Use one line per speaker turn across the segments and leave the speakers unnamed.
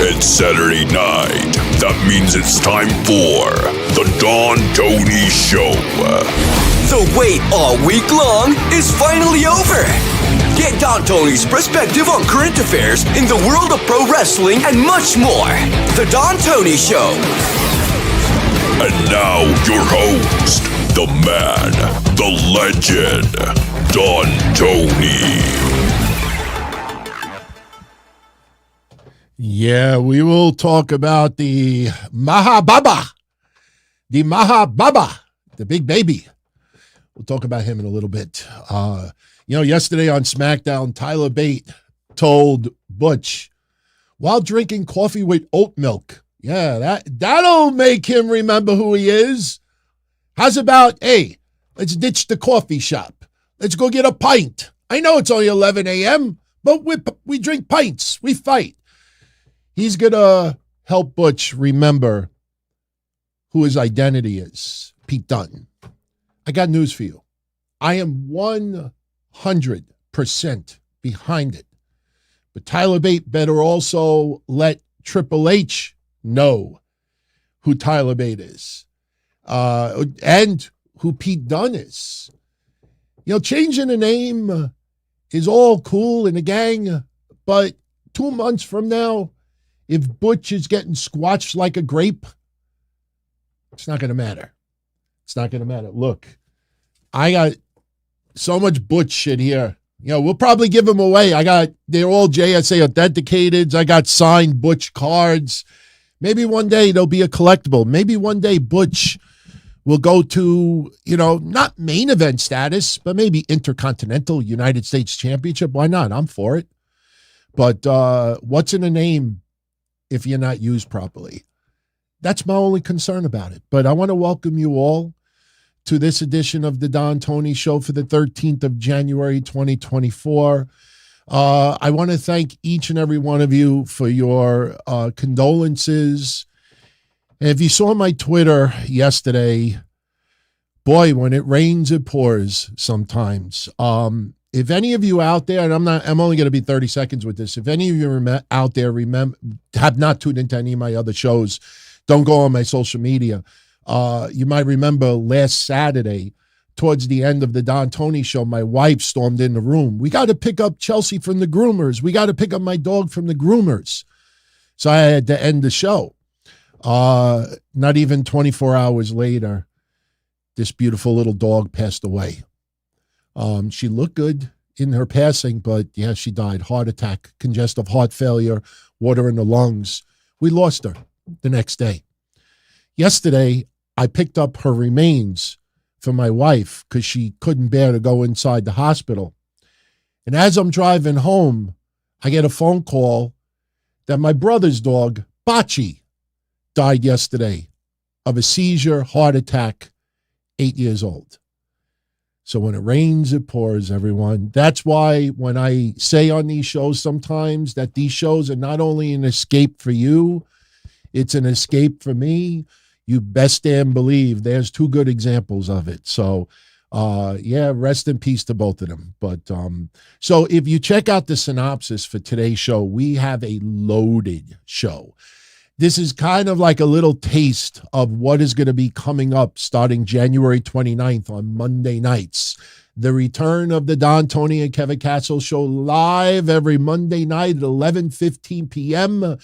It's Saturday night. That means it's time for the Don Tony Show.
The wait all week long is finally over. Get Don Tony's perspective on current affairs in the world of pro wrestling and much more. The Don Tony Show.
And now your host, the man, the legend, Don Tony.
Yeah, we will talk about the Mahababa, the big baby. We'll talk about him in a little bit. Yesterday on SmackDown, Tyler Bate told Butch, while drinking coffee with oat milk, that'll make him remember who he is. How's about, hey, let's ditch the coffee shop. Let's go get a pint. I know it's only 11 a.m., but we drink pints. We fight. He's going to help Butch remember who his identity is, Pete Dunne. I got news for you. I am 100% behind it. But Tyler Bate better also let Triple H know who Tyler Bate is and who Pete Dunne is. Changing the name is all cool in the gang, but 2 months from now, if Butch is getting squashed like a grape, it's not going to matter. It's not going to matter. Look, I got so much Butch shit here. We'll probably give them away. They're all JSA authenticated. I got signed Butch cards. Maybe one day they'll be a collectible. Maybe one day Butch will go to, not main event status, but maybe Intercontinental United States Championship. Why not? I'm for it. But what's in a name if you're not used properly? That's my only concern about it. But I want to welcome you all to this edition of the Don Tony Show for the 13th of January, 2024. I want to thank each and every one of you for your condolences. And if you saw my Twitter yesterday, boy, when it rains, it pours sometimes. If any of you out there, and I'm only going to be 30 seconds with this. If any of you out there have not tuned into any of my other shows, don't go on my social media. You might remember last Saturday, towards the end of the Don Tony Show, my wife stormed in the room. We got to pick up Chelsea from the groomers. We got to pick up my dog from the groomers. So I had to end the show. Not even 24 hours later, this beautiful little dog passed away. She looked good in her passing, but yeah, she died. Heart attack, congestive heart failure, water in the lungs. We lost her the next day. Yesterday, I picked up her remains for my wife because she couldn't bear to go inside the hospital. And as I'm driving home, I get a phone call that my brother's dog, Butch, died yesterday of a seizure, heart attack, 8 years old. So when it rains, it pours, everyone. That's why when I say on these shows sometimes that these shows are not only an escape for you, it's an escape for me. You best damn believe there's two good examples of it. So, rest in peace to both of them. But so if you check out the synopsis for today's show, we have a loaded show. This is kind of like a little taste of what is going to be coming up starting January 29th on Monday nights. The return of the Don Tony and Kevin Castle show live every Monday night at 11:15 p.m.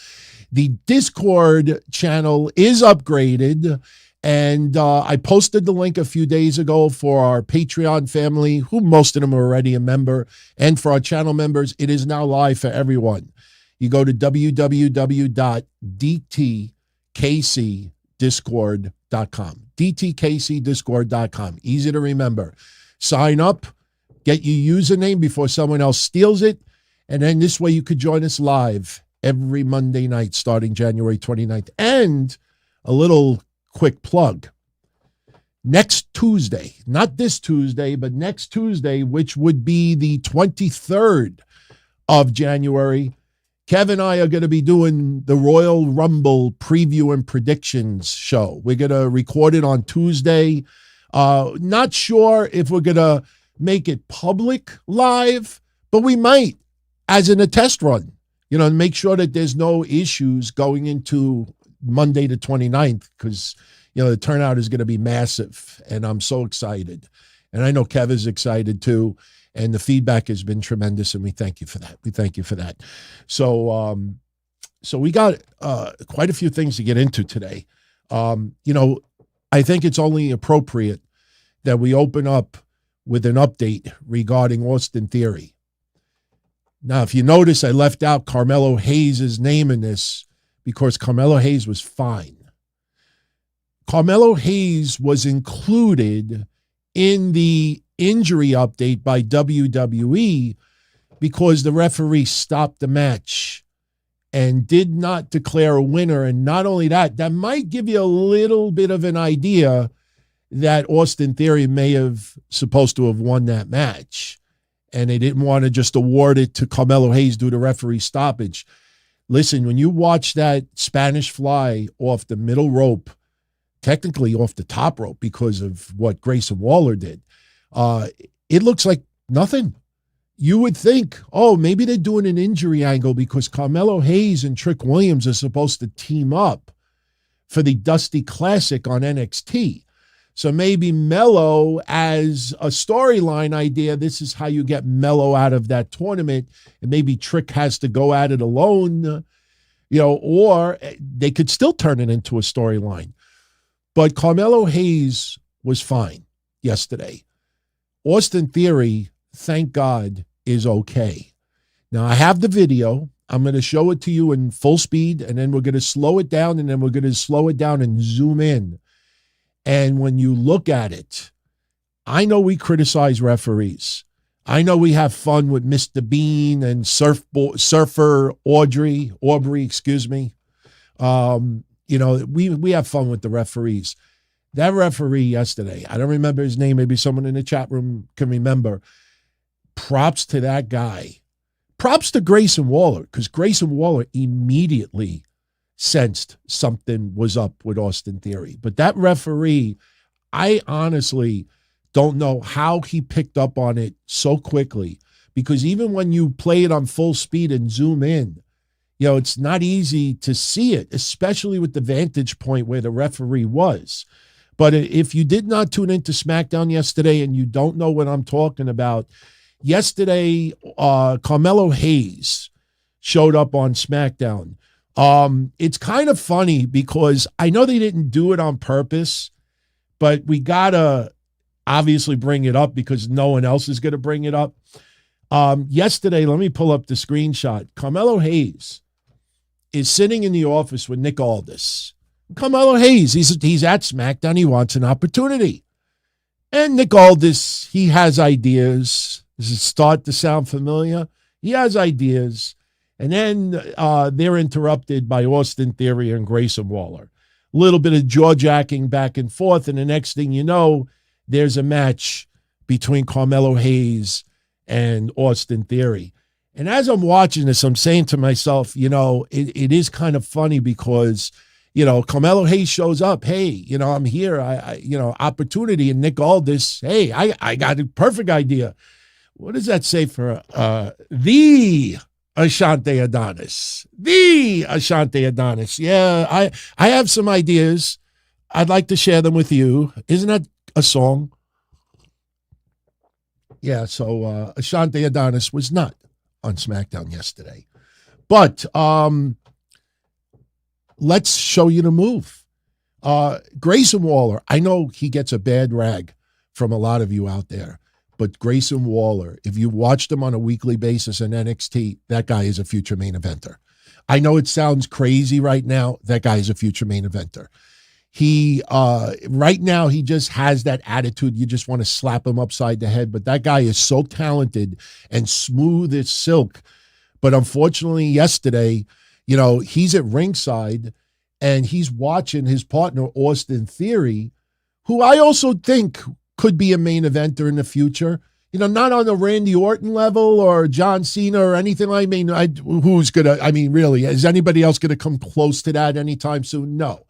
The Discord channel is upgraded, and I posted the link a few days ago for our Patreon family, who most of them are already a member, and for our channel members, it is now live for everyone. You go to www.dtkcdiscord.com, dtkcdiscord.com. Easy to remember. Sign up, get your username before someone else steals it, and then this way you could join us live every Monday night starting January 29th. And a little quick plug. Next Tuesday, not this Tuesday, but next Tuesday, which would be the 23rd of January, Kevin and I are going to be doing the Royal Rumble preview and predictions show. We're going to record it on Tuesday. Not sure if we're going to make it public live, but we might as in a test run. make sure that there's no issues going into Monday the 29th, because, the turnout is going to be massive, and I'm so excited. And I know Kev is excited too, and the feedback has been tremendous, and we thank you for that. So we got quite a few things to get into today. I think it's only appropriate that we open up with an update regarding Austin Theory. Now, if you notice, I left out Carmelo Hayes' name in this because Carmelo Hayes was fine. Carmelo Hayes was included in the injury update by WWE because the referee stopped the match and did not declare a winner. And not only that, that might give you a little bit of an idea that Austin Theory may have supposed to have won that match. And they didn't want to just award it to Carmelo Hayes due to referee stoppage. Listen, when you watch that Spanish fly off the middle rope, technically off the top rope because of what Grayson Waller did, it looks like nothing. You would think, maybe they're doing an injury angle because Carmelo Hayes and Trick Williams are supposed to team up for the Dusty Classic on NXT. So maybe Melo as a storyline idea, this is how you get Melo out of that tournament, and maybe Trick has to go at it alone, or they could still turn it into a storyline. But Carmelo Hayes was fine yesterday. Austin Theory, thank God, is okay. Now, I have the video. I'm going to show it to you in full speed, and then we're going to slow it down, and then we're going to slow it down and zoom in. And when you look at it, I know we criticize referees. I know we have fun with Mr. Bean and Surfer Aubrey, excuse me. We have fun with the referees. That referee yesterday, I don't remember his name. Maybe someone in the chat room can remember. Props to that guy. Props to Grayson Waller, because Grayson Waller immediately sensed something was up with Austin Theory. But that referee, I honestly don't know how he picked up on it so quickly, because even when you play it on full speed and zoom in, it's not easy to see it, especially with the vantage point where the referee was. But if you did not tune into SmackDown yesterday and you don't know what I'm talking about, yesterday, Carmelo Hayes showed up on SmackDown. It's kind of funny because I know they didn't do it on purpose, but we got to obviously bring it up because no one else is going to bring it up. Yesterday, let me pull up the screenshot. Carmelo Hayes is sitting in the office with Nick Aldis. Carmelo Hayes, he's at SmackDown. He wants an opportunity. And Nick Aldis, he has ideas. Does it start to sound familiar? He has ideas. And then they're interrupted by Austin Theory and Grayson Waller. A little bit of jaw-jacking back and forth, and the next thing you know, there's a match between Carmelo Hayes and Austin Theory. And as I'm watching this, I'm saying to myself, it is kind of funny because, Carmelo Hayes shows up. Hey, I'm here. Opportunity. And Nick Aldis, hey, I got a perfect idea. What does that say for the Ashante Adonis? The Ashante Adonis. Yeah, I have some ideas. I'd like to share them with you. Isn't that a song? Yeah, so Ashante Adonis was not on SmackDown yesterday. But let's show you the move. Grayson Waller, I know he gets a bad rag from a lot of you out there, but Grayson Waller, if you watched him on a weekly basis in NXT, that guy is a future main eventer. I know it sounds crazy right now. That guy is a future main eventer. He, right now, he just has that attitude. You just want to slap him upside the head. But that guy is so talented and smooth as silk. But unfortunately, yesterday, he's at ringside and he's watching his partner, Austin Theory, who I also think could be a main eventer in the future. Not on the Randy Orton level or John Cena or anything. Who's going to, really, is anybody else going to come close to that anytime soon? No.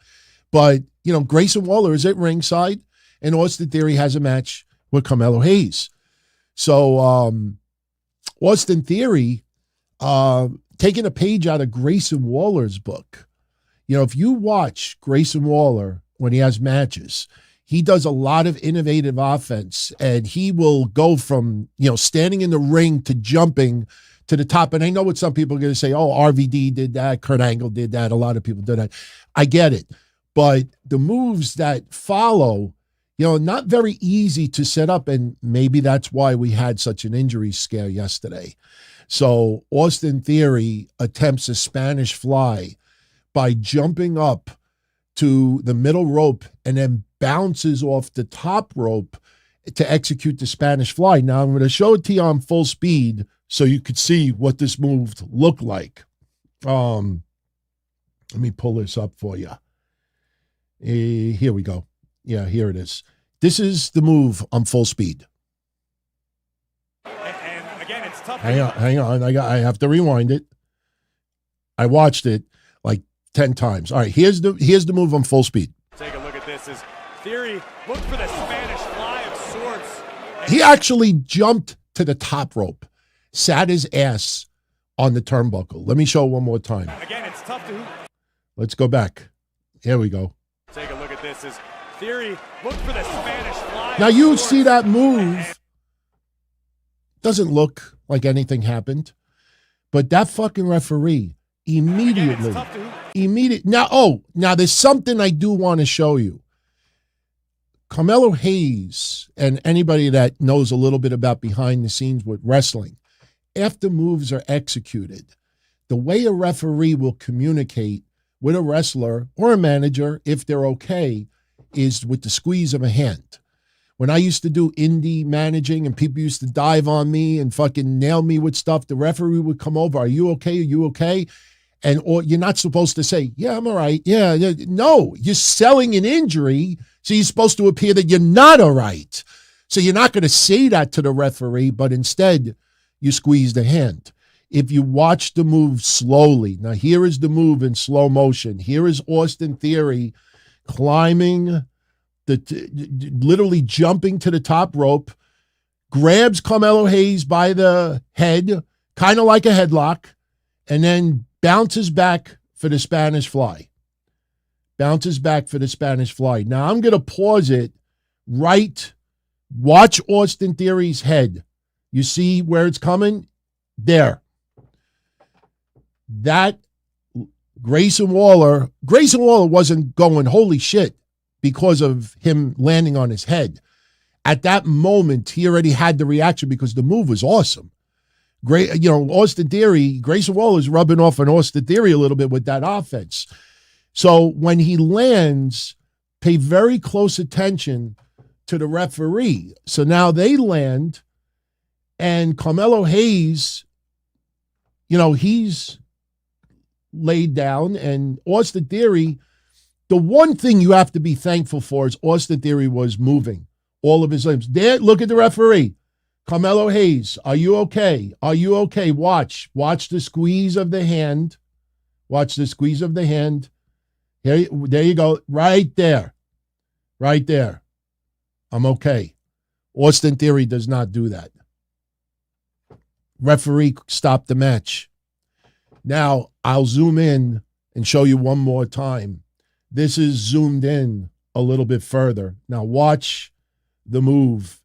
But, Grayson Waller is at ringside, and Austin Theory has a match with Carmelo Hayes. So, Austin Theory taking a page out of Grayson Waller's book. You know, if you watch Grayson Waller when he has matches, he does a lot of innovative offense, and he will go from, you know, standing in the ring to jumping to the top. And I know what some people are going to say, oh, RVD did that, Kurt Angle did that, a lot of people did that. I get it. But the moves that follow, you know, not very easy to set up, and maybe that's why we had such an injury scare yesterday. So Austin Theory attempts a Spanish fly by jumping up to the middle rope and then bounces off the top rope to execute the Spanish fly. Now I'm going to show it to you on full speed so you could see what this move looked like. Let me pull this up for you. Here we go. Yeah, here it is. This is the move on full speed.
And again, it's tough.
Hang on. I have to rewind it. I watched it like 10 times. All right, here's the move on full speed.
Take a look at this. As Theory looked for the Spanish fly of sorts.
He actually jumped to the top rope, sat his ass on the turnbuckle. Let me show it one more time.
Again, it's tough to.
Let's go back. Here we go.
Take a look at this. As Theory looked for the Spanish fly.
Now you see that move. Doesn't look like anything happened, but that fucking referee immediately. Now there's something I do want to show you. Carmelo Hayes, and anybody that knows a little bit about behind the scenes with wrestling, after moves are executed, the way a referee will communicate with a wrestler or a manager, if they're okay, is with the squeeze of a hand. When I used to do indie managing and people used to dive on me and fucking nail me with stuff, the referee would come over. Are you okay? Are you okay? And or you're not supposed to say, yeah, I'm all right. Yeah. No, you're selling an injury. So you're supposed to appear that you're not all right. So you're not going to say that to the referee, but instead you squeeze the hand. If you watch the move slowly, now here is the move in slow motion. Here is Austin Theory climbing, literally jumping to the top rope, grabs Carmelo Hayes by the head, kind of like a headlock, and then bounces back for the Spanish fly. Bounces back for the Spanish fly. Now I'm going to pause it right. Watch Austin Theory's head. You see where it's coming? There. That Grayson Waller wasn't going, holy shit, because of him landing on his head. At that moment, he already had the reaction because the move was awesome. Great, you know, Austin Theory, Grayson Waller's rubbing off on Austin Theory a little bit with that offense. So when he lands, pay very close attention to the referee. So now they land, and Carmelo Hayes, you know, he's laid down, and Austin Theory, the one thing you have to be thankful for is Austin Theory was moving all of his limbs. There, look at the referee. Carmelo Hayes, are you okay? Are you okay? Watch the squeeze of the hand. Watch the squeeze of the hand. Here, there you go. Right there. Right there. I'm okay. Austin Theory does not do that. Referee stopped the match. Now, I'll zoom in and show you one more time. This is zoomed in a little bit further. Now, watch the move.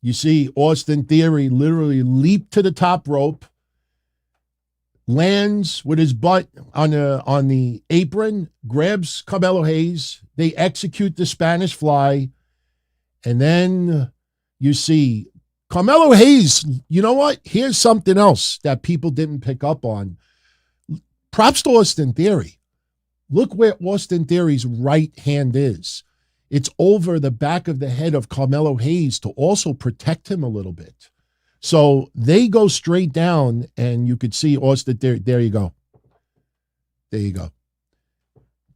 You see Austin Theory literally leap to the top rope, lands with his butt on the apron, grabs Carmelo Hayes. They execute the Spanish fly. And then you see Carmelo Hayes. You know what? Here's something else that people didn't pick up on. Props to Austin Theory. Look where Austin Theory's right hand is. It's over the back of the head of Carmelo Hayes to also protect him a little bit. So they go straight down, and you could see Austin Theory. There you go. There you go.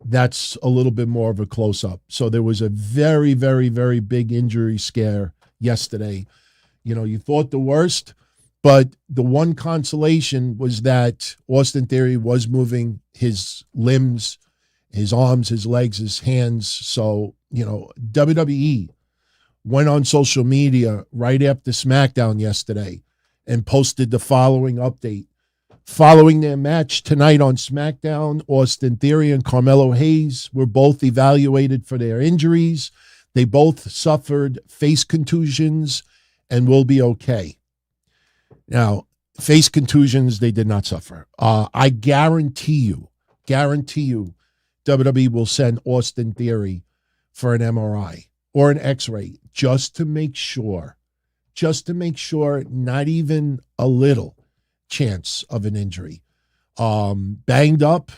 That's a little bit more of a close-up. So there was a very, very, very big injury scare yesterday. You know, you thought the worst, but the one consolation was that Austin Theory was moving his limbs, his arms, his legs, his hands. So, you know, WWE went on social media right after SmackDown yesterday and posted the following update. Following their match tonight on SmackDown, Austin Theory and Carmelo Hayes were both evaluated for their injuries. They both suffered face contusions and will be okay. Now, face contusions, they did not suffer. I guarantee you, WWE will send Austin Theory for an MRI or an X-ray just to make sure, not even a little chance of an injury. Banged up,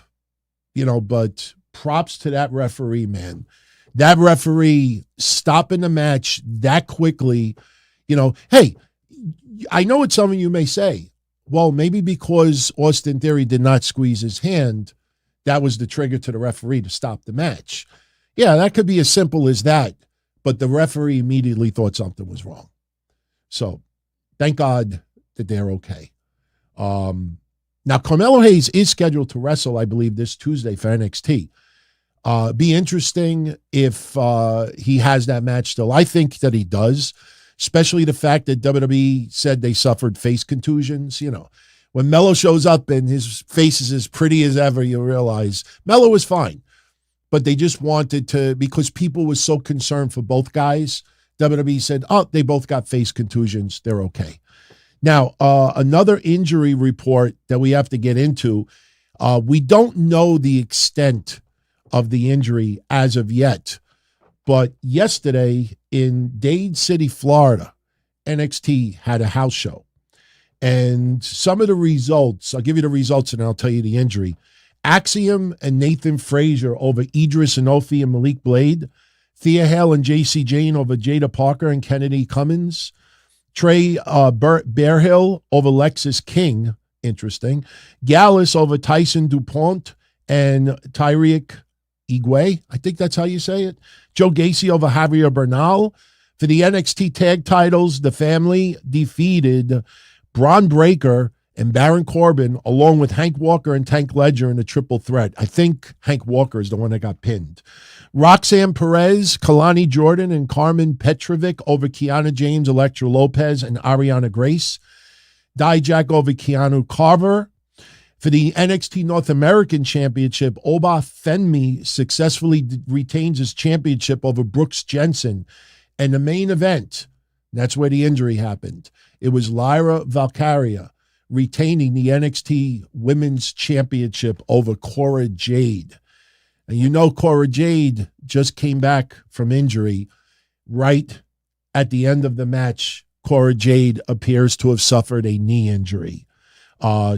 but props to that referee, man. That referee stopping the match that quickly, hey, I know what some of you may say. Well, maybe because Austin Theory did not squeeze his hand, that was the trigger to the referee to stop the match. Yeah, that could be as simple as that, but the referee immediately thought something was wrong. So thank God that they're okay. Now, Carmelo Hayes is scheduled to wrestle, I believe, this Tuesday for NXT. Be interesting if he has that match still. I think that he does, especially the fact that WWE said they suffered face contusions. When Melo shows up and his face is as pretty as ever, you realize Melo was fine. But they just wanted to, because people were so concerned for both guys, WWE said, they both got face contusions. They're okay. Now, another injury report that we have to get into, we don't know the extent of the injury as of yet. But yesterday in Dade City, Florida, NXT had a house show. And some of the results, I'll give you the results and I'll tell you the injury. Axiom and Nathan Frazier over Idris Inofi and Malik Blade. Thea Hale and JC Jane over Jada Parker and Kennedy Cummins. Trey Bearhill over Lexis King. Interesting. Gallus over Tyson DuPont and Tyreek Igwe. I think that's how you say it. Joe Gacy over Javier Bernal. For the NXT tag titles, the family defeated Braun Breaker and Baron Corbin, along with Hank Walker and Tank Ledger in a triple threat. I think Hank Walker is the one that got pinned. Roxanne Perez, Kalani Jordan, and Carmen Petrovic over Kiana James, Elektra Lopez, and Ariana Grace. Dijak over Keanu Carver. For the NXT North American Championship, Oba Fenmi successfully retains his championship over Brooks Jensen. And the main event, that's where the injury happened. It was Lyra Valkyria retaining the NXT Women's Championship over Cora Jade. And Cora Jade just came back from injury. Right at the end of the match, Cora Jade appears to have suffered a knee injury.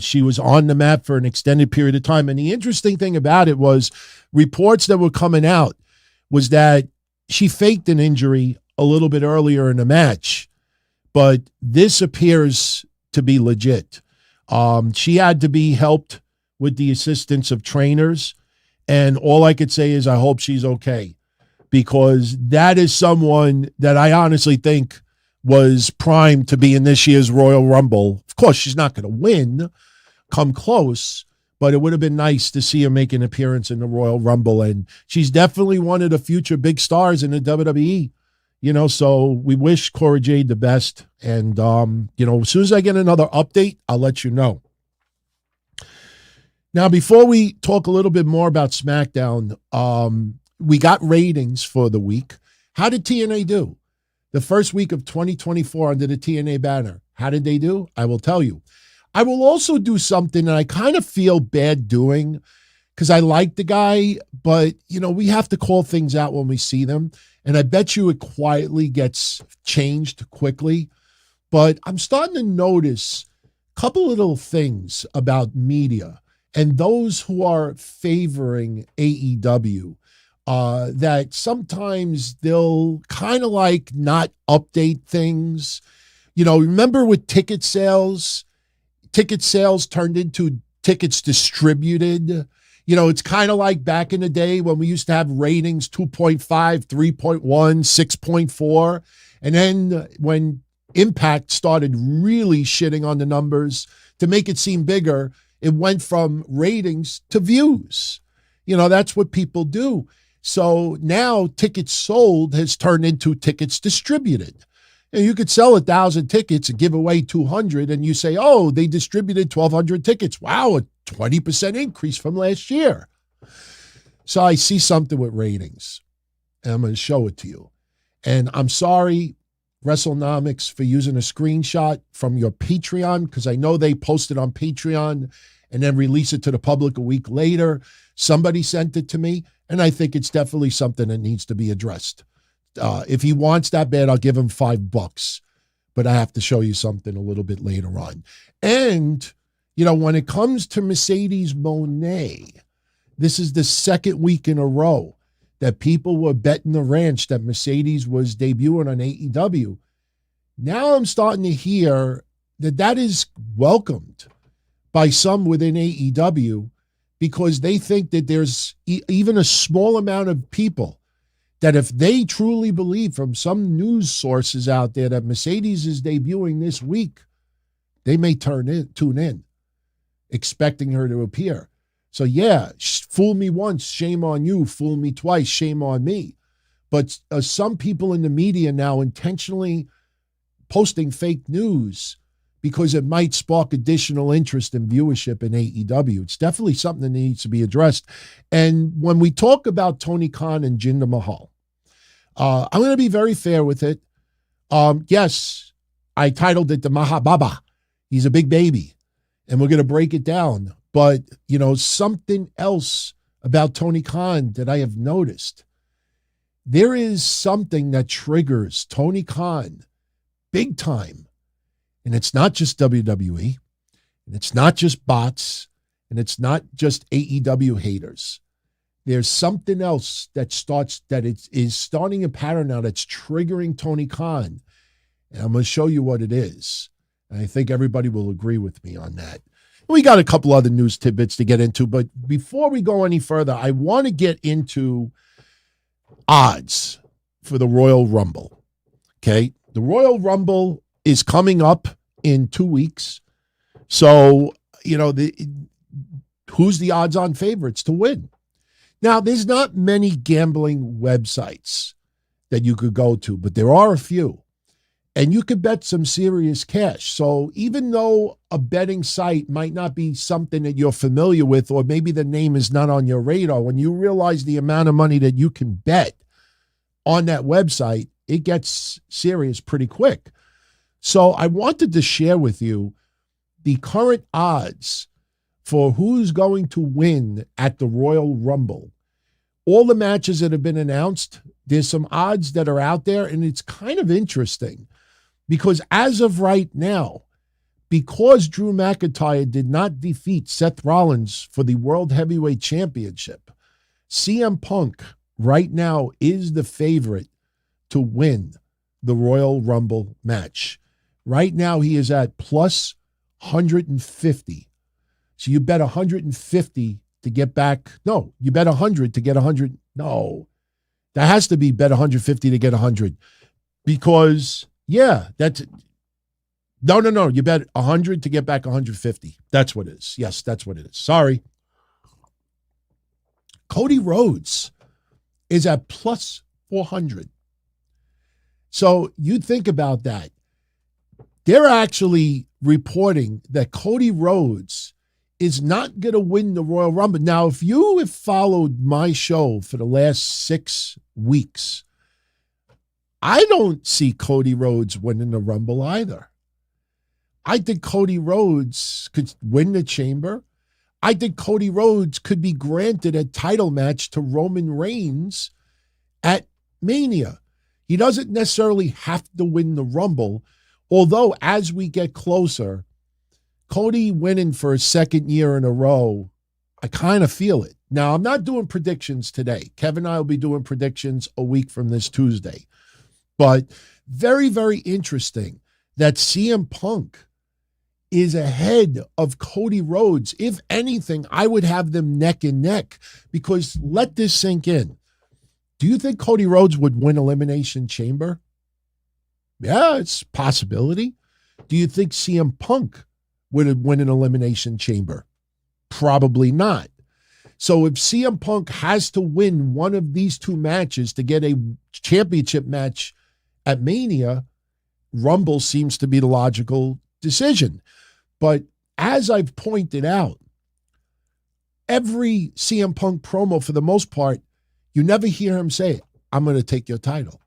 She was on the mat for an extended period of time. And the interesting thing about it was reports that were coming out was that she faked an injury a little bit earlier in the match, but this appears to be legit. She had to be helped with the assistance of trainers. And all I could say is I hope she's okay, because that is someone that I honestly think was primed to be in this year's Royal Rumble. Of course, she's not going to win, come close, but it would have been nice to see her make an appearance in the Royal Rumble. And she's definitely one of the future big stars in the WWE, so we wish Cora Jade the best. And, as soon as I get another update, I'll let you know. Now, before we talk a little bit more about SmackDown, we got ratings for the week. How did TNA do? The first week of 2024 under the TNA banner. How did they do? I will tell you. I will also do something that I kind of feel bad doing because I like the guy, but, we have to call things out when we see them. And I bet you it quietly gets changed quickly. But I'm starting to notice a couple little things about media and those who are favoring AEW. That sometimes they'll kind of like not update things. Remember with ticket sales turned into tickets distributed. It's kind of like back in the day when we used to have ratings 2.5, 3.1, 6.4. And then when Impact started really shitting on the numbers to make it seem bigger, it went from ratings to views. That's what people do. So now tickets sold has turned into tickets distributed. And you could sell 1,000 tickets and give away 200, and you say, oh, they distributed 1,200 tickets. Wow, a 20% increase from last year. So I see something with ratings, and I'm going to show it to you. And I'm sorry, WrestleNomics, for using a screenshot from your Patreon, because I know they posted on Patreon and then release it to the public a week later. Somebody sent it to me, and I think it's definitely something that needs to be addressed. If he wants that bad, I'll give him $5, but I have to show you something a little bit later on. And, you know, when it comes to Mercedes Moné, this is the second week in a row that people were betting the ranch that Mercedes was debuting on AEW. Now I'm starting to hear that that is welcomed by some within AEW because they think that there's even a small amount of people that if they truly believe from some news sources out there that Mercedes is debuting this week, they may tune in, expecting her to appear. So yeah, fool me once, shame on you. Fool me twice, shame on me. But some people in the media now intentionally posting fake news because it might spark additional interest and viewership in AEW. It's definitely something that needs to be addressed. And when we talk about Tony Khan and Jinder Mahal, I'm going to be very fair with it. Yes, I titled it the Mahababa. He's a big baby, and we're going to break it down. But, you know, something else about Tony Khan that I have noticed, there is something that triggers Tony Khan big time. And it's not just WWE, and it's not just bots, and it's not just AEW haters. There's something else that is starting a pattern now that's triggering Tony Khan. And I'm going to show you what it is. And I think everybody will agree with me on that. We got a couple other news tidbits to get into, but before we go any further, I want to get into odds for the Royal Rumble. Okay? The Royal Rumble is coming up in 2 weeks. So, you know, who's the odds-on favorites to win? Now, there's not many gambling websites that you could go to, but there are a few. And you could bet some serious cash. So even though a betting site might not be something that you're familiar with, or maybe the name is not on your radar, when you realize the amount of money that you can bet on that website, it gets serious pretty quick. So I wanted to share with you the current odds for who's going to win at the Royal Rumble. All the matches that have been announced, there's some odds that are out there, and it's kind of interesting because as of right now, because Drew McIntyre did not defeat Seth Rollins for the World Heavyweight Championship, CM Punk right now is the favorite to win the Royal Rumble match. Right now, he is at plus 150. So you bet 150 to get back. No, you bet 100 to get 100. No, that has to be bet 150 to get 100 because, yeah, that's no. You bet 100 to get back 150. That's what it is. Yes, that's what it is. Sorry. Cody Rhodes is at plus 400. So you think about that. They're actually reporting that Cody Rhodes is not going to win the Royal Rumble. Now, if you have followed my show for the last 6 weeks, I don't see Cody Rhodes winning the Rumble either. I think Cody Rhodes could win the Chamber. I think Cody Rhodes could be granted a title match to Roman Reigns at Mania. He doesn't necessarily have to win the Rumble, although as we get closer, Cody winning for a second year in a row, I kind of feel it. Now, I'm not doing predictions today. Kevin and I will be doing predictions a week from this Tuesday. But very, very interesting that CM Punk is ahead of Cody Rhodes. If anything, I would have them neck and neck because let this sink in. Do you think Cody Rhodes would win Elimination Chamber? Yeah, it's a possibility. Do you think CM Punk would win an Elimination Chamber? Probably not. So if CM Punk has to win one of these two matches to get a championship match at Mania, Rumble seems to be the logical decision. But as I've pointed out, every CM Punk promo, for the most part, you never hear him say, I'm going to take your title.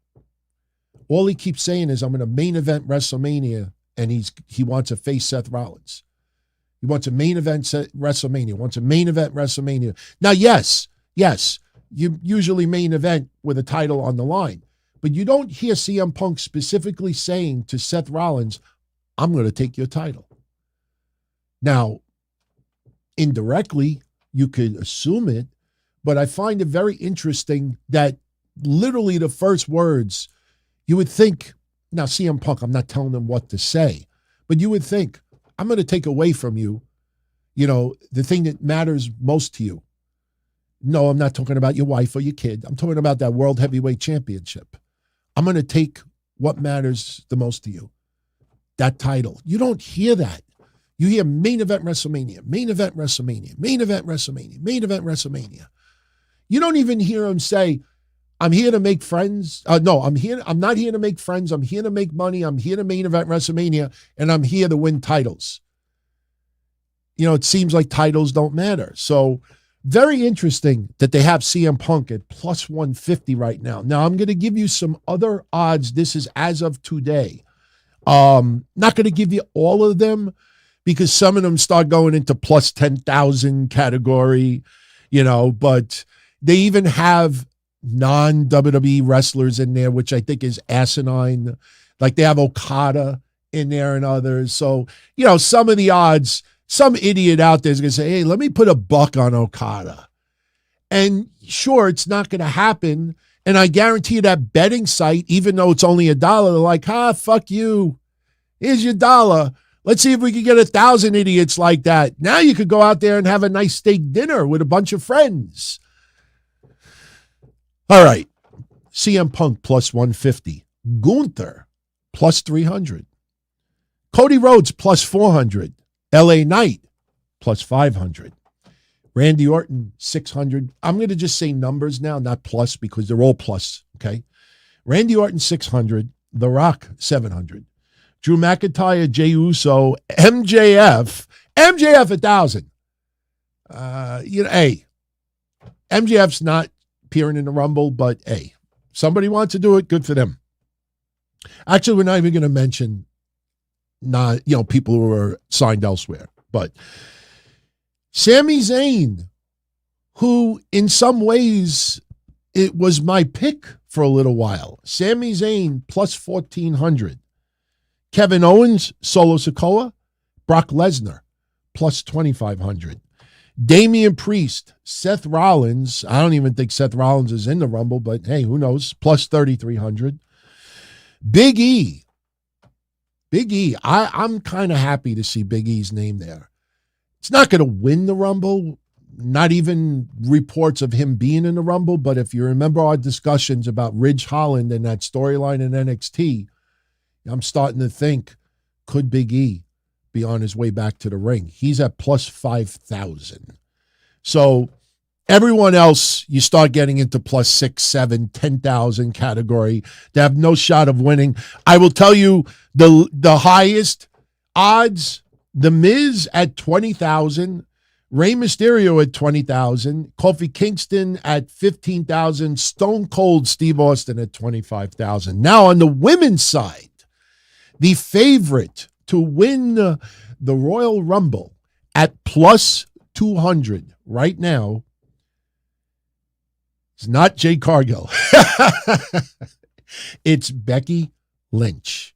All he keeps saying is, I'm going to main event WrestleMania, and he wants to face Seth Rollins. He wants a main event WrestleMania, wants a main event WrestleMania. Now, yes, you usually main event with a title on the line, but you don't hear CM Punk specifically saying to Seth Rollins, I'm going to take your title. Now, indirectly, you could assume it, but I find it very interesting that literally the first words, you would think, now CM Punk, I'm not telling him what to say, but you would think, I'm going to take away from you, the thing that matters most to you. No, I'm not talking about your wife or your kid. I'm talking about that World Heavyweight Championship. I'm going to take what matters the most to you, that title. You don't hear that. You hear main event WrestleMania, main event WrestleMania, main event WrestleMania, main event WrestleMania. You don't even hear him say, I'm here to make friends. No, I'm not here to make friends. I'm here to make money. I'm here to main event WrestleMania, and I'm here to win titles. It seems like titles don't matter. So very interesting that they have CM Punk at plus 150 right now. Now, I'm going to give you some other odds. This is as of today. Not going to give you all of them because some of them start going into plus 10,000 category, but they even have non-WWE wrestlers in there, which I think is asinine. Like they have Okada in there and others. So, some of the odds, some idiot out there is going to say, hey, let me put $1 on Okada. And sure, it's not going to happen. And I guarantee you that betting site, even though it's only $1, they're like, fuck you. Here's your $1. Let's see if we can get 1,000 idiots like that. Now you could go out there and have a nice steak dinner with a bunch of friends. All right. CM Punk plus 150. Gunther plus 300. Cody Rhodes plus 400. LA Knight plus 500. Randy Orton 600. I'm going to just say numbers now, not plus, because they're all plus, okay? Randy Orton 600. The Rock 700. Drew McIntyre, Jey Uso, MJF 1,000. Hey, MJF's not appearing in the Rumble, but hey, somebody wants to do it, good for them. Actually, we're not even going to mention people who are signed elsewhere, but Sami Zayn, who in some ways it was my pick for a little while. Sami Zayn plus 1,400. Kevin Owens, Solo Sikoa, Brock Lesnar plus 2,500. Damian Priest, Seth Rollins. I don't even think Seth Rollins is in the Rumble, but hey, who knows? Plus 3,300. Big E. I'm kind of happy to see Big E's name there. It's not going to win the Rumble, not even reports of him being in the Rumble, but if you remember our discussions about Ridge Holland and that storyline in NXT, I'm starting to think, could Big E be on his way back to the ring? He's at plus 5,000. So everyone else, you start getting into plus 6, 7, 10,000 category. They have no shot of winning. I will tell you the highest odds, The Miz at 20,000, Rey Mysterio at 20,000, Kofi Kingston at 15,000, Stone Cold Steve Austin at 25,000. Now on the women's side, the favorite to win the Royal Rumble at plus 200 right now is not Jade Cargill. It's Becky Lynch.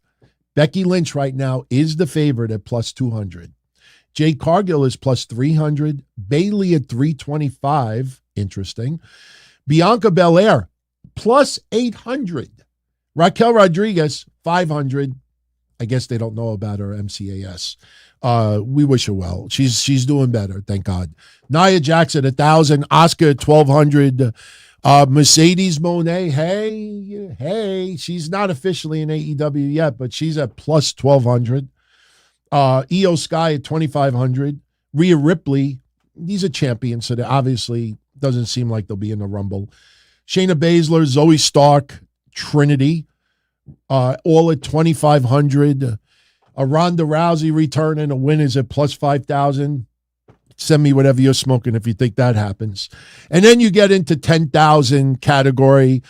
Becky Lynch right now is the favorite at plus 200. Jade Cargill is plus 300. Bayley at 325. Interesting. Bianca Belair plus 800. Raquel Rodriguez 500. I guess they don't know about her MCAS. We wish her well. She's doing better, thank God. Nia Jax at 1,000. Asuka at 1,200. Mercedes Moné, hey, she's not officially in AEW yet, but she's at plus 1,200. Io Sky at 2,500. Rhea Ripley, these are champions, so they obviously doesn't seem like they'll be in the Rumble. Shayna Baszler, Zoe Stark, Trinity. all at 2,500. A Ronda Rousey return and a win is at plus 5,000. Send me whatever you're smoking if you think that happens. And then you get into 10,000 category.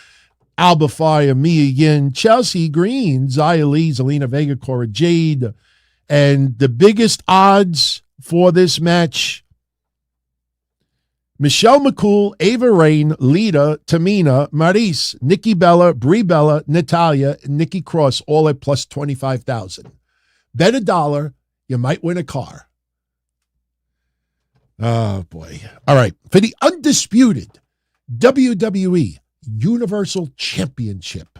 Alba Fire, Mia Yin, Chelsea Green, Xia Li, Zelina Vega, Cora Jade. And the biggest odds for this match, Michelle McCool, Ava Rain, Lita, Tamina, Maryse, Nikki Bella, Brie Bella, Natalia, and Nikki Cross, all at plus 25,000. Bet $1, you might win a car. Oh, boy. All right. For the undisputed WWE Universal Championship,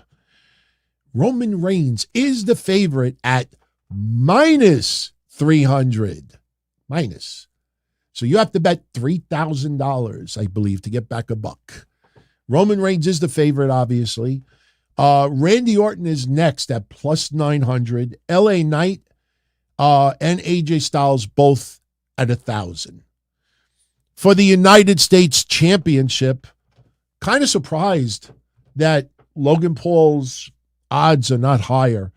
Roman Reigns is the favorite at minus 300. Minus. So you have to bet $3,000, I believe, to get back a buck. Roman Reigns is the favorite, obviously. Randy Orton is next at plus 900. LA Knight and AJ Styles both at 1,000. For the United States Championship, kind of surprised that Logan Paul's odds are not higher.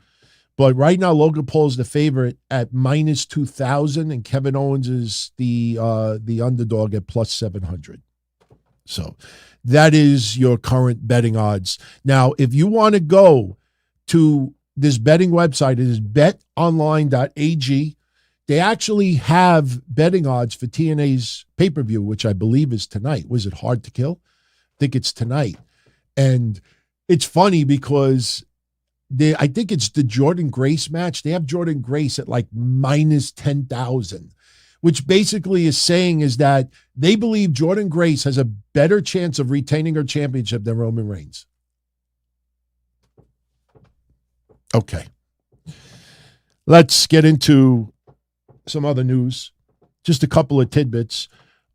But right now, Logan Paul is the favorite at minus 2,000, and Kevin Owens is the underdog at plus 700. So that is your current betting odds. Now, if you want to go to this betting website, it is betonline.ag. They actually have betting odds for TNA's pay-per-view, which I believe is tonight. Was it Hard to Kill? I think it's tonight. And it's funny because I think it's the Jordan Grace match. They have Jordan Grace at like minus 10,000, which basically is saying is that they believe Jordan Grace has a better chance of retaining her championship than Roman Reigns. Okay. Let's get into some other news. Just a couple of tidbits.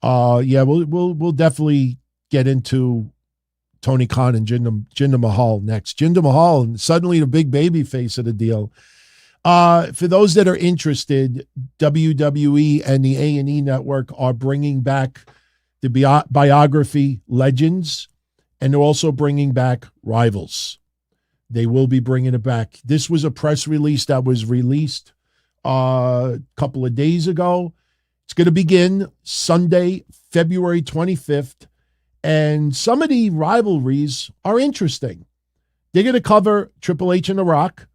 We'll definitely get into Tony Khan and Jinder Mahal next. Jinder Mahal, suddenly the big baby face of the deal. For those that are interested, WWE and the A&E Network are bringing back the biography Legends, and they're also bringing back Rivals. They will be bringing it back. This was a press release that was released a couple of days ago. It's going to begin Sunday, February 25th. And some of the rivalries are interesting. They're going to cover Triple H and The Rock,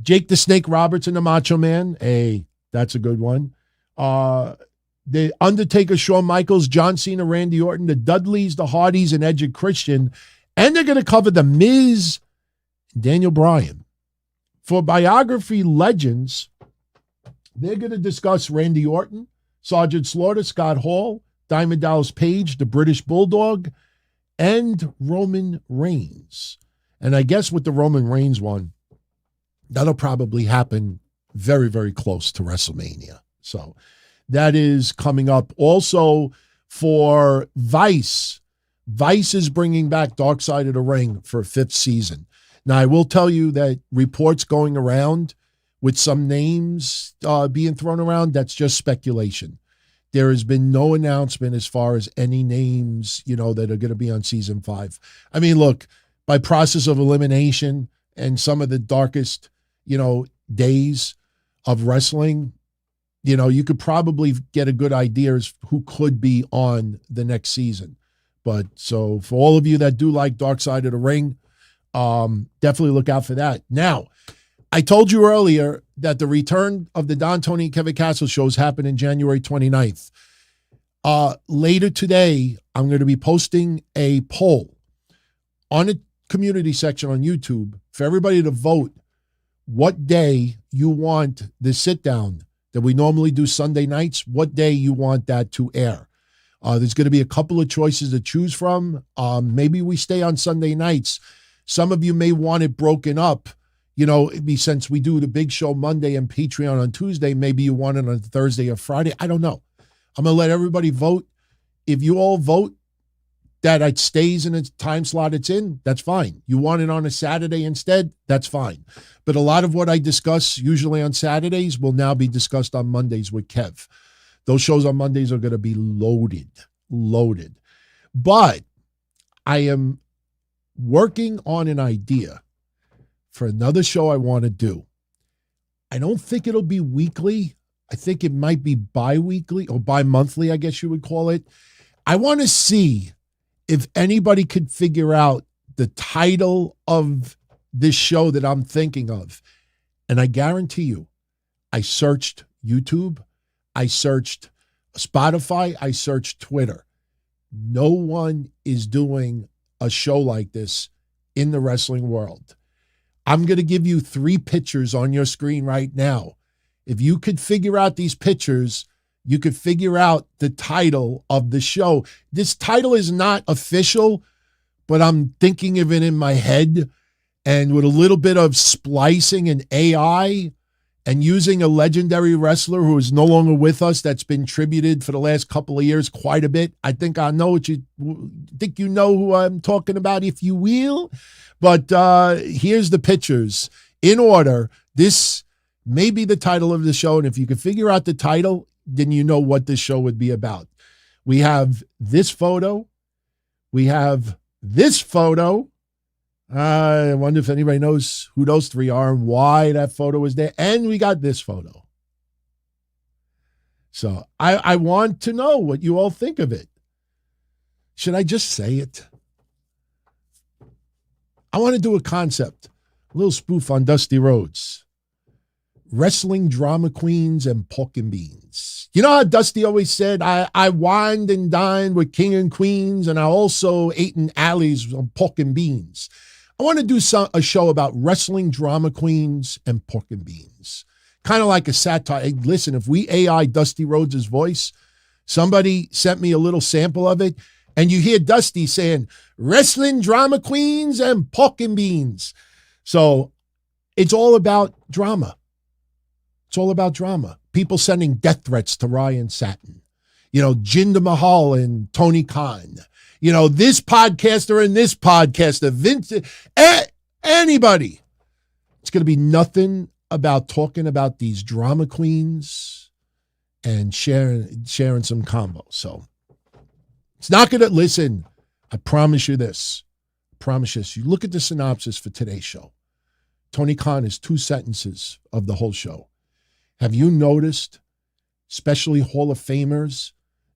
Jake the Snake Roberts and the Macho Man. Hey, that's a good one. The Undertaker, Shawn Michaels, John Cena, Randy Orton, the Dudleys, the Hardys, and Edge and Christian. And they're going to cover The Miz, Daniel Bryan. For biography Legends, they're going to discuss Randy Orton, Sergeant Slaughter, Scott Hall, Diamond Dallas Page, the British Bulldog, and Roman Reigns. And I guess with the Roman Reigns one, that'll probably happen very, very close to WrestleMania. So that is coming up. Also for Vice. Vice is bringing back Dark Side of the Ring for a 5th season. Now, I will tell you that reports going around with some names being thrown around, that's just speculation. There has been no announcement as far as any names, that are going to be on season 5. I mean, look, by process of elimination and some of the darkest, days of wrestling, you could probably get a good idea as who could be on the next season. But so for all of you that do like Dark Side of the Ring, definitely look out for that. Now, I told you earlier that the return of the Don, Tony, and Kevin Castle shows happen in January 29th. Later today, I'm going to be posting a poll on a community section on YouTube for everybody to vote what day you want the sit-down that we normally do Sunday nights, what day you want that to air. There's going to be a couple of choices to choose from. Maybe we stay on Sunday nights. Some of you may want it broken up. Since we do the big show Monday and Patreon on Tuesday, maybe you want it on Thursday or Friday. I don't know. I'm going to let everybody vote. If you all vote that it stays in the time slot it's in, that's fine. You want it on a Saturday instead, that's fine. But a lot of what I discuss usually on Saturdays will now be discussed on Mondays with Kev. Those shows on Mondays are going to be loaded. But I am working on an idea for another show I want to do. I don't think it'll be weekly. I think it might be bi-weekly or bi-monthly, I guess you would call it. I want to see if anybody could figure out the title of this show that I'm thinking of. And I guarantee you, I searched YouTube, I searched Spotify, I searched Twitter. No one is doing a show like this in the wrestling world. I'm going to give you 3 pictures on your screen right now. If you could figure out these pictures, you could figure out the title of the show. This title is not official, but I'm thinking of it in my head. And with a little bit of splicing and AI and using a legendary wrestler who is no longer with us that's been tributed for the last couple of years quite a bit, I think I know what you think you know who I'm talking about, if you will. But here's the pictures in order. This may be the title of the show. And if you can figure out the title, then you know what this show would be about. We have this photo. We have this photo. I wonder if anybody knows who those 3 are and why that photo is there. And we got this photo. So I want to know what you all think of it. Should I just say it? I want to do a concept, a little spoof on Dusty Rhodes. Wrestling drama queens and pork and beans. You know how Dusty always said, I wined and dined with king and queens, and I also ate in alleys on pork and beans. I want to do a show about wrestling drama queens and pork and beans. Kind of like a satire. Hey, listen, if we AI Dusty Rhodes' voice, somebody sent me a little sample of it, and you hear Dusty saying, wrestling drama queens and pork and beans. So it's all about drama. It's all about drama. People sending death threats to Ryan Satin. You know, Jinder Mahal and Tony Khan. You know, this podcaster and this podcaster. Vince, anybody. It's going to be nothing about talking about these drama queens and sharing some combo. So it's not going to, listen, I promise you this. I promise you this. You look at the synopsis for today's show. Tony Khan is 2 sentences of the whole show. Have you noticed, especially Hall of Famers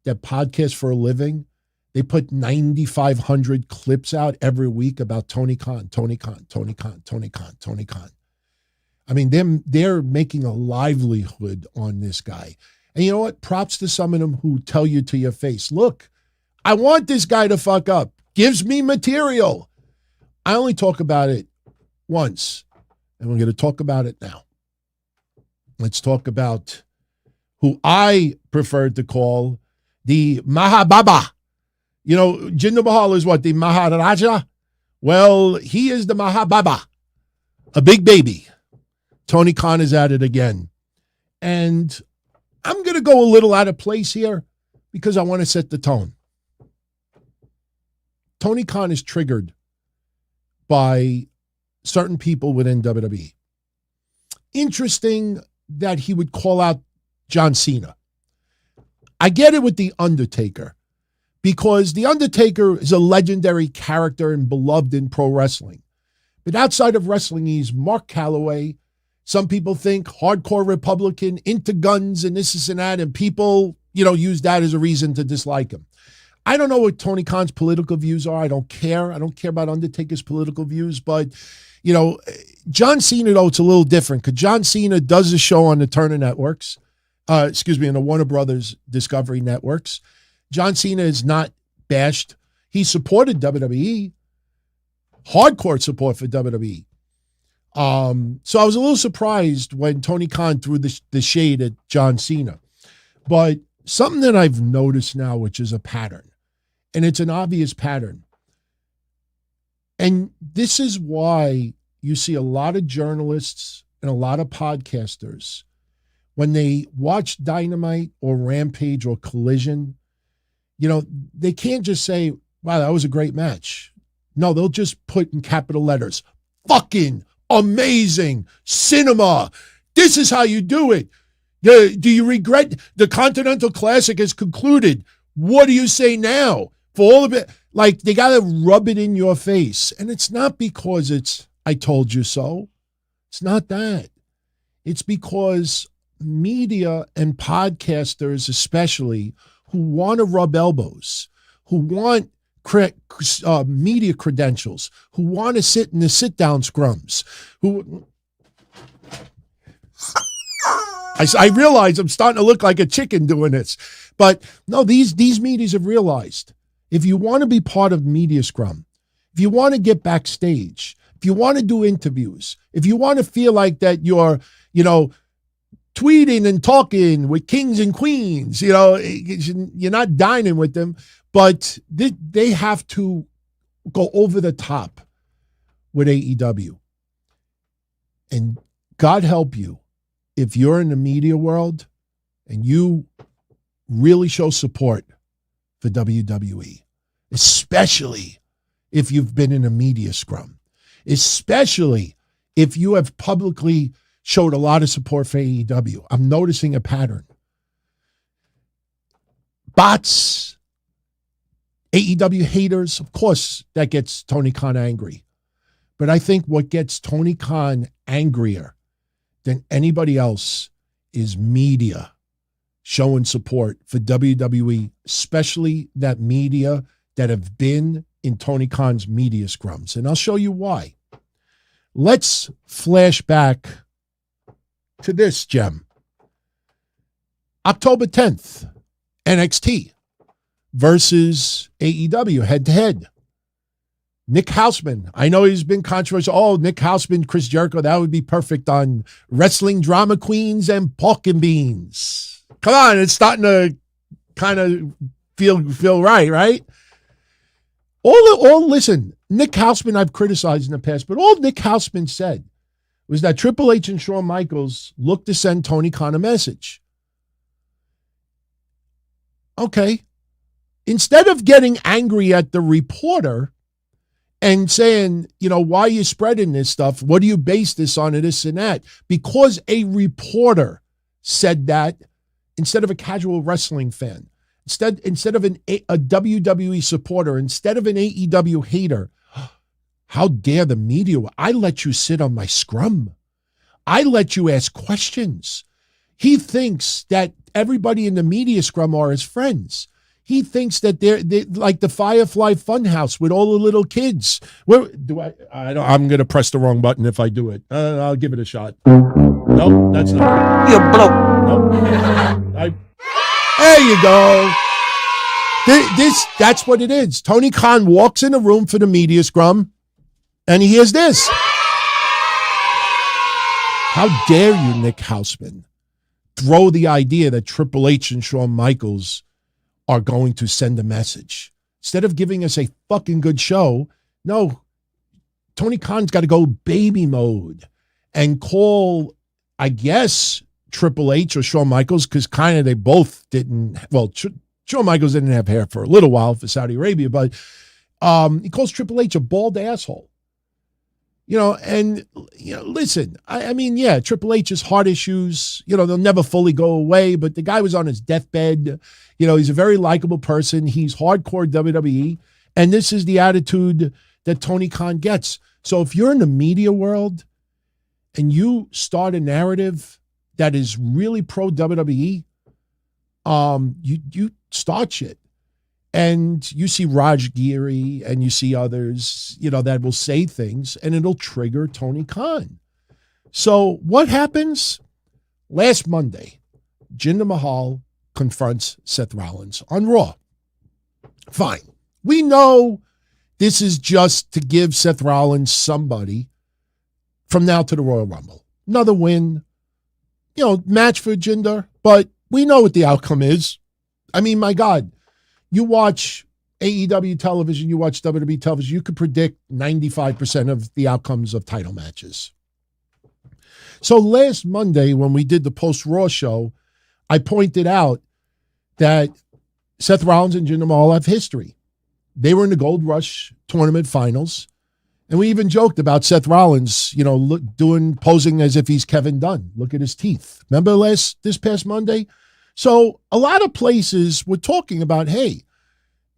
that podcast for a living, they put 9,500 clips out every week about Tony Khan, Tony Khan, Tony Khan, Tony Khan, Tony Khan. I mean, they're making a livelihood on this guy. And you know what? Props to some of them who tell you to your face, look, I want this guy to fuck up. Gives me material. I only talk about it once, and we're going to talk about it now. Let's talk about who I prefer to call the Mahababa. You know, Jinder Mahal is what, the Maharaja? Well, he is the Mahababa, a big baby. Tony Khan is at it again. And I'm going to go a little out of place here because I want to set the tone. Tony Khan is triggered by certain people within WWE. Interesting that he would call out John Cena. I get it with The Undertaker because The Undertaker is a legendary character and beloved in pro wrestling. But outside of wrestling, he's Mark Calloway. Some people think hardcore Republican, into guns and this and that, and people, you know, use that as a reason to dislike him. I don't know what Tony Khan's political views are. I don't care. I don't care about Undertaker's political views, but you know, John Cena, though, it's a little different because John Cena does a show on the Turner Networks, in the Warner Brothers Discovery Networks. John Cena is not bashed. He supported WWE, hardcore support for WWE. So I was a little surprised when Tony Khan threw the shade at John Cena. But something that I've noticed now, which is a pattern, and it's an obvious pattern, and this is why you see a lot of journalists and a lot of podcasters, when they watch Dynamite or Rampage or Collision, you know, they can't just say, wow, that was a great match. No, they'll just put in capital letters, fucking amazing cinema. This is how you do it. Do you regret the Continental Classic has concluded? What do you say now? For all of it, like, they got to rub it in your face. And it's not because it's I told you so. It's not that. It's because media and podcasters especially who want to rub elbows, who want media credentials, who want to sit in the sit-down scrums, who... I realize I'm starting to look like a chicken doing this. But no, these medias have realized if you want to be part of Media Scrum, if you want to get backstage, if you want to do interviews, if you want to feel like that you're, tweeting and talking with kings and queens, you're not dining with them, but they have to go over the top with AEW. And God help you if you're in the media world and you really show support for WWE, especially if you've been in a media scrum, especially if you have publicly showed a lot of support for AEW. I'm noticing a pattern. Bots, AEW haters, of course, that gets Tony Khan angry. But I think what gets Tony Khan angrier than anybody else is media showing support for WWE, especially that media that have been in Tony Khan's media scrums. And I'll show you why. Let's flash back to this gem. October 10th, NXT versus AEW head-to-head. Nick Houseman. I know he's been controversial. Oh, Nick Houseman, Chris Jericho, that would be perfect on Wrestling Drama Queens and Pork and Beans. Come on, it's starting to kind of feel right? Listen, Nick Houseman I've criticized in the past, but all Nick Houseman said was that Triple H and Shawn Michaels looked to send Tony Khan a message. Okay. Instead of getting angry at the reporter and saying, why are you spreading this stuff? What do you base this on, and this and that? Because a reporter said that instead of a casual wrestling fan, instead of a WWE supporter, instead of an AEW hater, how dare the media? I let you sit on my scrum. I let you ask questions. He thinks that everybody in the media scrum are his friends. He thinks that they're like the Firefly Funhouse with all the little kids. I'm going to press the wrong button if I do it. I'll give it a shot. Nope, that's not it.
You bloke.
Nope. There you go. That's what it is. Tony Khan walks in a room for the media scrum, and he hears this. How dare you, Nick Houseman, throw the idea that Triple H and Shawn Michaels are going to send a message. Instead of giving us a fucking good show, no, Tony Khan's got to go baby mode and call, I guess, Triple H or Shawn Michaels, because kind of they both didn't, Shawn Michaels didn't have hair for a little while for Saudi Arabia, but he calls Triple H a bald asshole. Listen, I mean, yeah, Triple H's heart issues, they'll never fully go away, but the guy was on his deathbed. He's a very likable person. He's hardcore WWE, and this is the attitude that Tony Khan gets. So if you're in the media world and you start a narrative that is really pro WWE, you start shit. And you see Raj Giri and you see others, that will say things, and it'll trigger Tony Khan. So what happens? Last Monday, Jinder Mahal confronts Seth Rollins on Raw. Fine. We know this is just to give Seth Rollins somebody from now to the Royal Rumble. Another win, match for Jinder, but we know what the outcome is. I mean, my God. You watch AEW television, you watch WWE television, you could predict 95% of the outcomes of title matches. So last Monday, when we did the post-Raw show, I pointed out that Seth Rollins and Jinder Mahal have history. They were in the Gold Rush tournament finals, and we even joked about Seth Rollins, posing as if he's Kevin Dunn. Look at his teeth. Remember this past Monday? So a lot of places were talking about, hey,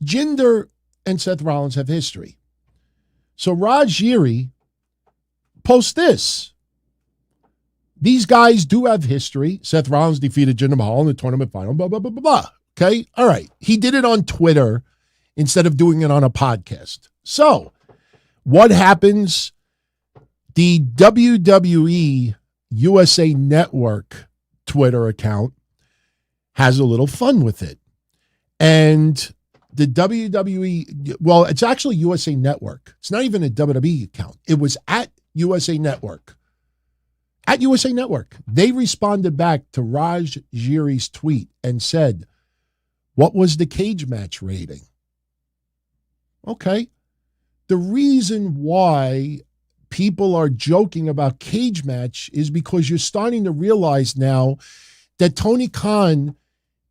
Jinder and Seth Rollins have history. So Raj Giri post this. These guys do have history. Seth Rollins defeated Jinder Mahal in the tournament final, blah, blah, blah, blah, blah. Okay? All right. He did it on Twitter instead of doing it on a podcast. So, what happens? The WWE USA Network Twitter account has a little fun with it. And the WWE, well, it's actually USA Network. It's not even a WWE account. It was at USA Network. At USA Network. They responded back to Raj Giri's tweet and said, what was the cage match rating? Okay. The reason why people are joking about cage match is because you're starting to realize now that Tony Khan,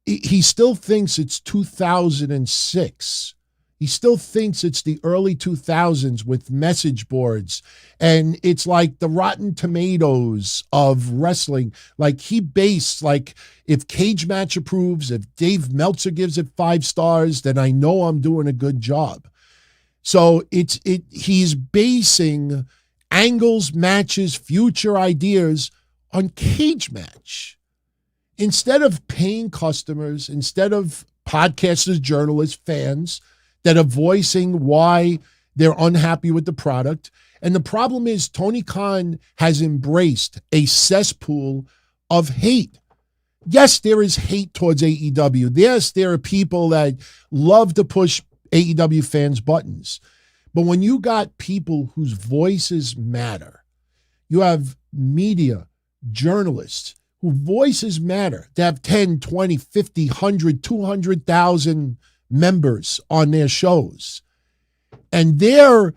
he still thinks it's 2006. He still thinks it's the early 2000s with message boards. And it's like the Rotten Tomatoes of wrestling. Like he based, like if Cage Match approves, if Dave Meltzer gives it 5 stars, then I know I'm doing a good job. So he's basing angles, matches, future ideas on Cage Match. Instead of paying customers, instead of podcasters, journalists, fans that are voicing why they're unhappy with the product. And the problem is Tony Khan has embraced a cesspool of hate. Yes, there is hate towards AEW. Yes, there are people that love to push AEW fans' buttons. But when you got people whose voices matter, you have media, journalists, whose voices matter. They have 10, 20, 50, 100, 200,000 members on their shows. And they're,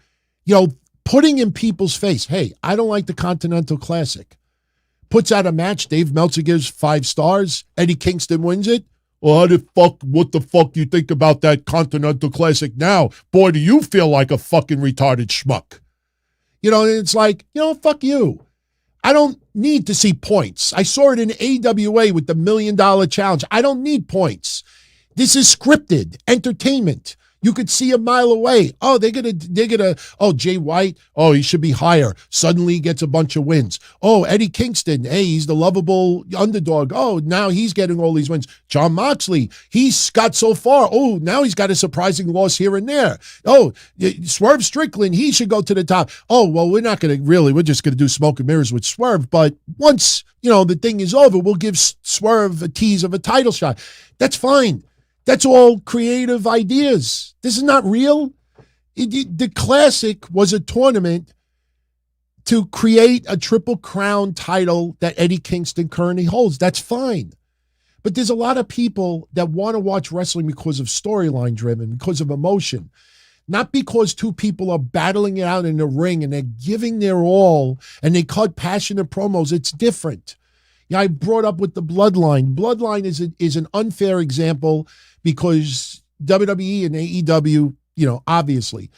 putting in people's face, hey, I don't like the Continental Classic. Puts out a match, Dave Meltzer gives 5 stars, Eddie Kingston wins it. Well, what the fuck you think about that Continental Classic now? Boy, do you feel like a fucking retarded schmuck. And it's like, fuck you. I don't need to see points. I saw it in AWA with the $1 Million Challenge. I don't need points. This is scripted entertainment. You could see a mile away. Oh, they're gonna, oh, Jay White, oh, he should be higher. Suddenly he gets a bunch of wins. Oh, Eddie Kingston, hey, he's the lovable underdog. Oh, now he's getting all these wins. Jon Moxley, he's got so far. Oh, now he's got a surprising loss here and there. Oh, Swerve Strickland, he should go to the top. Oh, well, we're just gonna do smoke and mirrors with Swerve. But once, the thing is over, we'll give Swerve a tease of a title shot. That's fine. That's all creative ideas. This is not real. The Classic was a tournament to create a Triple Crown title that Eddie Kingston currently holds. That's fine. But there's a lot of people that want to watch wrestling because of storyline driven, because of emotion. Not because two people are battling it out in the ring and they're giving their all and they cut passionate promos. It's different. I brought up with the Bloodline. Bloodline is an unfair example because WWE and AEW, obviously.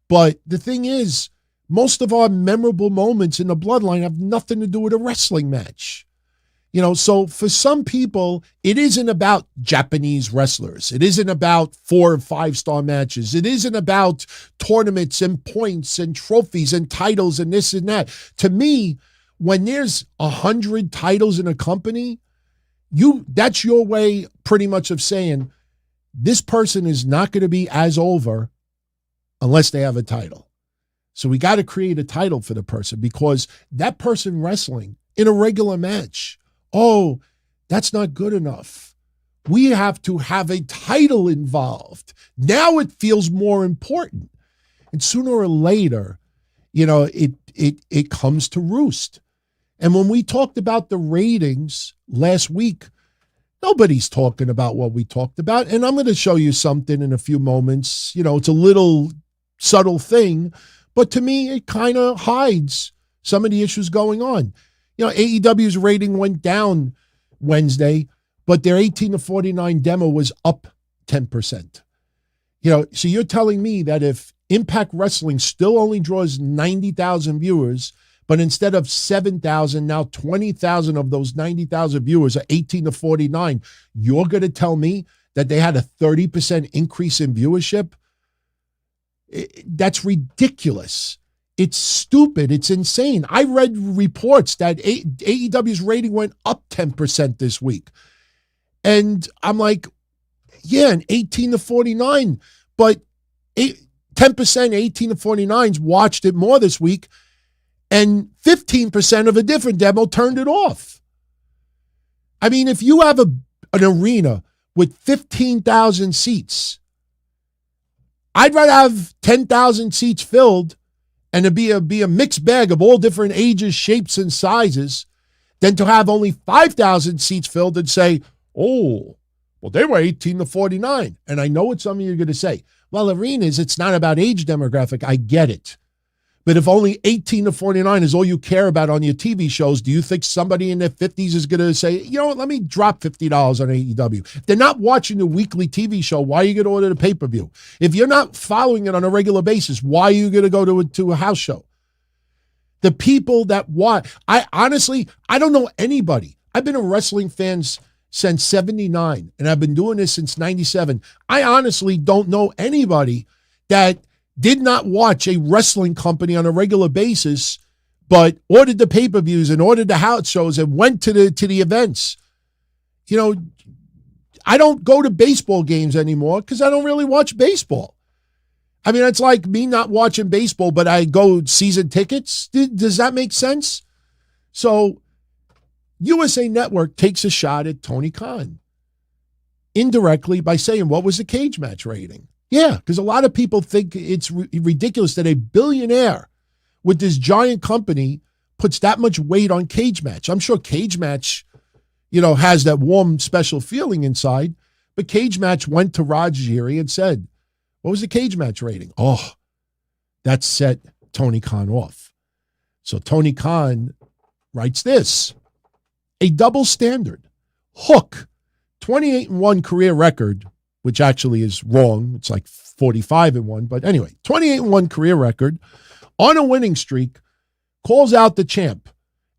But the thing is, most of our memorable moments in the Bloodline have nothing to do with a wrestling match. So for some people, it isn't about Japanese wrestlers. It isn't about 4 or 5-star matches. It isn't about tournaments and points and trophies and titles and this and that. To me, when there's 100 titles in a company, that's your way pretty much of saying this person is not going to be as over unless they have a title. So we got to create a title for the person because that person wrestling in a regular match, oh, that's not good enough. We have to have a title involved. Now it feels more important. And sooner or later, it comes to roost. And when we talked about the ratings last week, nobody's talking about what we talked about. And I'm going to show you something in a few moments. It's a little subtle thing, but to me, it kind of hides some of the issues going on. AEW's rating went down Wednesday, but their 18-49 demo was up 10%. So you're telling me that if Impact Wrestling still only draws 90,000 viewers, but instead of 7,000, now 20,000 of those 90,000 viewers are 18-49. You're going to tell me that they had a 30% increase in viewership? That's ridiculous. It's stupid. It's insane. I read reports that AEW's rating went up 10% this week. And I'm like, yeah, and 18 to 49, but 10%, 18 to 49s watched it more this week, and 15% of a different demo turned it off. I mean, if you have an arena with 15,000 seats, I'd rather have 10,000 seats filled and it be a mixed bag of all different ages, shapes, and sizes than to have only 5,000 seats filled and say, oh, well, they were 18 to 49. And I know what some of you are going to say. Well, arenas, it's not about age demographic. I get it. But if only 18 to 49 is all you care about on your TV shows, do you think somebody in their 50s is going to say, you know what, let me drop $50 on AEW? If they're not watching the weekly TV show, why are you going to order the pay-per-view? If you're not following it on a regular basis, why are you going to go to a house show? The people that watch, I don't know anybody. I've been a wrestling fan since 79, and I've been doing this since 97. I honestly don't know anybody that did not watch a wrestling company on a regular basis, but ordered the pay-per-views and ordered the house shows and went to the events. You know, I don't go to baseball games anymore because I don't really watch baseball. I mean, it's like me not watching baseball, but I go season tickets. Does that make sense? So USA Network takes a shot at Tony Khan indirectly by saying, what was the cage match rating? Yeah, because a lot of people think it's ridiculous that a billionaire with this giant company puts that much weight on cage match. I'm sure cage match, has that warm, special feeling inside, but cage match went to Raj Giri and said, what was the cage match rating? Oh, that set Tony Khan off. So Tony Khan writes this: a double standard. Hook, 28-1 career record, which actually is wrong. It's like 45-1. But anyway, 28-1 career record on a winning streak, calls out the champ.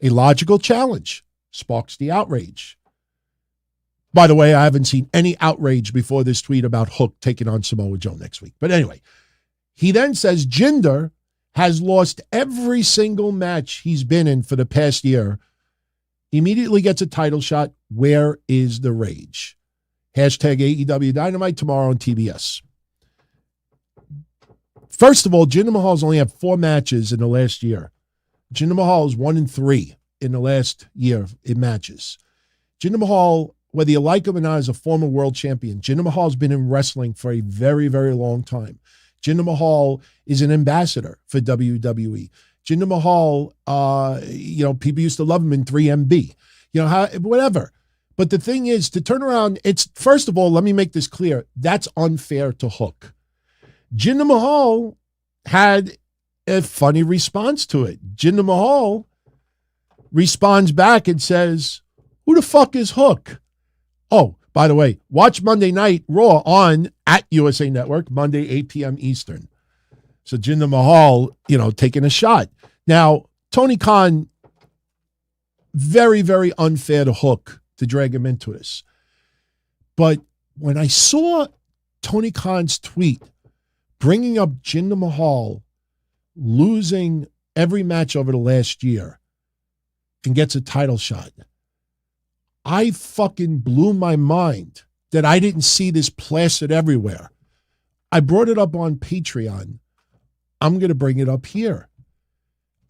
A logical challenge sparks the outrage. By the way, I haven't seen any outrage before this tweet about Hook taking on Samoa Joe next week. But anyway, he then says Jinder has lost every single match he's been in for the past year. Immediately gets a title shot. Where is the rage? Hashtag AEW Dynamite tomorrow on TBS. First of all, Jinder Mahal's only had 4 matches in the last year. Jinder Mahal is 1-3 in the last year in matches. Jinder Mahal, whether you like him or not, is a former world champion. Jinder Mahal's been in wrestling for a very, very long time. Jinder Mahal is an ambassador for WWE. Jinder Mahal, people used to love him in 3MB. Whatever. But the thing is, to turn around, it's, first of all, let me make this clear. That's unfair to Hook. Jinder Mahal had a funny response to it. Jinder Mahal responds back and says, who the fuck is Hook? Oh, by the way, watch Monday Night Raw on at USA Network, Monday, 8 p.m. Eastern. So Jinder Mahal, taking a shot. Now, Tony Khan, very, very unfair to Hook to drag him into this. But when I saw Tony Khan's tweet bringing up Jinder Mahal losing every match over the last year and gets a title shot, I fucking blew my mind that I didn't see this plastered everywhere. I brought it up on Patreon. I'm going to bring it up here.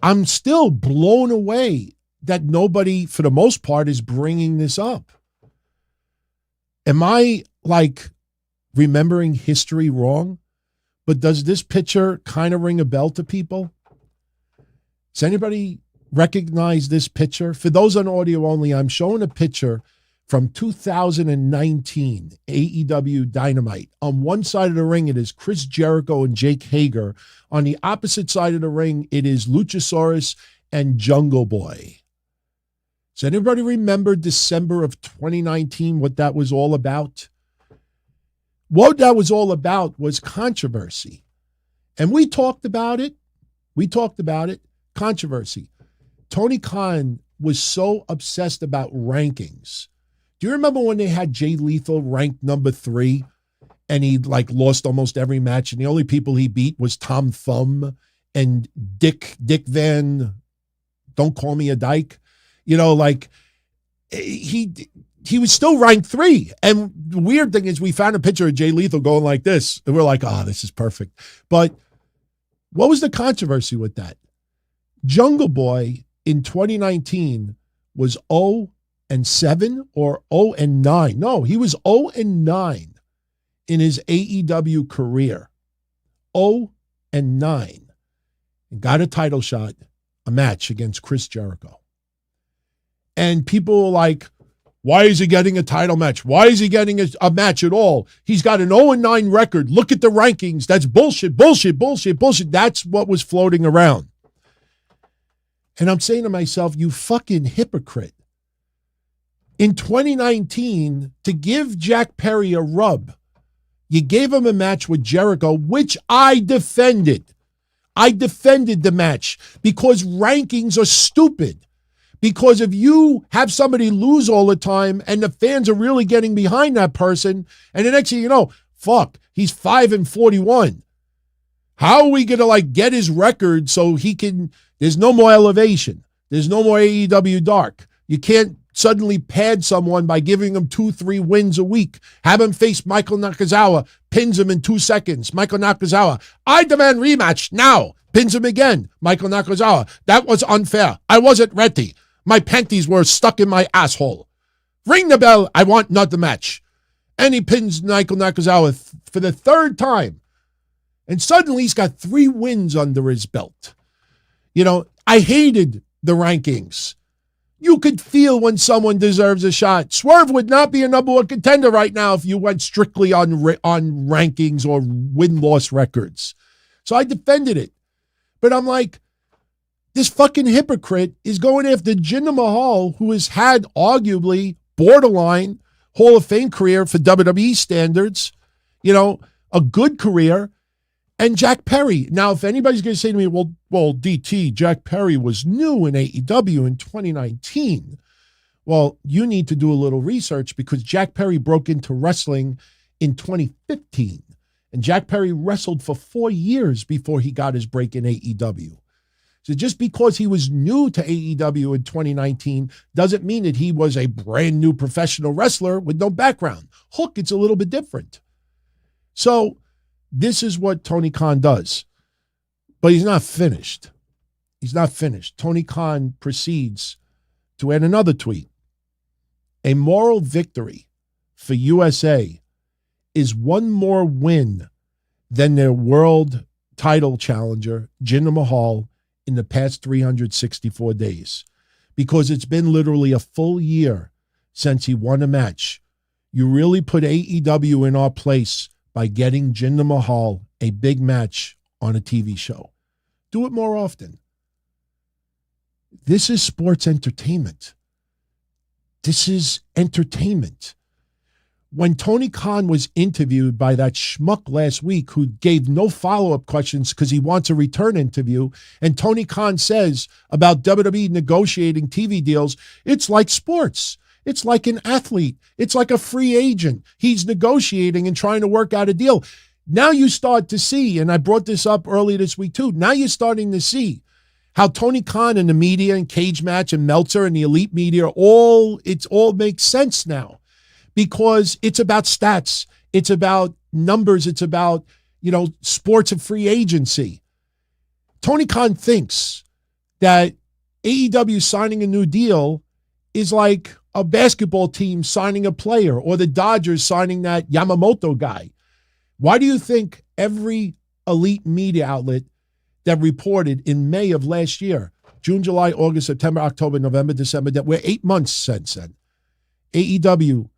I'm still blown away that nobody, for the most part, is bringing this up. Am I, remembering history wrong? But does this picture kind of ring a bell to people? Does anybody recognize this picture? For those on audio only, I'm showing a picture from 2019 AEW Dynamite. On one side of the ring, it is Chris Jericho and Jake Hager. On the opposite side of the ring, it is Luchasaurus and Jungle Boy. Does anybody remember December of 2019, what that was all about? What that was all about was controversy. And we talked about it. Controversy. Tony Khan was so obsessed about rankings. Do you remember when they had Jay Lethal ranked number 3 and he lost almost every match and the only people he beat was Tom Thumb and Dick Van, don't call me a dyke. You know, like he was still ranked 3. And the weird thing is we found a picture of Jay Lethal going like this. And we're like, oh, this is perfect. But what was the controversy with that? Jungle Boy in 2019 was 0-7 or 0-9. No, he was 0-9 in his AEW career. 0-9. And got a title shot, a match against Chris Jericho. And people were like, why is he getting a title match? Why is he getting a match at all? He's got an 0-9 record. Look at the rankings. That's bullshit, bullshit, bullshit, bullshit. That's what was floating around. And I'm saying to myself, you fucking hypocrite. In 2019, to give Jack Perry a rub, you gave him a match with Jericho, which I defended. I defended the match because rankings are stupid. Because if you have somebody lose all the time and the fans are really getting behind that person, and the next thing you know, fuck, he's 5-41. How are we going to get his record so he can, there's no more elevation. There's no more AEW Dark. You can't suddenly pad someone by giving him 2-3 wins a week. Have him face Michael Nakazawa, pins him in 2 seconds. Michael Nakazawa, I demand rematch now. Pins him again. Michael Nakazawa, that was unfair. I wasn't ready. My panties were stuck in my asshole. Ring the bell. I want not the match. And he pins Michael Nakazawa for the 3rd time. And suddenly he's got 3 wins under his belt. You know, I hated the rankings. You could feel when someone deserves a shot. Swerve would not be a number 1 contender right now if you went strictly on rankings or win-loss records. So I defended it. But I'm like, this fucking hypocrite is going after Jinder Mahal, who has had arguably borderline Hall of Fame career for WWE standards, you know, a good career, and Jack Perry. Now, if anybody's going to say to me, well, DT, Jack Perry was new in AEW in 2019. Well, you need to do a little research because Jack Perry broke into wrestling in 2015. And Jack Perry wrestled for 4 years before he got his break in AEW. So just because he was new to AEW in 2019 doesn't mean that he was a brand new professional wrestler with no background. Hook, it's a little bit different. So this is what Tony Khan does. But he's not finished. He's not finished. Tony Khan proceeds to add another tweet. A moral victory for USA is one more win than their world title challenger, Jinder Mahal, in the past 364 days, because it's been literally a full year since he won a match. You really put AEW in our place by getting Jinder Mahal a big match on a TV show. Do it more often. This is sports entertainment. This is entertainment. When Tony Khan was interviewed by that schmuck last week who gave no follow-up questions because he wants a return interview, and Tony Khan says about WWE negotiating TV deals, it's like sports. It's like an athlete. It's like a free agent. He's negotiating and trying to work out a deal. Now you start to see, and I brought this up earlier this week too, now you're starting to see how Tony Khan and the media and Cage Match and Meltzer and the elite media, it all makes sense now. Because it's about stats, it's about numbers, it's about, sports and free agency. Tony Khan thinks that AEW signing a new deal is like a basketball team signing a player or the Dodgers signing that Yamamoto guy. Why do you think every elite media outlet that reported in May of last year, June, July, August, September, October, November, December, that we're 8 months since then, AEW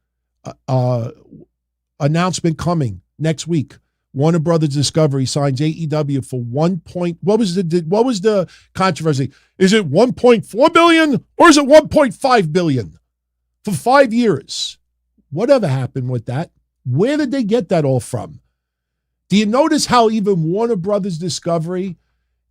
announcement coming next week. Warner Brothers Discovery signs AEW for what was the controversy? Is it 1.4 billion or is it 1.5 billion for 5 years? Whatever happened with that? Where did they get that all from? Do you notice how even Warner Brothers Discovery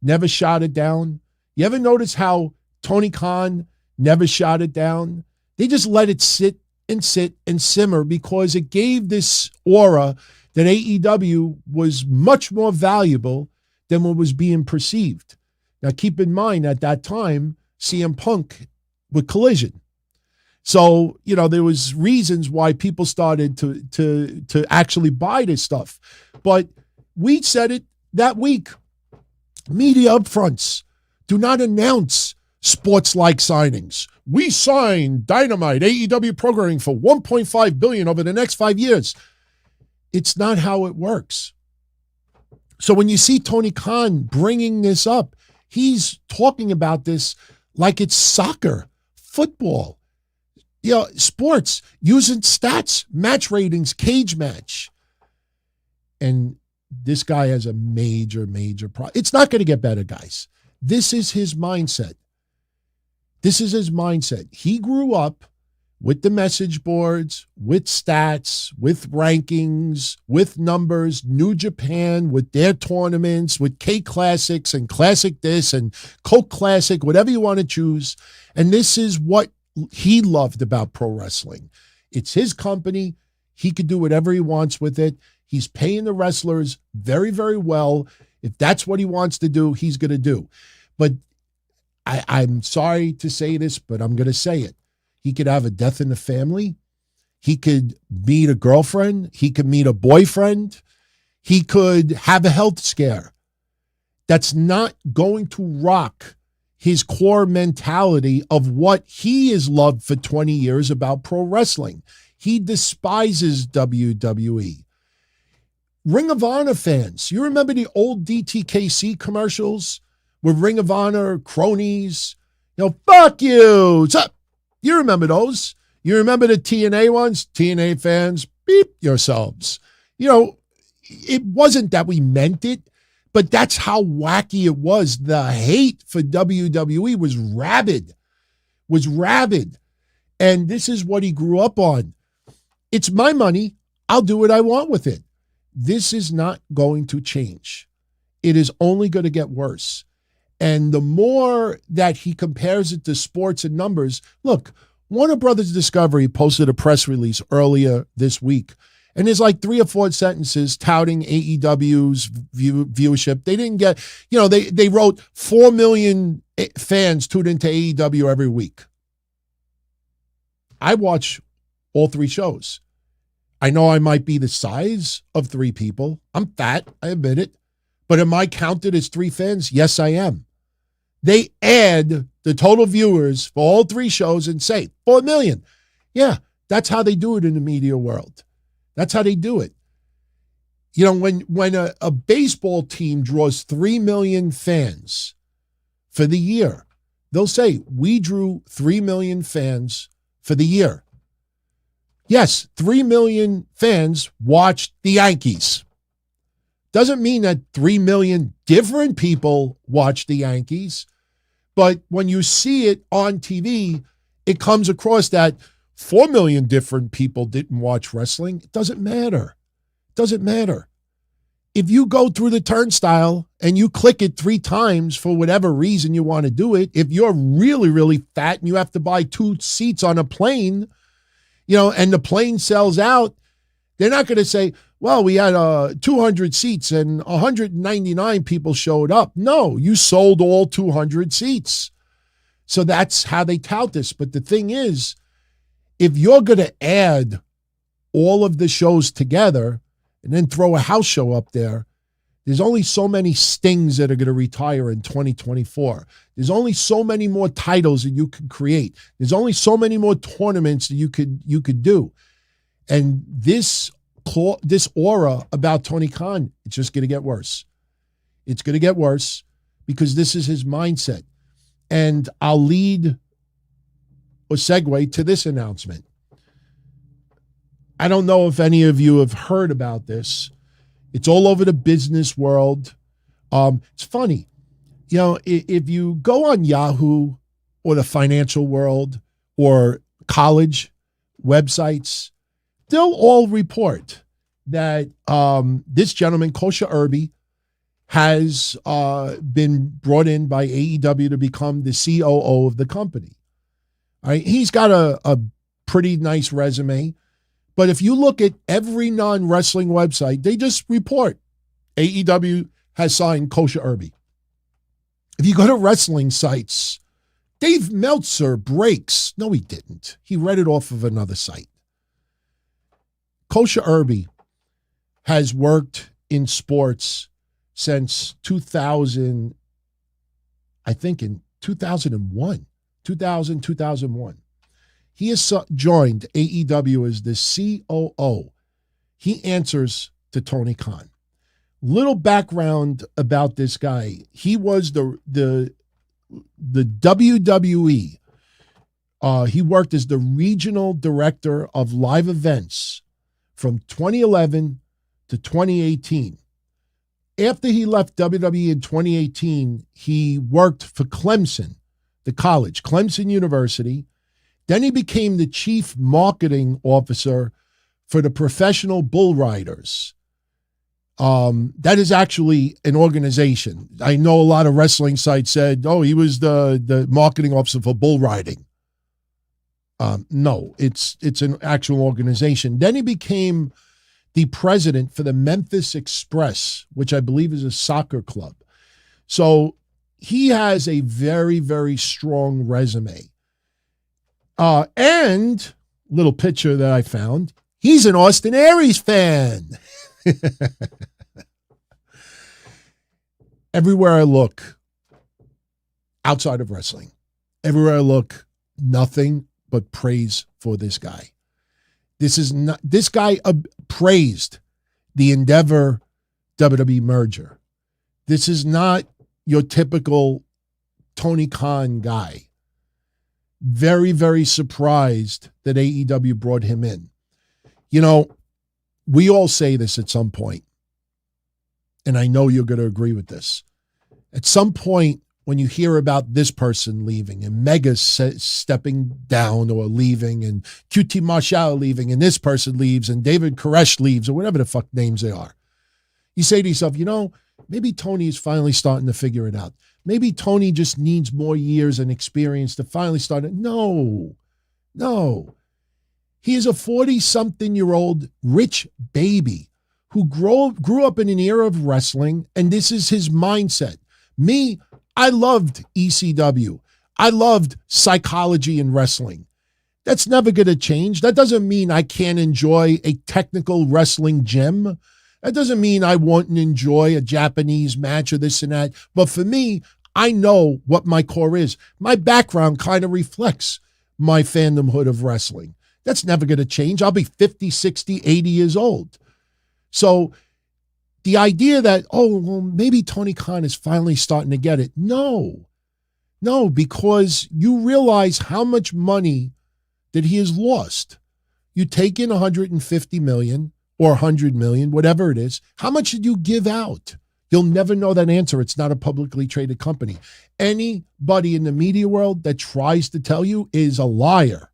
never shot it down? You ever notice how Tony Khan never shot it down? They just let it sit and simmer because it gave this aura that AEW was much more valuable than what was being perceived. Now, keep in mind, at that time, CM Punk with Collision. So, there was reasons why people started to actually buy this stuff. But we said it that week. Media upfronts do not announce sports-like signings. We signed Dynamite AEW programming for $1.5 billion over the next 5 years. It's not how it works. So when you see Tony Khan bringing this up, he's talking about this like it's soccer, football, sports, using stats, match ratings, cage match. And this guy has a major, major problem. It's not going to get better, guys. This is his mindset. This is his mindset. He grew up with the message boards, with stats, with rankings, with numbers, New Japan, with their tournaments, with K-Classics and Classic this and Coke Classic, whatever you want to choose. And this is what he loved about pro wrestling. It's his company. He could do whatever he wants with it. He's paying the wrestlers very, very well. If that's what he wants to do, he's going to do. But I'm sorry to say this, but I'm going to say it. He could have a death in the family. He could meet a girlfriend. He could meet a boyfriend. He could have a health scare. That's not going to rock his core mentality of what he has loved for 20 years about pro wrestling. He despises WWE. Ring of Honor fans, you remember the old DTKC commercials with Ring of Honor cronies? Fuck you. You remember those. You remember the TNA ones? TNA fans, beep yourselves. It wasn't that we meant it, but that's how wacky it was. The hate for WWE was rabid. And this is what he grew up on. It's my money. I'll do what I want with it. This is not going to change. It is only going to get worse. And the more that he compares it to sports and numbers, look, Warner Brothers Discovery posted a press release earlier this week, and there's like 3 or 4 sentences touting AEW's viewership. They didn't get, they wrote 4 million fans tune into AEW every week. I watch all 3 shows. I know I might be the size of 3 people. I'm fat, I admit it. But am I counted as 3 fans? Yes, I am. They add the total viewers for all 3 shows and say 4 million. Yeah, that's how they do it in the media world. That's how they do it. When a baseball team draws 3 million fans for the year, they'll say, we drew 3 million fans for the year. Yes, 3 million fans watched the Yankees. Doesn't mean that 3 million different people watch the Yankees. But when you see it on TV, it comes across that 4 million different people didn't watch wrestling. It doesn't matter. It doesn't matter. If you go through the turnstile and you click it 3 times for whatever reason you want to do it, if you're really, really fat and you have to buy 2 seats on a plane, and the plane sells out, they're not going to say, well, we had 200 seats and 199 people showed up. No, you sold all 200 seats. So that's how they tout this. But the thing is, if you're going to add all of the shows together and then throw a house show up there, there's only so many Stings that are going to retire in 2024. There's only so many more titles that you can create. There's only so many more tournaments that you could do. And this aura about Tony Khan, it's just going to get worse. It's going to get worse because this is his mindset. And I'll lead or segue to this announcement. I don't know if any of you have heard about this. It's all over the business world. It's funny. If you go on Yahoo or the financial world or college websites, they'll all report that this gentleman, KOSHA IRBY, has been brought in by AEW to become the COO of the company. All right, he's got a pretty nice resume. But if you look at every non-wrestling website, they just report AEW has signed KOSHA IRBY. If you go to wrestling sites, Dave Meltzer breaks. No, he didn't. He read it off of another site. KOSHA IRBY has worked in sports since 2000, I think in 2001. He has joined AEW as the COO. He answers to Tony Khan. Little background about this guy. He was the WWE. He worked as the regional director of live events from 2011 to 2018. After he left WWE in 2018, he worked for Clemson, the college, Clemson University. Then he became the chief marketing officer for the Professional Bull Riders. That is actually an organization. I know a lot of wrestling sites said, oh, he was the marketing officer for bull riding. No, it's an actual organization. Then he became the president for the Memphis Express, which I believe is a soccer club. So he has a very, very strong resume. And little picture that I found, he's an Austin Aries fan. Everywhere I look, outside of wrestling, everywhere I look, nothing but praise for this guy. This guy praised the Endeavor WWE merger. This is not your typical Tony Khan guy. Very, very surprised that AEW brought him in. You know, we all say this at some point, and I know you're going to agree with this. At some point, when you hear about this person leaving and Mega stepping down or leaving and QT Marshall leaving and this person leaves and David Koresh leaves or whatever the fuck names they are, you say to yourself, you know, maybe Tony is finally starting to figure it out. Maybe Tony just needs more years and experience to finally start it. No. He is a 40-something-year-old rich baby who grew up in an era of wrestling, and this is his mindset. Me, I loved ECW. I loved psychology in wrestling. That's never going to change. That doesn't mean I can't enjoy a technical wrestling gem. That doesn't mean I won't enjoy a Japanese match or this and that. But for me, I know what my core is. My background kind of reflects my fandomhood of wrestling. That's never going to change. I'll be 50, 60, 80 years old. So the idea that, oh, well, maybe Tony Khan is finally starting to get it. No, because you realize how much money that he has lost. You take in $150 million or $100 million, whatever it is. How much did you give out? You'll never know that answer. It's not a publicly traded company. Anybody in the media world that tries to tell you is a liar.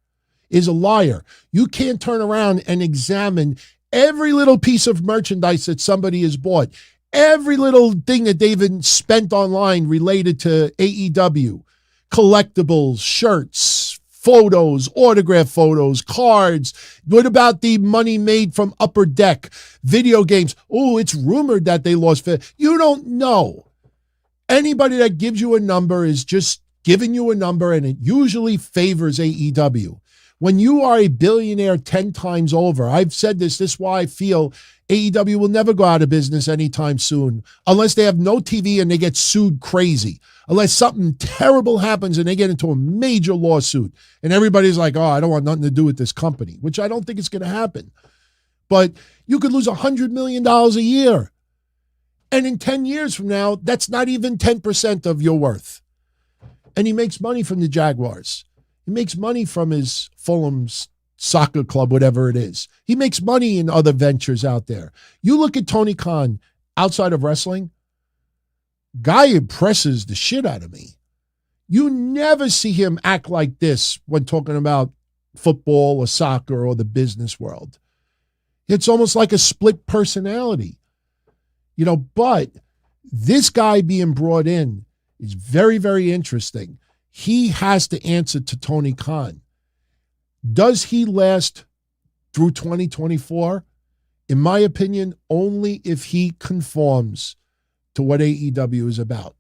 You can't turn around and examine every little piece of merchandise that somebody has bought, every little thing that they've spent online related to AEW, collectibles, shirts, photos, autograph photos, cards. What about the money made from Upper Deck, video games? Oh, it's rumored that they lost. You don't know. Anybody that gives you a number is just giving you a number, and it usually favors AEW. When you are a billionaire 10 times over, I've said this is why I feel AEW will never go out of business anytime soon, unless they have no TV and they get sued crazy, unless something terrible happens and they get into a major lawsuit and everybody's like, oh, I don't want nothing to do with this company, which I don't think is going to happen. But you could lose $100 million a year. And in 10 years from now, that's not even 10% of your worth. And he makes money from the Jaguars. He makes money from his Fulham's soccer club, whatever it is. He makes money in other ventures out there. You look at Tony Khan outside of wrestling, guy impresses the shit out of me. You never see him act like this when talking about football or soccer or the business world. It's almost like a split personality. But this guy being brought in is very, very interesting. He has to answer to Tony Khan. Does he last through 2024? In my opinion, only if he conforms to what AEW is about.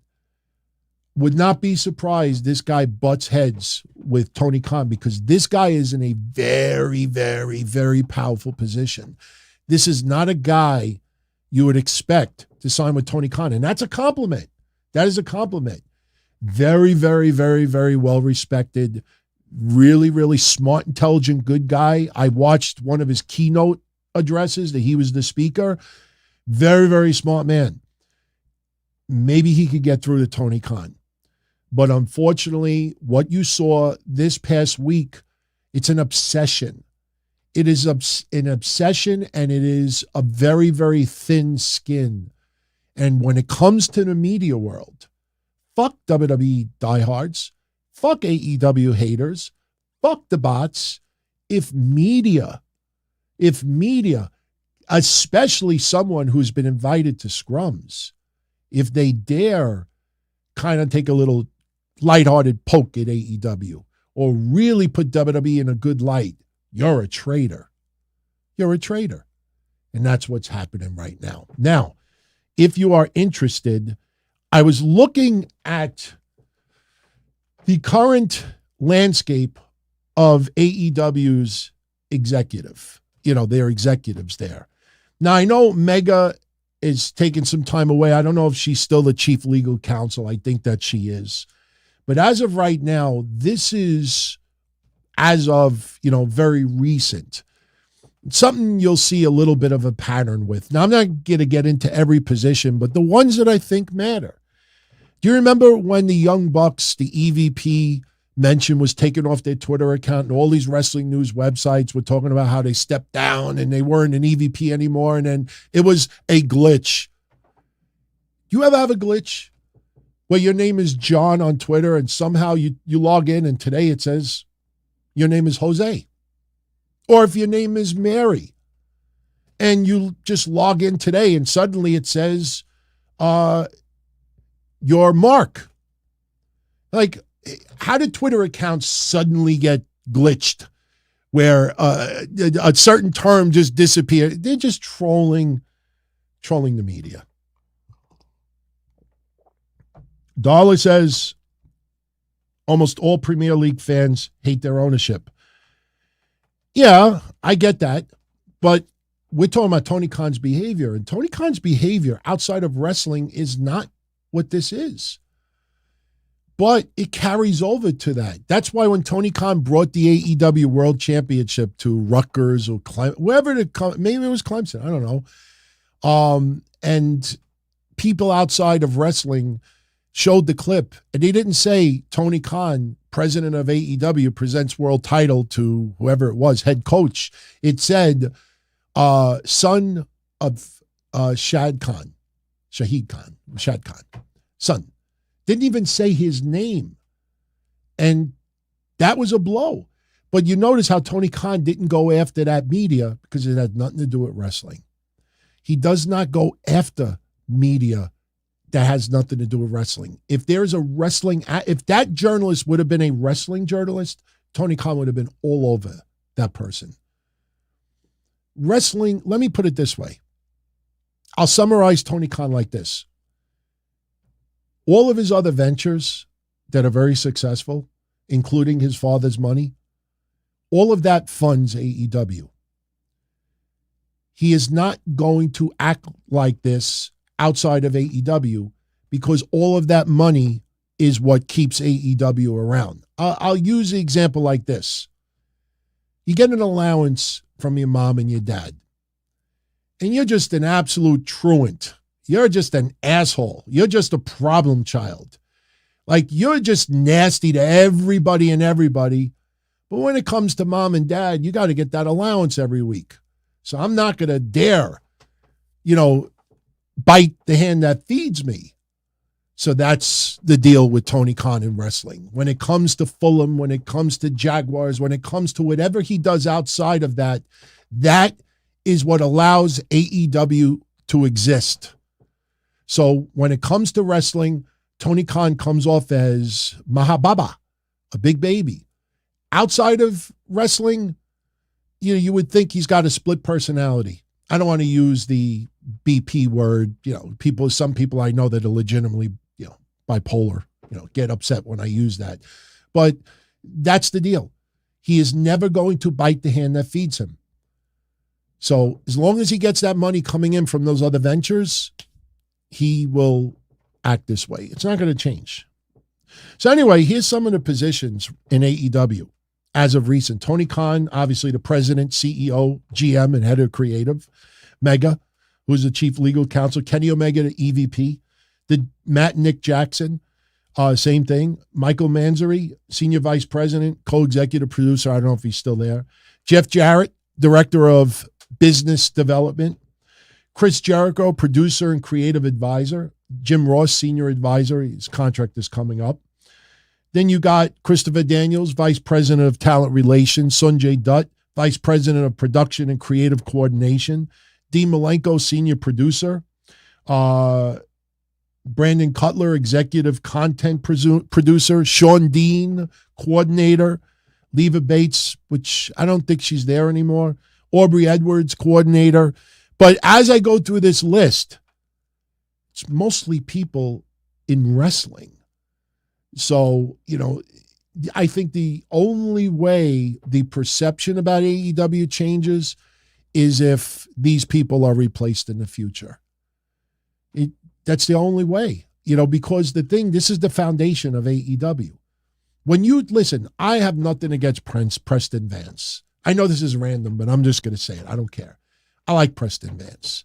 Would not be surprised this guy butts heads with Tony Khan, because this guy is in a very, very, very powerful position. This is not a guy you would expect to sign with Tony Khan, and that's a compliment. That is a compliment. Very, very, very, very well respected, really, really smart, intelligent, good guy. I watched one of his keynote addresses that he was the speaker. Very, very smart man. Maybe he could get through to Tony Khan. But unfortunately, what you saw this past week, it's an obsession. It is an obsession, and it is a very, very thin skin. And when it comes to the media world, fuck WWE diehards, fuck AEW haters, fuck the bots. If media, especially someone who's been invited to scrums, if they dare kind of take a little lighthearted poke at AEW or really put WWE in a good light, you're a traitor. You're a traitor. And that's what's happening right now. Now, if you are interested, I was looking at the current landscape of AEW's executive, their executives there. Now, I know Mega is taking some time away. I don't know if she's still the chief legal counsel. I think that she is. But as of right now, this is, as of, very recent, something you'll see a little bit of a pattern with. Now, I'm not going to get into every position, but the ones that I think matter. Do you remember when the Young Bucks, the EVP mention, was taken off their Twitter account, and all these wrestling news websites were talking about how they stepped down and they weren't an EVP anymore, and then it was a glitch? You ever have a glitch where your name is John on Twitter and somehow you log in and today it says your name is Jose? Or if your name is Mary and you just log in today and suddenly it says you're Mark. Like, how did Twitter accounts suddenly get glitched where a certain term just disappeared? They're just trolling the media. Darla says almost all Premier League fans hate their ownership. Yeah, I get that. But we're talking about Tony Khan's behavior. And Tony Khan's behavior outside of wrestling is not what this is. But it carries over to that. That's why when Tony Khan brought the AEW World Championship to Rutgers or wherever maybe it was Clemson, I don't know. And people outside of wrestling showed the clip, and they didn't say Tony Khan, president of AEW, presents world title to whoever it was, head coach. It said son of Shad Khan, son. Didn't even say his name. And that was a blow. But you notice how Tony Khan didn't go after that media because it had nothing to do with wrestling. He does not go after media that has nothing to do with wrestling. If there's a wrestling, if that journalist would have been a wrestling journalist, Tony Khan would have been all over that person. Wrestling, let me put it this way. I'll summarize Tony Khan like this. All of his other ventures that are very successful, including his father's money, all of that funds AEW. He is not going to act like this outside of AEW because all of that money is what keeps AEW around. I'll use an example like this. You get an allowance from your mom and your dad, and you're just an absolute truant. You're just an asshole. You're just a problem child. Like, you're just nasty to everybody and everybody. But when it comes to mom and dad, you got to get that allowance every week. So I'm not going to dare, bite the hand that feeds me. So that's the deal with Tony Khan in wrestling. When it comes to Fulham, when it comes to Jaguars, when it comes to whatever he does outside of that, that is what allows AEW to exist. So when it comes to wrestling, Tony Khan comes off as Mahababa, a big baby. Outside of wrestling, you would think he's got a split personality. I don't want to use the BP word. Some people I know that are legitimately, bipolar, get upset when I use that. But that's the deal. He is never going to bite the hand that feeds him. So as long as he gets that money coming in from those other ventures, he will act this way. It's not going to change. So anyway, here's some of the positions in AEW as of recent. Tony Khan, obviously the president, CEO, GM, and head of creative. Mega, who's the chief legal counsel. Kenny Omega, the EVP. Matt and Nick Jackson, same thing. Michael Manzari, senior vice president, co-executive producer. I don't know if he's still there. Jeff Jarrett, director of business development. Chris Jericho, producer and creative advisor. Jim Ross, senior advisor. His contract is coming up. Then you got Christopher Daniels, vice president of talent relations. Sanjay Dutt, vice president of production and creative coordination. Dean Malenko, senior producer. Brandon Cutler, executive content producer. Sean Dean, coordinator. Leva Bates, which I don't think she's there anymore. Aubrey Edwards, coordinator. But as I go through this list, it's mostly people in wrestling. So, I think the only way the perception about AEW changes is if these people are replaced in the future. That's the only way, because this is the foundation of AEW. When you listen, I have nothing against Preston Vance. I know this is random, but I'm just going to say it. I don't care. I like Preston Vance.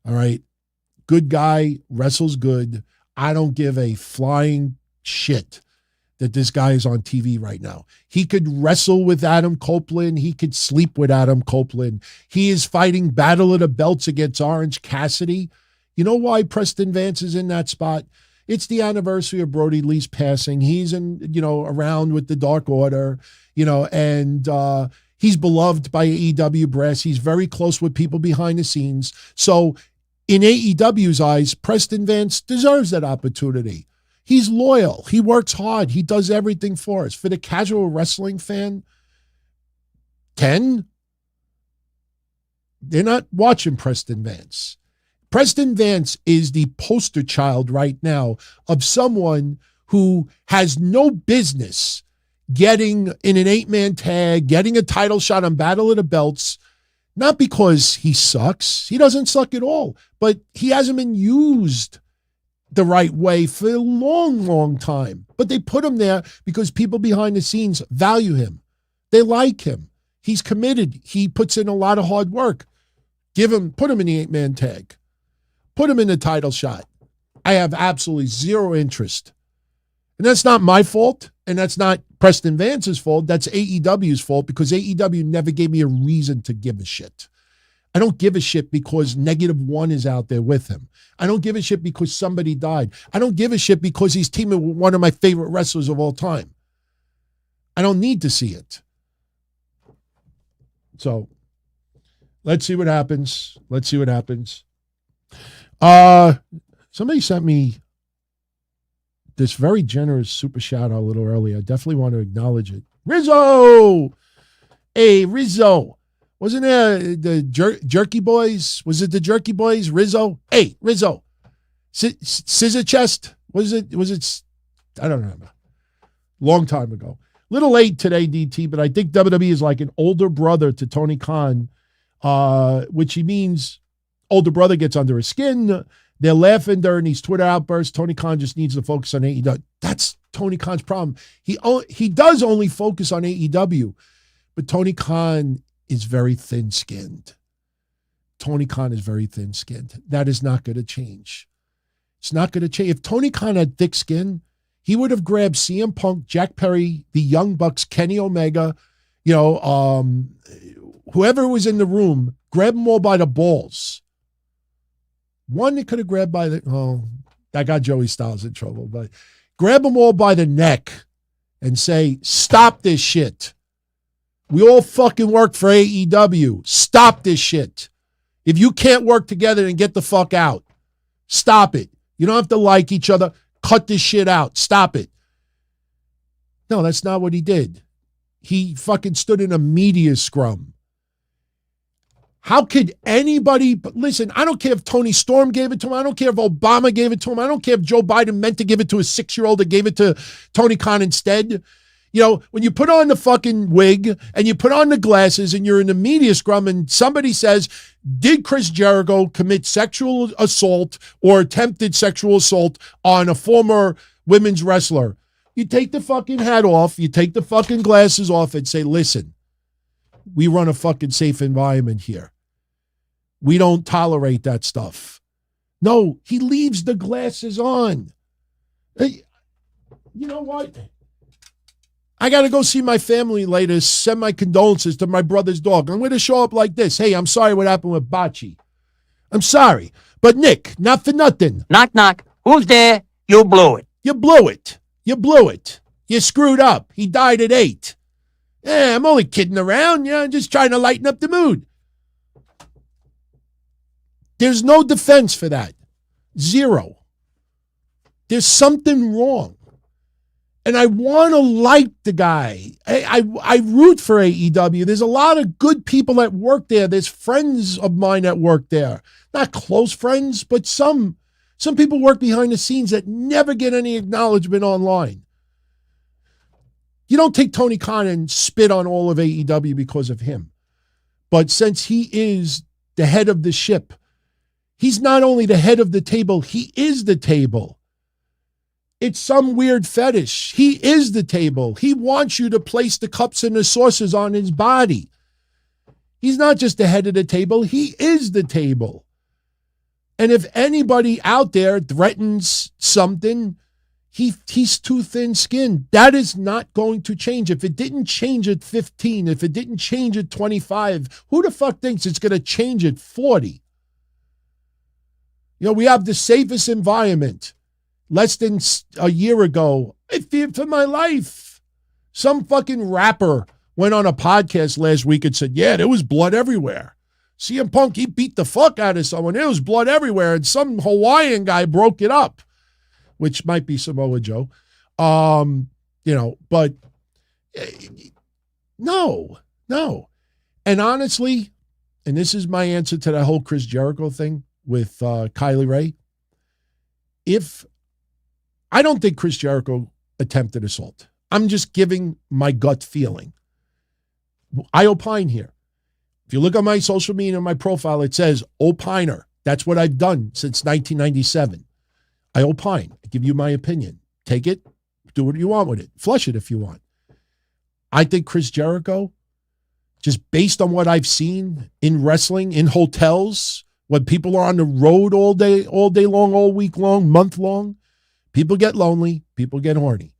All right. Good guy, wrestles good. I don't give a flying shit that this guy is on TV right now. He could wrestle with Adam Copeland. He could sleep with Adam Copeland. He is fighting Battle of the Belts against Orange Cassidy. You know why Preston Vance is in that spot? It's the anniversary of Brody Lee's passing. He's around with the Dark Order, and he's beloved by AEW brass. He's very close with people behind the scenes. So in AEW's eyes, Preston Vance deserves that opportunity. He's loyal. He works hard. He does everything for us. For the casual wrestling fan, they're not watching Preston Vance. Preston Vance is the poster child right now of someone who has no business getting in an 8-man tag, getting a title shot on Battle of the Belts, not because he sucks. He doesn't suck at all, but he hasn't been used the right way for a long, long time. But they put him there because people behind the scenes value him. They like him. He's committed. He puts in a lot of hard work. Put him in the 8-man tag. Put him in the title shot. I have absolutely zero interest. And that's not my fault, and that's not Preston Vance's fault. That's AEW's fault because AEW never gave me a reason to give a shit. I don't give a shit because -1 is out there with him. I don't give a shit because somebody died. I don't give a shit because he's teaming with one of my favorite wrestlers of all time. I don't need to see it. So let's see what happens. Somebody sent me this very generous super shout out a little earlier. I definitely want to acknowledge it. Rizzo! Hey, Rizzo. Wasn't there the Jerky Boys? Was it the Jerky Boys? Rizzo? Hey, Rizzo. Scissor Chest? Was it? I don't remember. Long time ago. Little late today, DT, but I think WWE is like an older brother to Tony Khan, which he means older brother gets under his skin. They're laughing during these Twitter outbursts. Tony Khan just needs to focus on AEW. That's Tony Khan's problem. He does only focus on AEW, but Tony Khan is very thin-skinned. That is not going to change. It's not going to change. If Tony Khan had thick skin, he would have grabbed CM Punk, Jack Perry, the Young Bucks, Kenny Omega, whoever was in the room, grab them all by the balls. One, they could have grabbed by that got Joey Styles in trouble, but grab them all by the neck and say, stop this shit. We all fucking work for AEW. Stop this shit. If you can't work together, then get the fuck out. Stop it. You don't have to like each other. Cut this shit out. Stop it. No, that's not what he did. He fucking stood in a media scrum. How could anybody, listen, I don't care if Tony Storm gave it to him. I don't care if Obama gave it to him. I don't care if Joe Biden meant to give it to a 6-year-old that gave it to Tony Khan instead. You know, when you put on the fucking wig and you put on the glasses and you're in the media scrum and somebody says, did Chris Jericho commit sexual assault or attempted sexual assault on a former women's wrestler? You take the fucking hat off, you take the fucking glasses off and say, listen, we run a fucking safe environment here. We don't tolerate that stuff. No, he leaves the glasses on. Hey, you know what? I got to go see my family later, send my condolences to my brother's dog. I'm going to show up like this. Hey, I'm sorry what happened with Bocce. I'm sorry. But Nick, not for nothing.
Knock, knock. Who's there? You blew it.
You blew it. You blew it. You screwed up. He died at 8. Yeah, I'm only kidding around. Yeah, I'm just trying to lighten up the mood. There's no defense for that. Zero. There's something wrong. And I want to like the guy. I root for AEW. There's a lot of good people that work there. There's friends of mine that work there. Not close friends, but some people work behind the scenes that never get any acknowledgement online. You don't take Tony Khan and spit on all of AEW because of him. But since he is the head of the ship, he's not only the head of the table, he is the table. It's some weird fetish. He is the table. He wants you to place the cups and the saucers on his body. He's not just the head of the table. He is the table. And if anybody out there threatens something, he's too thin-skinned. That is not going to change. If it didn't change at 15, if it didn't change at 25, who the fuck thinks it's going to change at 40? You know, we have the safest environment. Less than a year ago, I feared for my life. Some fucking rapper went on a podcast last week and said, yeah, there was blood everywhere. CM Punk, he beat the fuck out of someone. There was blood everywhere. And some Hawaiian guy broke it up, which might be Samoa Joe. You know, but no. And honestly, and this is my answer to that whole Chris Jericho thing with Kylie Ray. I don't think Chris Jericho attempted assault. I'm just giving my gut feeling. I opine here. If you look on my social media, my profile, it says opiner. That's what I've done since 1997. I opine. I give you my opinion. Take it, do what you want with it. Flush it if you want. I think Chris Jericho, just based on what I've seen in wrestling, in hotels, when people are on the road all day long, all week long, month long, people get lonely, people get horny.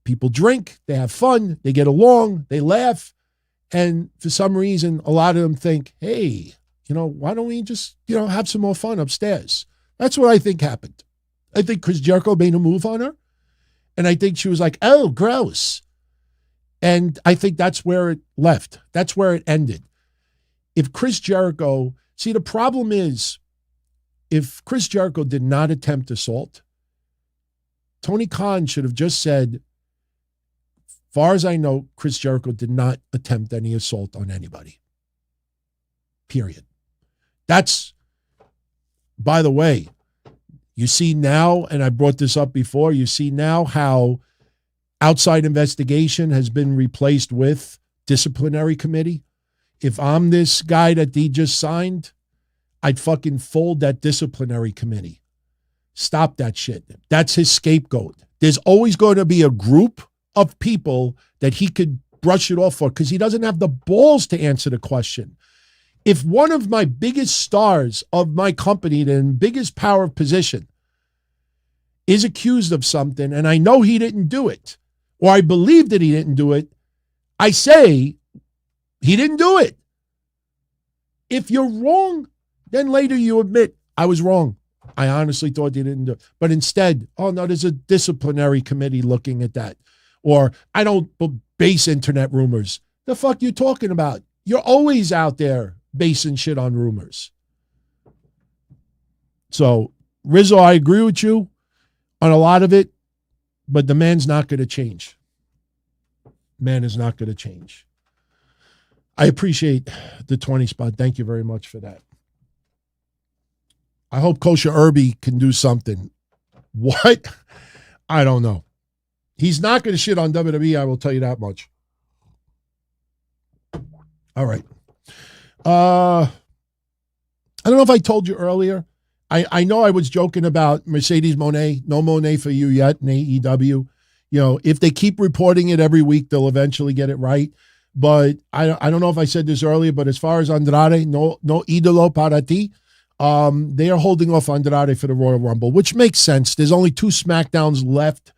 People drink, they have fun, they get along, they laugh. And for some reason, a lot of them think, hey, you know, why don't we just, you know, have some more fun upstairs? That's what I think happened. I think Chris Jericho made a move on her. And I think she was like, oh, gross. And I think that's where it left. That's where it ended. If Chris Jericho, see, the problem is, if Chris Jericho did not attempt assault, Tony Khan should have just said, far as I know, Chris Jericho did not attempt any assault on anybody. Period. That's, by the way, you see now, and I brought this up before, you see now how outside investigation has been replaced with disciplinary committee. If I'm this guy that he just signed, I'd fucking fold that disciplinary committee. Stop that shit. That's his scapegoat. There's always going to be a group of people that he could brush it off for because he doesn't have the balls to answer the question. If one of my biggest stars of my company, the biggest power of position, is accused of something and I know he didn't do it, or I believe that he didn't do it, I say he didn't do it. If you're wrong, then later you admit, I was wrong. I honestly thought he didn't do it. But instead, oh no, there's a disciplinary committee looking at that. Or I don't base internet rumors. The fuck you talking about? You're always out there basing shit on rumors. So, Rizzo, I agree with you on a lot of it, but the man's not going to change. Man is not going to change. I appreciate the 20 spot. Thank you very much for that. I hope KOSHA IRBY can do something. What? I don't know. He's not going to shit on WWE, I will tell you that much. All right. I don't know if I told you earlier. I know I was joking about Mercedes Moné. No Moné for you yet in AEW. You know, if they keep reporting it every week, they'll eventually get it right. But I don't know if I said this earlier, but as far as Andrade, no ídolo para ti. They are holding off Andrade for the Royal Rumble, which makes sense. There's only 2 SmackDowns left.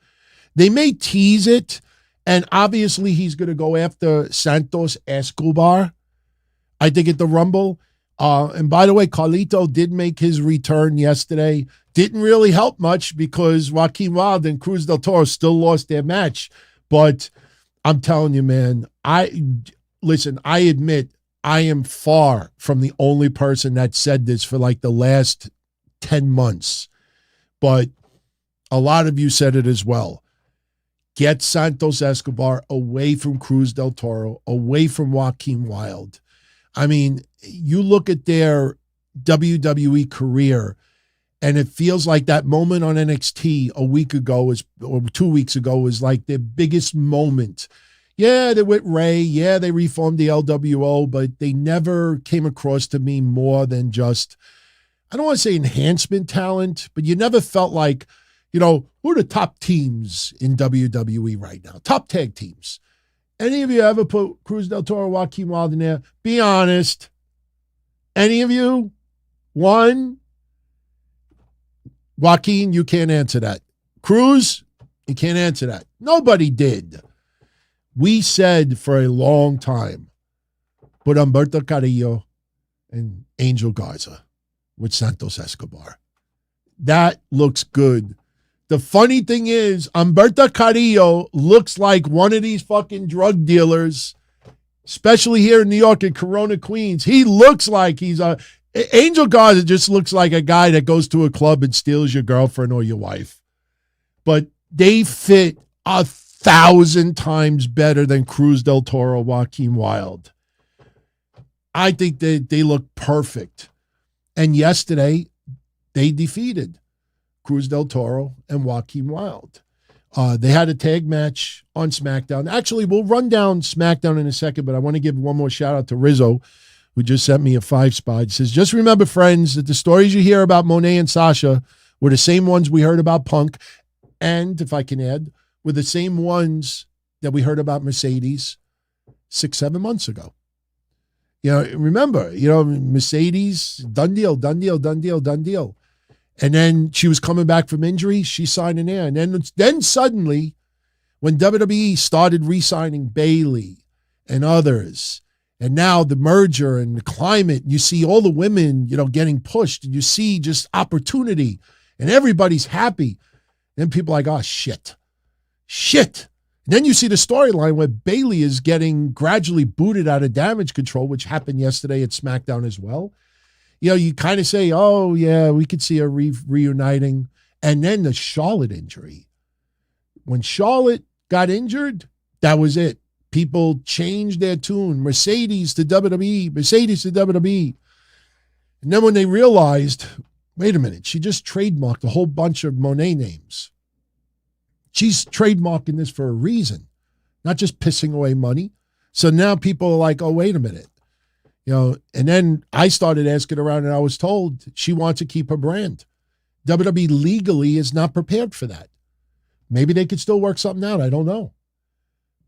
They may tease it, and obviously he's going to go after Santos Escobar, I think, at the Rumble. And by the way, Carlito did make his return yesterday. Didn't really help much because Joaquin Wilde and Cruz del Toro still lost their match. But I'm telling you, man, I admit I am far from the only person that said this for like the last 10 months. But a lot of you said it as well. Get Santos Escobar away from Cruz del Toro, away from Joaquin Wilde. I mean, you look at their WWE career, and it feels like that moment on NXT a week ago or 2 weeks ago was like their biggest moment. Yeah, they went Ray. Yeah, they reformed the LWO, but they never came across to me more than just, I don't want to say enhancement talent, but you never felt like, you know, who are the top teams in WWE right now? Top tag teams. Any of you ever put Cruz del Toro, Joaquin Wilde in there? Be honest. Any of you? One? Joaquin, you can't answer that. Cruz, you can't answer that. Nobody did. We said for a long time, put Humberto Carrillo and Angel Garza with Santos Escobar. That looks good. The funny thing is, Humberto Carrillo looks like one of these fucking drug dealers, especially here in New York and Corona, Queens. He looks like Angel Garza just looks like a guy that goes to a club and steals your girlfriend or your wife. But they fit 1,000 times better than Cruz del Toro, Joaquin Wilde. I think they look perfect. And yesterday, they defeated Cruz del Toro and Joaquin Wilde. They had a tag match on SmackDown. Actually, we'll run down SmackDown in a second, but I want to give one more shout out to Rizzo, who just sent me a 5 spot. He says, just remember, friends, that the stories you hear about Monet and Sasha were the same ones we heard about Punk, and, if I can add, were the same ones that we heard about Mercedes 6-7 months ago. You know, remember, Mercedes, done deal. And then she was coming back from injury. She signed in there. And then suddenly, when WWE started re-signing Bayley and others, and now the merger and the climate, you see all the women, getting pushed. And you see just opportunity. And everybody's happy. Then people are like, oh, shit. And then you see the storyline where Bayley is getting gradually booted out of Damage Control, which happened yesterday at SmackDown as well. You kind of say, oh, yeah, we could see her reuniting. And then the Charlotte injury. When Charlotte got injured, that was it. People changed their tune. Mercedes to WWE. And then when they realized, wait a minute, she just trademarked a whole bunch of Monet names. She's trademarking this for a reason, not just pissing away money. So now people are like, oh, wait a minute. And then I started asking around and I was told she wants to keep her brand. WWE legally is not prepared for that. Maybe they could still work something out. I don't know.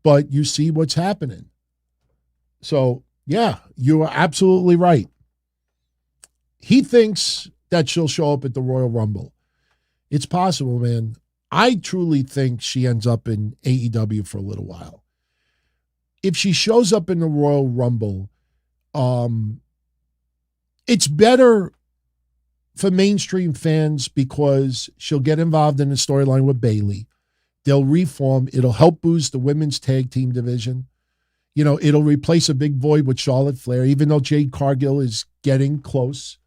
But you see what's happening. So, yeah, you are absolutely right. He thinks that she'll show up at the Royal Rumble. It's possible, man. I truly think she ends up in AEW for a little while. If she shows up in the Royal Rumble, it's better for mainstream fans because she'll get involved in the storyline with Bayley. They'll reform. It'll help boost the women's tag team division. It'll replace a big void with Charlotte Flair, even though Jade Cargill is getting close.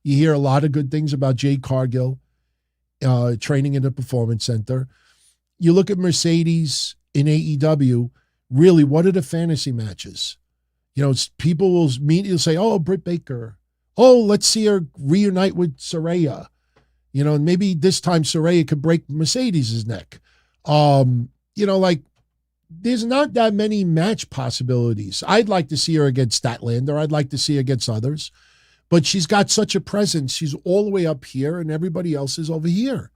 You hear a lot of good things about Jade Cargill training in the Performance Center. You look at Mercedes in AEW, really, what are the fantasy matches? People will immediately say, oh, Britt Baker. Oh, let's see her reunite with Saraya. And maybe this time Saraya could break Mercedes' neck. There's not that many match possibilities. I'd like to see her against Statlander. I'd like to see her against others. But she's got such a presence. She's all the way up here, and everybody else is over here.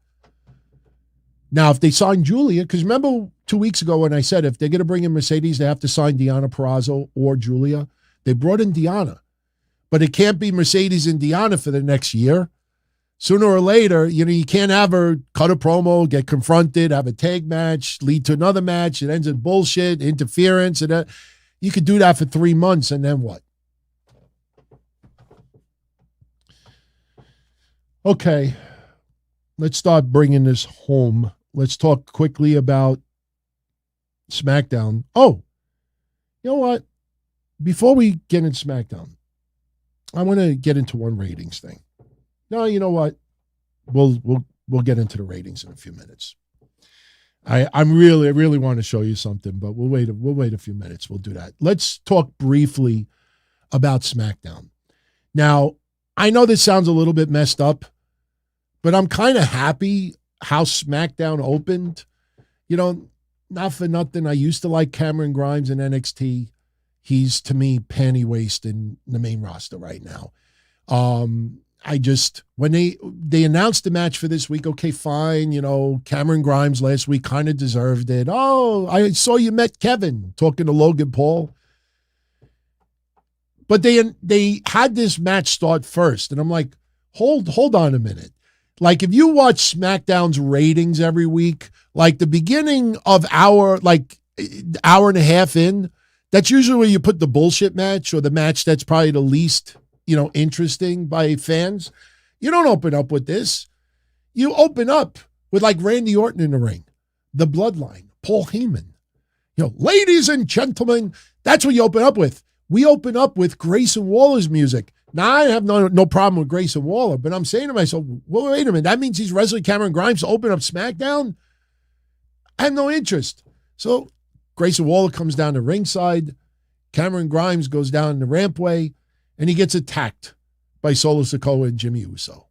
Now, if they sign Julia, because remember 2 weeks ago when I said if they're going to bring in Mercedes, they have to sign Deonna Purrazzo or Julia. They brought in Deonna. But it can't be Mercedes and Deonna for the next year. Sooner or later, you can't have her cut a promo, get confronted, have a tag match, lead to another match. It ends in bullshit, interference. And you could do that for 3 months, and then what? Okay, let's start bringing this home. Let's talk quickly about SmackDown. Oh, you know what? Before we get into SmackDown, I want to get into one ratings thing. No, you know what? We'll get into the ratings in a few minutes. I really want to show you something, but we'll wait a few minutes. We'll do that. Let's talk briefly about SmackDown. Now, I know this sounds a little bit messed up, but I'm kind of happy how SmackDown opened. Not for nothing, I used to like Cameron Grimes in NXT. He's, to me, panty waist in the main roster right now. When they announced the match for this week, okay, fine, Cameron Grimes last week kind of deserved it. Oh, I saw you met Kevin talking to Logan Paul. But they had this match start first, and I'm like, hold on a minute. Like, if you watch SmackDown's ratings every week, like the beginning of hour and a half in, that's usually where you put the bullshit match or the match that's probably the least, interesting by fans. You don't open up with this. You open up with like Randy Orton in the ring, the Bloodline, Paul Heyman. Ladies and gentlemen, that's what you open up with. We open up with Grayson Waller's music. Now, I have no problem with Grayson Waller, but I'm saying to myself, well, wait a minute. That means he's wrestling Cameron Grimes to open up SmackDown? I have no interest. So Grayson Waller comes down to ringside. Cameron Grimes goes down the rampway, and he gets attacked by Solo Sikoa and Jimmy Uso.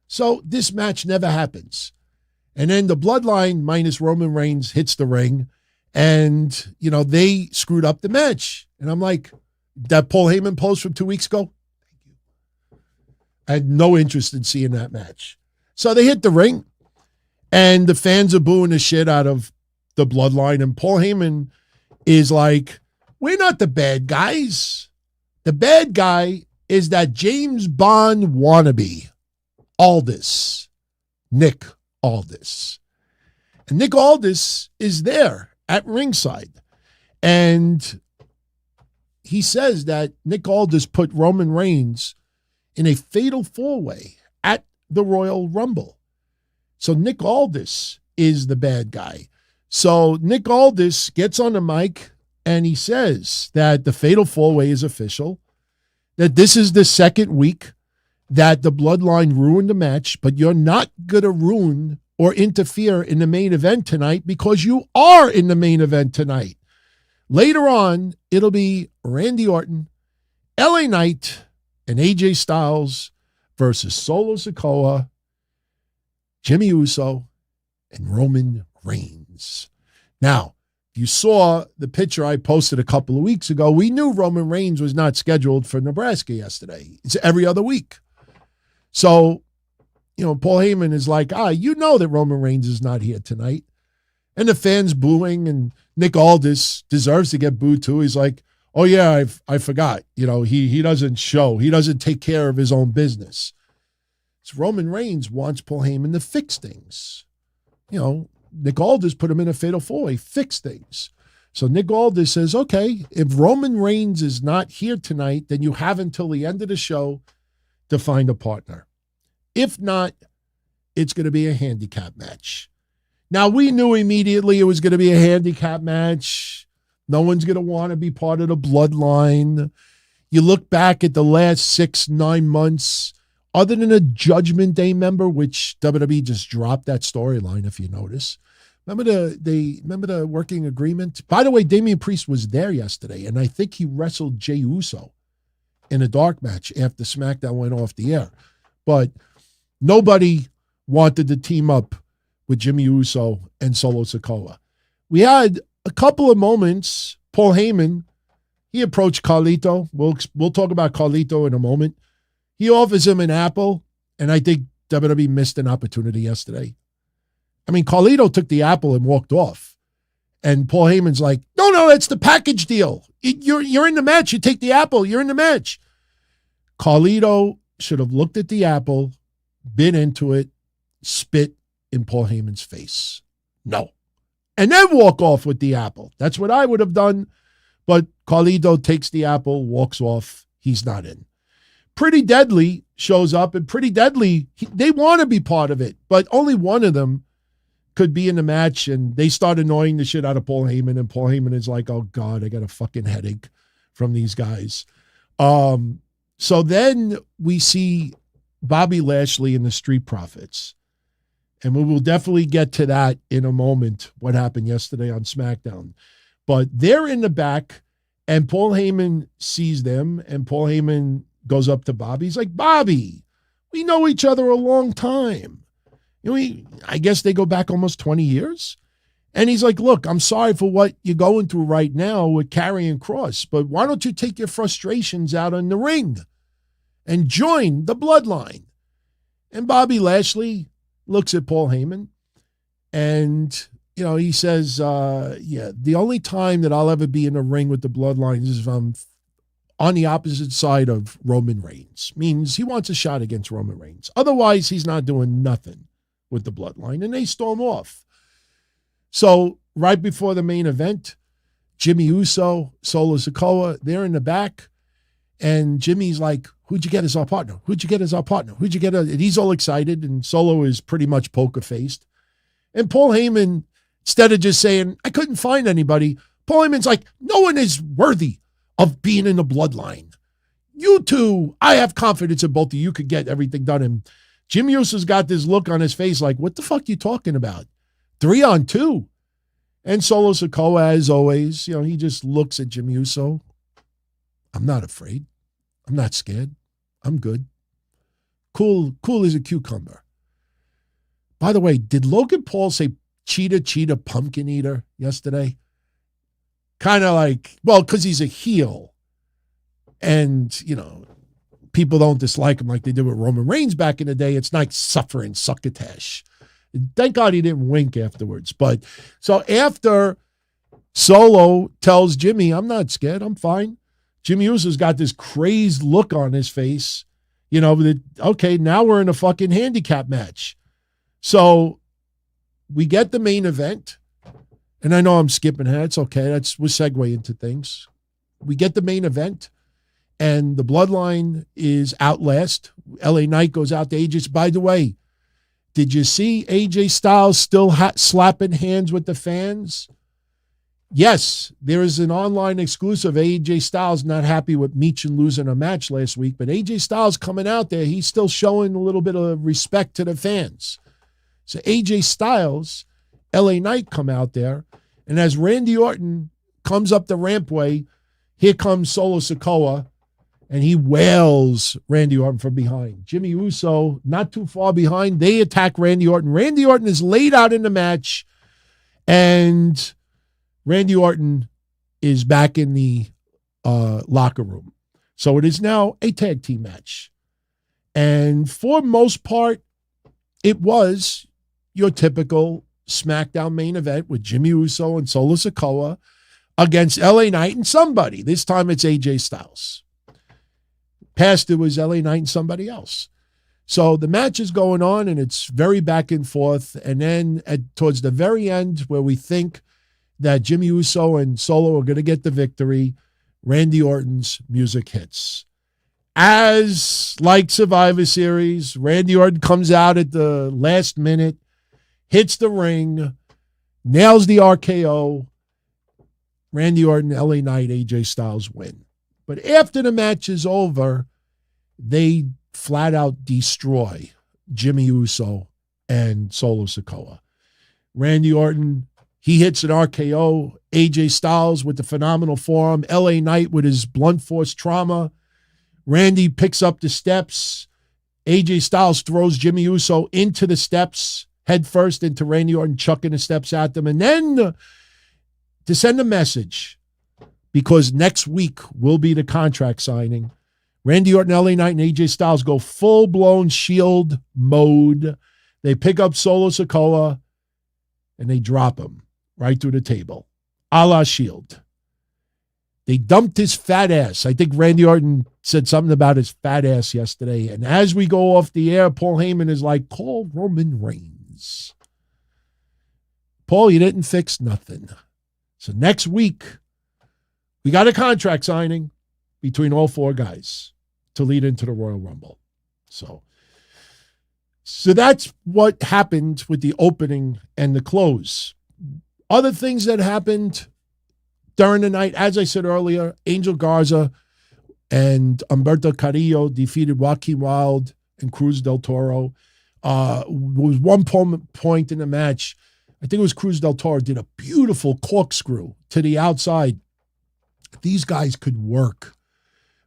So this match never happens. And then the Bloodline minus Roman Reigns hits the ring, and, they screwed up the match. And I'm like, that Paul Heyman post from 2 weeks ago, thank you. I had no interest in seeing that match. So they hit the ring, and the fans are booing the shit out of the Bloodline. And Paul Heyman is like, we're not the bad guys. The bad guy is that James Bond wannabe, Aldis, Nick Aldis. And Nick Aldis is there at ringside. And he says that Nick Aldis put Roman Reigns in a fatal four-way at the Royal Rumble. So Nick Aldis is the bad guy. So Nick Aldis gets on the mic and he says that the fatal four-way is official, that this is the second week that the Bloodline ruined the match, but you're not going to ruin or interfere in the main event tonight because you are in the main event tonight. Later on, it'll be Randy Orton, LA Knight, and AJ Styles versus Solo Sikoa, Jimmy Uso, and Roman Reigns. Now, you saw the picture I posted a couple of weeks ago. We knew Roman Reigns was not scheduled for Nebraska yesterday. It's every other week. So, Paul Heyman is like, that Roman Reigns is not here tonight. And the fans booing, and Nick Aldis deserves to get booed too. He's like, oh yeah, I forgot. He doesn't show. He doesn't take care of his own business. So Roman Reigns wants Paul Heyman to fix things. Nick Aldis put him in a fatal four-way, fix things. So Nick Aldis says, okay, if Roman Reigns is not here tonight, then you have until the end of the show to find a partner. If not, it's going to be a handicap match. Now, we knew immediately it was going to be a handicap match. No one's going to want to be part of the Bloodline. You look back at the last 6-9 months, other than a Judgment Day member, which WWE just dropped that storyline, if you notice. Remember the working agreement? By the way, Damian Priest was there yesterday, and I think he wrestled Jey Uso in a dark match after SmackDown went off the air. But nobody wanted to team up with Jimmy Uso and Solo Sikoa. We had a couple of moments. Paul Heyman, he approached Carlito. We'll talk about Carlito in a moment. He offers him an apple, and I think WWE missed an opportunity yesterday. I mean, Carlito took the apple and walked off. And Paul Heyman's like, no, it's the package deal. You're in the match. You take the apple. You're in the match. Carlito should have looked at the apple, bit into it, spit in Paul Heyman's face. No. And then walk off with the apple. That's what I would have done. But Carlito takes the apple, walks off. He's not in. Pretty Deadly shows up, and Pretty Deadly, they want to be part of it, but only one of them could be in the match, and they start annoying the shit out of Paul Heyman, and Paul Heyman is like, oh, God, I got a fucking headache from these guys. So then we see Bobby Lashley and the Street Profits, and we will definitely get to that in a moment, what happened yesterday on SmackDown. But they're in the back, and Paul Heyman sees them, and Paul Heyman goes up to Bobby. He's like, Bobby, we know each other a long time. I guess they go back almost 20 years. And he's like, look, I'm sorry for what you're going through right now with Karrion Kross, but why don't you take your frustrations out on the ring and join the bloodline? And Bobby Lashley looks at Paul Heyman and, he says, the only time that I'll ever be in a ring with the bloodline is if I'm on the opposite side of Roman Reigns. Means he wants a shot against Roman Reigns. Otherwise, he's not doing nothing with the bloodline, and they storm off. So right before the main event, Jimmy Uso, Solo Sikoa, they're in the back, and Jimmy's like, who'd you get as our partner? Who'd you get as our partner? Who'd you get? And he's all excited, and Solo is pretty much poker-faced. And Paul Heyman, instead of just saying, I couldn't find anybody, Paul Heyman's like, no one is worthy of being in the bloodline. You two, I have confidence in both of you could get everything done. And Jimmy Uso's got this look on his face like, what the fuck you talking about? 3-on-2. And Solo Sikoa, as always, he just looks at Jimmy Uso. I'm not afraid. I'm not scared. I'm good. Cool as a cucumber. By the way, did Logan Paul say cheetah, pumpkin eater yesterday? Kind of like, well, because he's a heel. And, people don't dislike him like they did with Roman Reigns back in the day. It's like suffering succotash. Thank God he didn't wink afterwards. But so after Solo tells Jimmy, I'm not scared, I'm fine, Jimmy Uso's got this crazed look on his face. Okay, now we're in a fucking handicap match. So we get the main event. And I know I'm skipping ahead. It's okay. We'll segue into things. We get the main event. And the bloodline is out last. LA Knight goes out to AJ. By the way, did you see AJ Styles still slapping hands with the fans? Yes, there is an online exclusive. AJ Styles not happy with Meechin losing a match last week, but AJ Styles coming out there, he's still showing a little bit of respect to the fans. So AJ Styles, LA Knight come out there, and as Randy Orton comes up the rampway, here comes Solo Sikoa, and he wails Randy Orton from behind. Jimmy Uso, not too far behind. They attack Randy Orton. Randy Orton is laid out in the match, and Randy Orton is back in the locker room. So it is now a tag team match. And for most part, it was your typical SmackDown main event with Jimmy Uso and Solo Sikoa against LA Knight and somebody. This time it's AJ Styles. Past it was LA Knight and somebody else. So the match is going on and it's very back and forth. And then towards the very end, where we think that Jimmy Uso and Solo are going to get the victory, Randy Orton's music hits. As like Survivor Series, Randy Orton comes out at the last minute, hits the ring, nails the RKO. Randy Orton, LA Knight, AJ Styles win. But after the match is over, they flat out destroy Jimmy Uso and Solo Sikoa. Randy Orton, he hits an RKO. AJ Styles with the phenomenal forearm. LA Knight with his blunt force trauma. Randy picks up the steps. AJ Styles throws Jimmy Uso into the steps, head first into Randy Orton, chucking the steps at them. And then to send a message, because next week will be the contract signing, Randy Orton, LA Knight, and AJ Styles go full-blown Shield mode. They pick up Solo Sikoa, and they drop him right through the table, a la Shield. They dumped his fat ass. I think Randy Orton said something about his fat ass yesterday. And as we go off the air, Paul Heyman is like, call Roman Reigns. Paul, you didn't fix nothing. So next week, we got a contract signing between all four guys to lead into the Royal Rumble. So that's what happened with the opening and the close. Other things that happened during the night, as I said earlier, Angel Garza and Humberto Carrillo defeated Joaquin Wilde and Cruz del Toro. Was one point in the match, I think it was Cruz del Toro, did a beautiful corkscrew to the outside. These guys could work,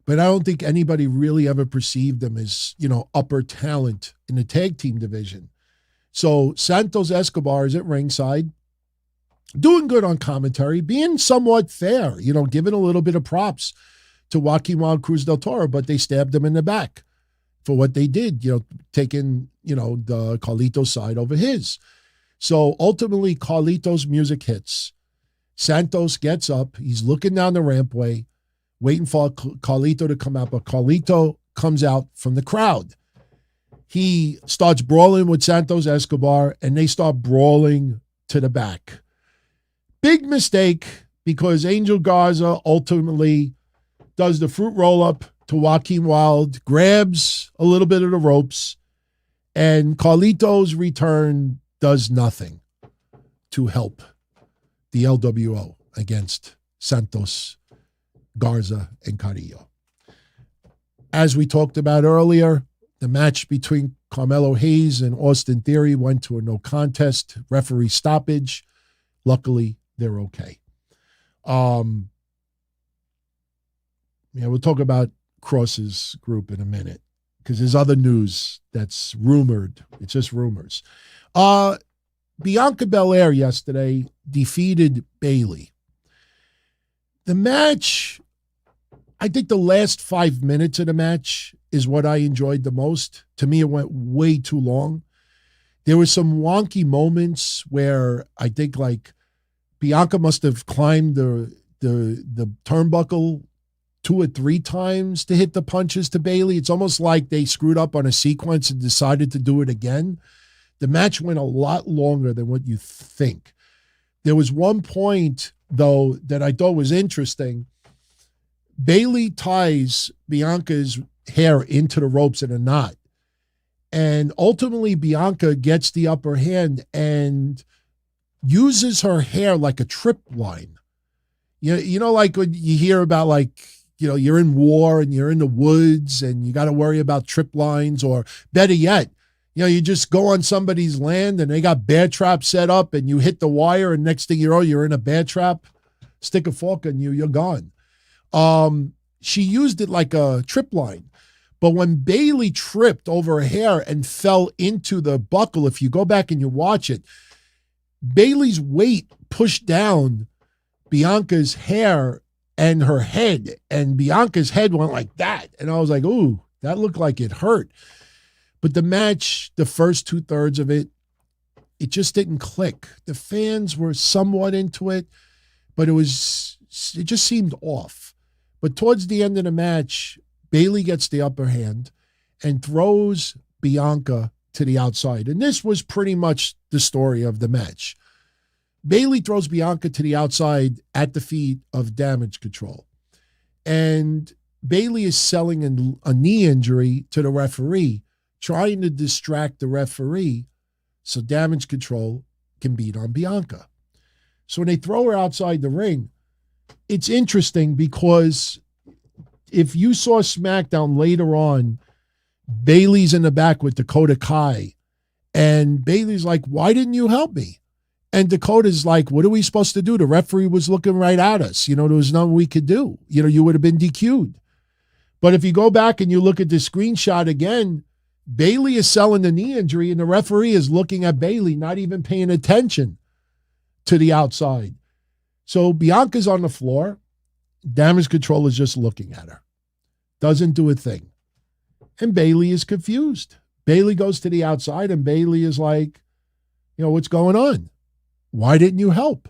but I don't think anybody really ever perceived them as, upper talent in the tag team division. So Santos Escobar is at ringside, doing good on commentary, being somewhat fair, giving a little bit of props to Joaquin Wild Cruz del Toro, but they stabbed him in the back for what they did, taking, the Carlito's side over his. So ultimately, Carlito's music hits. Santos gets up. He's looking down the rampway, waiting for Carlito to come out, but Carlito comes out from the crowd. He starts brawling with Santos Escobar, and they start brawling to the back. Big mistake, because Angel Garza ultimately does the fruit roll-up to Joaquin Wilde, grabs a little bit of the ropes, and Carlito's return does nothing to help the LWO against Santos, Garza, and Carrillo. As we talked about earlier, the match between Carmelo Hayes and Austin Theory went to a no contest, referee stoppage. Luckily, they're okay. We'll talk about Kross's group in a minute, because there's other news that's rumored. It's just rumors. Bianca Belair yesterday defeated Bayley. The match, I think the last 5 minutes of the match is what I enjoyed the most. To me, it went way too long. There were some wonky moments where I think Bianca must have climbed the turnbuckle 2 or 3 times to hit the punches to Bayley. It's almost like they screwed up on a sequence and decided to do it again. The match went a lot longer than what you think. There was one point, though, that I thought was interesting. Bayley ties Bianca's hair into the ropes in a knot. And ultimately, Bianca gets the upper hand and uses her hair like a trip line. Like when you hear about you're in war and you're in the woods and you got to worry about trip lines, or better yet, you just go on somebody's land and they got bear traps set up and you hit the wire and next thing you know, you're in a bear trap, stick a fork in you, you're gone. She used it like a trip line. But when Bayley tripped over her hair and fell into the buckle, if you go back and you watch it, Bayley's weight pushed down Bianca's hair and her head, and Bianca's head went like that. And I was like, ooh, that looked like it hurt. But the match, the first 2/3 of it, it just didn't click. The fans were somewhat into it, but it just seemed off. But towards the end of the match, Bayley gets the upper hand and throws Bianca to the outside. And this was pretty much the story of the match. Bayley throws Bianca to the outside at the feet of Damage Control. And Bayley is selling a knee injury to the referee, trying to distract the referee so Damage Control can beat on Bianca. So when they throw her outside the ring, it's interesting because if you saw SmackDown later on, Bayley's in the back with Dakota Kai, and Bayley's like, why didn't you help me? And Dakota's like, what are we supposed to do? The referee was looking right at us. There was nothing we could do. You would have been DQ'd. But if you go back and you look at the screenshot again, Bayley is selling the knee injury and the referee is looking at Bayley, not even paying attention to the outside. So Bianca's on the floor. Damage control is just looking at her. Doesn't do a thing. And Bayley is confused. Bayley goes to the outside and Bayley is like, what's going on? Why didn't you help?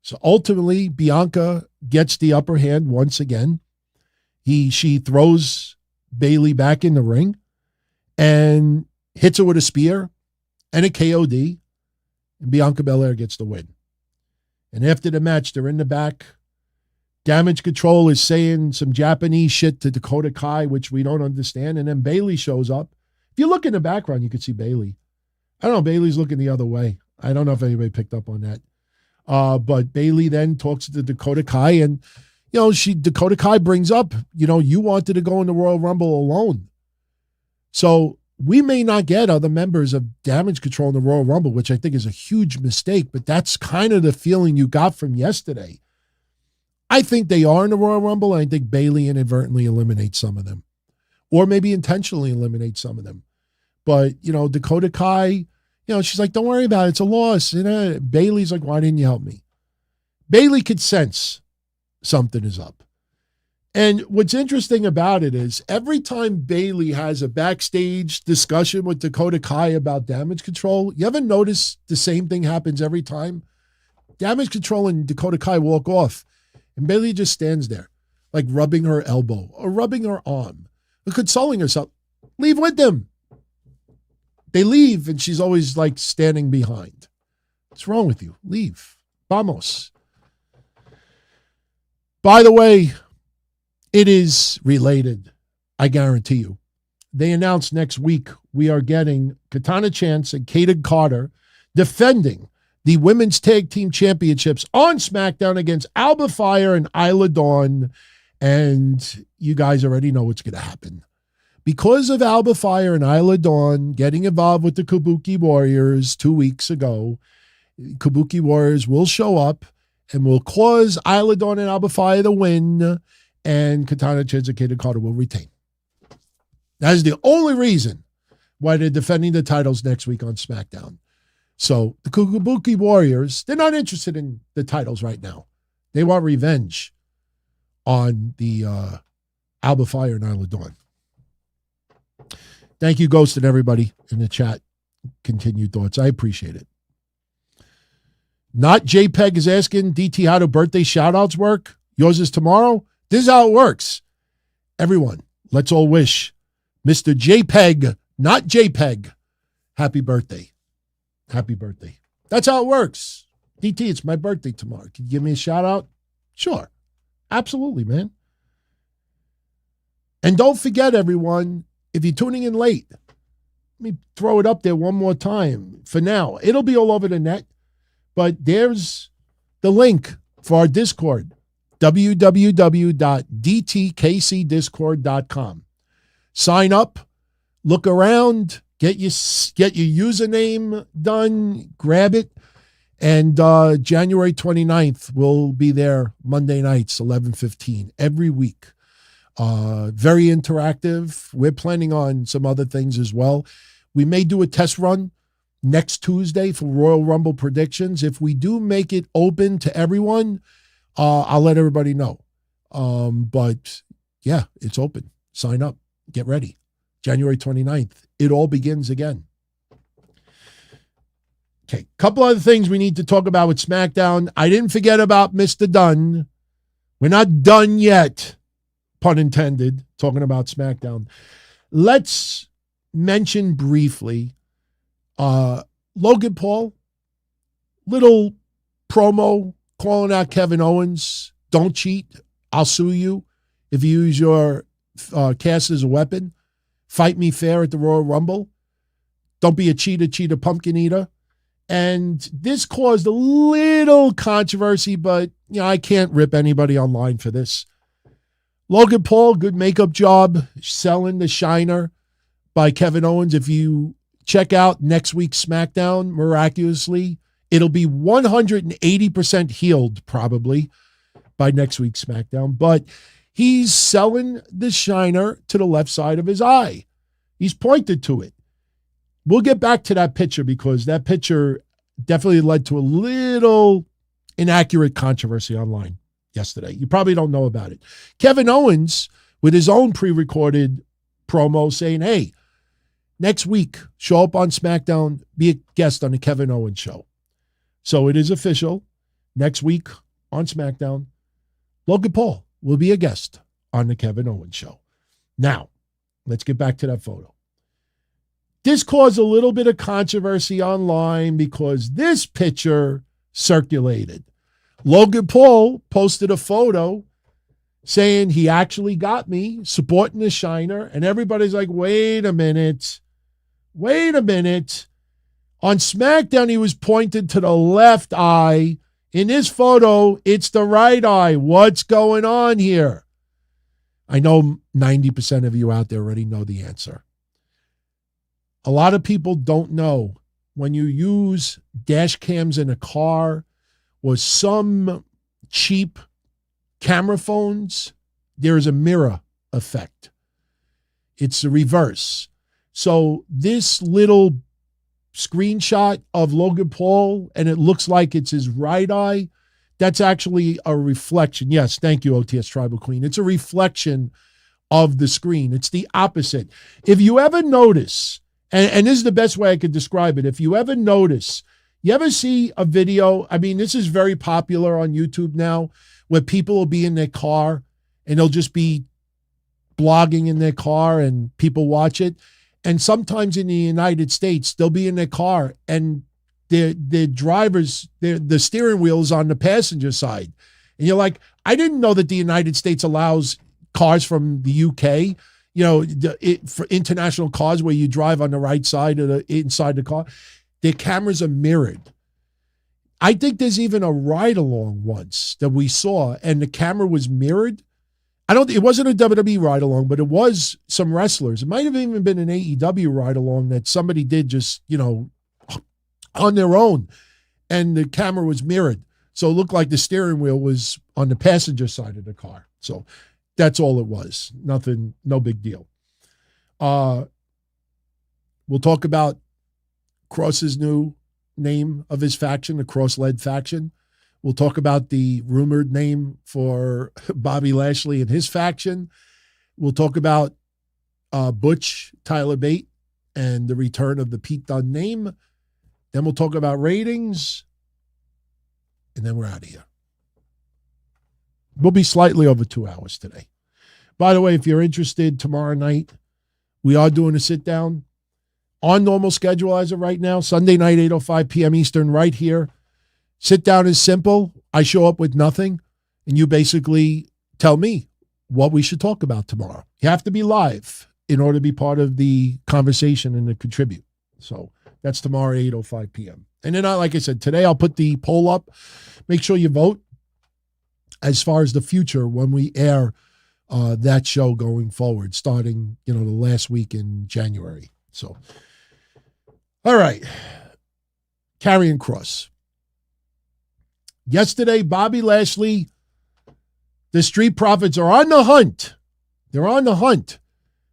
So ultimately, Bianca gets the upper hand once again. She throws Bayley back in the ring and hits her with a spear and a KOD. And Bianca Belair gets the win. And after the match, they're in the back. Damage Control is saying some Japanese shit to Dakota Kai, which we don't understand. And then Bayley shows up. If you look in the background, you can see Bayley. I don't know, Bayley's looking the other way. I don't know if anybody picked up on that. But Bayley then talks to Dakota Kai, and Dakota Kai brings up, you wanted to go in the Royal Rumble alone. So we may not get other members of Damage Control in the Royal Rumble, which I think is a huge mistake, but that's kind of the feeling you got from yesterday. I think they are in the Royal Rumble, and I think Bayley inadvertently eliminates some of them, or maybe intentionally eliminates some of them. But, Dakota Kai, she's like, don't worry about it. It's a loss. Bayley's like, why didn't you help me? Bayley could sense something is up. And what's interesting about it is every time Bayley has a backstage discussion with Dakota Kai about Damage Control, you ever notice the same thing happens every time? Damage Control and Dakota Kai walk off, and Bayley just stands there, like rubbing her elbow or rubbing her arm or consoling herself. Leave with them. They leave, and she's always like standing behind. What's wrong with you? Leave. Vamos. By the way, it is related. I guarantee you. They announced next week we are getting Katana Chance and Kaden Carter defending the Women's Tag Team Championships on SmackDown against Alba Fire and Isla Dawn. And you guys already know what's going to happen. Because of Alba Fire and Isla Dawn getting involved with the Kabuki Warriors 2 weeks ago, Kabuki Warriors will show up and will cause Isla Dawn and Alba Fire to win, and Katana Chance and Kaden Carter will retain. That is the only reason why they're defending the titles next week on SmackDown. So the Kabuki Warriors, they're not interested in the titles right now. They want revenge on the Alba Fire and Isla Dawn. Thank you, Ghost, and everybody in the chat. Continued thoughts. I appreciate it. Not JPEG is asking, DT, how do birthday shout-outs work? Yours is tomorrow? This is how it works. Everyone, let's all wish Mr. JPEG, not JPEG, happy birthday. Happy birthday. That's how it works. DT, it's my birthday tomorrow. Can you give me a shout-out? Sure. Absolutely, man. And don't forget, everyone, if you're tuning in late, let me throw it up there one more time. For now, it'll be all over the net, but there's the link for our Discord, www.dtkcdiscord.com. Sign up, look around, get your username done, grab it, and January 29th, we'll be there Monday nights, 11:15, every week. Very interactive. We're planning on some other things as well. We may do a test run next Tuesday for Royal Rumble predictions. If we do make it open to everyone, I'll let everybody know. But yeah, it's open. Sign up. Get ready. January 29th. It all begins again. Okay, couple other things we need to talk about with SmackDown. I didn't forget about Mr. Dunn. We're not done yet. Pun intended, talking about SmackDown. Let's mention briefly Logan Paul, little promo calling out Kevin Owens. Don't cheat. I'll sue you if you use your cast as a weapon. Fight me fair at the Royal Rumble. Don't be a cheater, pumpkin eater. And this caused a little controversy, but I can't rip anybody online for this. Logan Paul, good makeup job selling the Shiner by Kevin Owens. If you check out next week's SmackDown, miraculously, It'll be 180% healed probably by next week's SmackDown, but he's selling the shiner to the left side of his eye. He's pointed to it. We'll get back to that picture because that picture definitely led to a little inaccurate controversy online yesterday. You probably don't know about it. Kevin Owens, with his own pre-recorded promo saying, hey, next week, show up on SmackDown, be a guest on the Kevin Owens show. So it is official. Next week on SmackDown, Logan Paul will be a guest on the Kevin Owens show. Now, let's get back to that photo. This caused a little bit of controversy online because this picture circulated. Logan Paul posted a photo saying he actually got me, supporting the shiner, and everybody's like, wait a minute. On SmackDown, he was pointed to the left eye. In this photo, it's the right eye. What's going on here? I know 90% of you out there already know the answer. A lot of people don't know when you use dash cams in a car or some cheap camera phones, there is a mirror effect. It's the reverse. So this little screenshot of Logan Paul, and it looks like it's his right eye, that's actually a reflection. Yes, thank you, OTS Tribal Queen. It's a reflection of the screen. It's the opposite. If you ever notice, and this is the best way I could describe it, if you ever notice, you ever see a video, I mean, this is very popular on YouTube now, where people will be in their car and they'll just be blogging in their car and people watch it. And sometimes in the United States, they'll be in their car and their drivers, the steering wheel is on the passenger side. And you're like, I didn't know that the United States allows cars from the UK, for international cars where you drive on the right side of the inside the car, their cameras are mirrored. I think there's even a ride-along once that we saw, and the camera was mirrored. It wasn't a WWE ride-along, but it was some wrestlers. It might have even been an AEW ride-along that somebody did just, on their own, and the camera was mirrored. So it looked like the steering wheel was on the passenger side of the car. So that's all it was. Nothing, no big deal. We'll talk about Kross's new name of his faction, the Kross-led faction. We'll talk about the rumored name for Bobby Lashley and his faction. We'll talk about Butch, Tyler Bate, and the return of the Pete Dunne name. Then we'll talk about ratings, and then we're out of here. We'll be slightly over 2 hours today. By the way, if you're interested, tomorrow night, we are doing a sit-down on normal schedule as of right now, Sunday night, 8:05 p.m. Eastern, right here. Sit-down is simple. I show up with nothing, and you basically tell me what we should talk about tomorrow. You have to be live in order to be part of the conversation and to contribute. So that's tomorrow, 8:05 p.m. And then, like I said, today I'll put the poll up. Make sure you vote as far as the future when we air that show going forward, starting, the last week in January. So, all right. Karrion Kross. Yesterday, Bobby Lashley, the Street Profits are on the hunt. They're on the hunt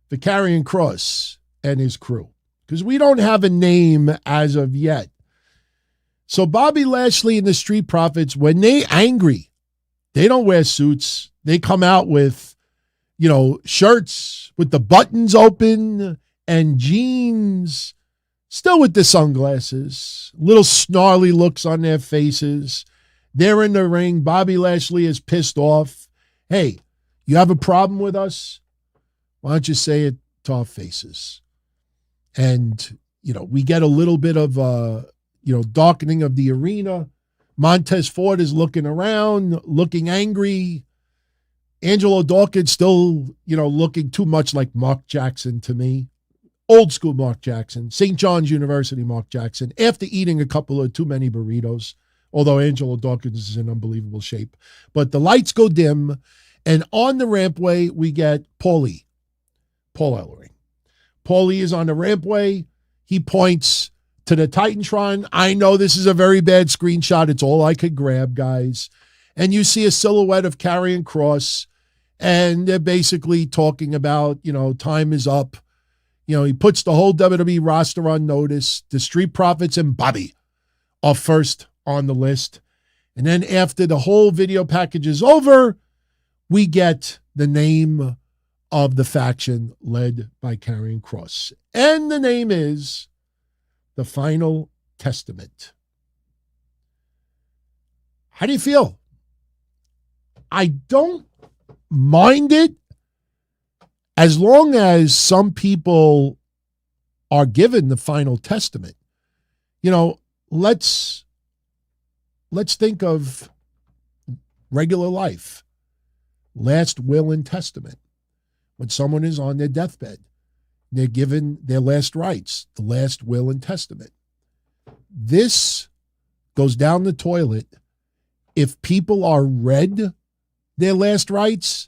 for Karrion Kross and his crew because we don't have a name as of yet. So Bobby Lashley and the Street Profits, when they angry, they don't wear suits. They come out with, shirts with the buttons open and jeans, still with the sunglasses, little snarly looks on their faces. They're in the ring. Bobby Lashley is pissed off. Hey, you have a problem with us? Why don't you say it to our faces? And, we get a little bit of, darkening of the arena. Montez Ford is looking around, looking angry. Angelo Dawkins still, looking too much like Mark Jackson to me. Old school Mark Jackson. St. John's University Mark Jackson. After eating a couple of too many burritos. Although Angelo Dawkins is in unbelievable shape. But the lights go dim, and on the rampway, we get Paul Ellering. Paulie is on the rampway. He points to the Titantron. I know this is a very bad screenshot. It's all I could grab, guys. And you see a silhouette of Karrion Kross, and they're basically talking about, time is up. He puts the whole WWE roster on notice. The Street Profits and Bobby are first on the list. And then after the whole video package is over, we get the name of the faction led by Karrion Kross. And the name is The Final Testament. How do you feel? I don't mind it as long as some people are given the final testament. Let's think of regular life. Last will and testament. When someone is on their deathbed, they're given their last rites, the last will and testament. This goes down the toilet if people are read their last rites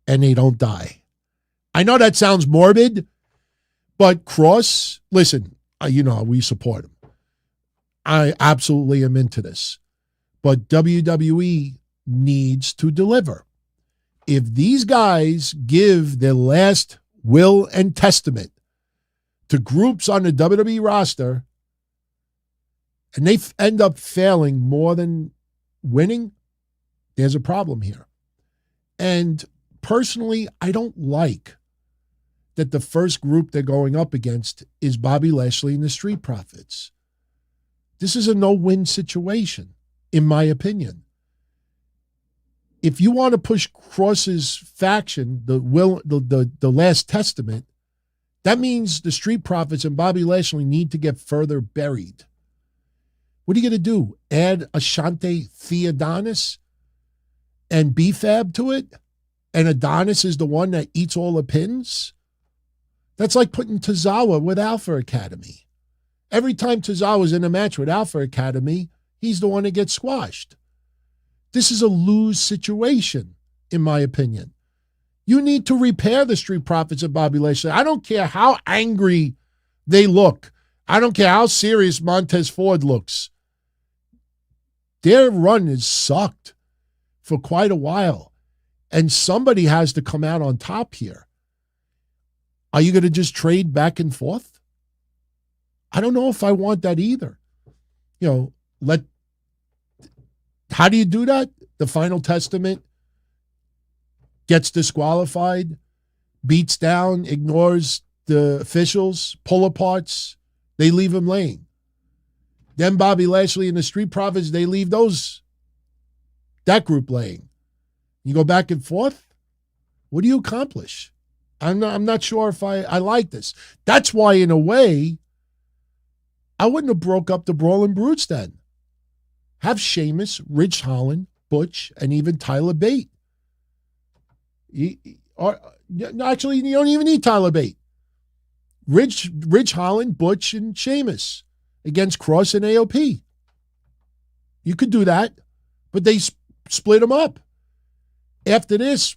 and they don't die. I know that sounds morbid, but Kross, listen, we support him. I absolutely am into this. But WWE needs to deliver. If these guys give their last will and testament to groups on the WWE roster and they end up failing more than winning, there's a problem here. And personally, I don't like that the first group they're going up against is Bobby Lashley and the Street Profits. This is a no-win situation, in my opinion. If you want to push Kross's faction, the last testament, that means the Street Profits and Bobby Lashley need to get further buried. What are you going to do? Add Ashante Theodonis and B-Fab to it? And Adonis is the one that eats all the pins? That's like putting Tozawa with Alpha Academy. Every time Tozawa's in a match with Alpha Academy, he's the one that gets squashed. This is a lose situation, in my opinion. You need to repair the Street Profits of Bobby Lashley. I don't care how angry they look. I don't care how serious Montez Ford looks. Their run is sucked for quite a while. And somebody has to come out on top here. Are you going to just trade back and forth? I don't know if I want that either. How do you do that? The Final Testament gets disqualified, beats down, ignores the officials, pull aparts. They leave him laying. Then Bobby Lashley and the Street Profits, they leave that group laying. You go back and forth. What do you accomplish? I'm not sure if I like this. That's why, in a way, I wouldn't have broke up the Brawling Brutes then. Have Sheamus, Ridge Holland, Butch, and even Tyler Bate. Actually, you don't even need Tyler Bate. Ridge Holland, Butch, and Sheamus against Kross and AOP. You could do that, but they split them up. After this,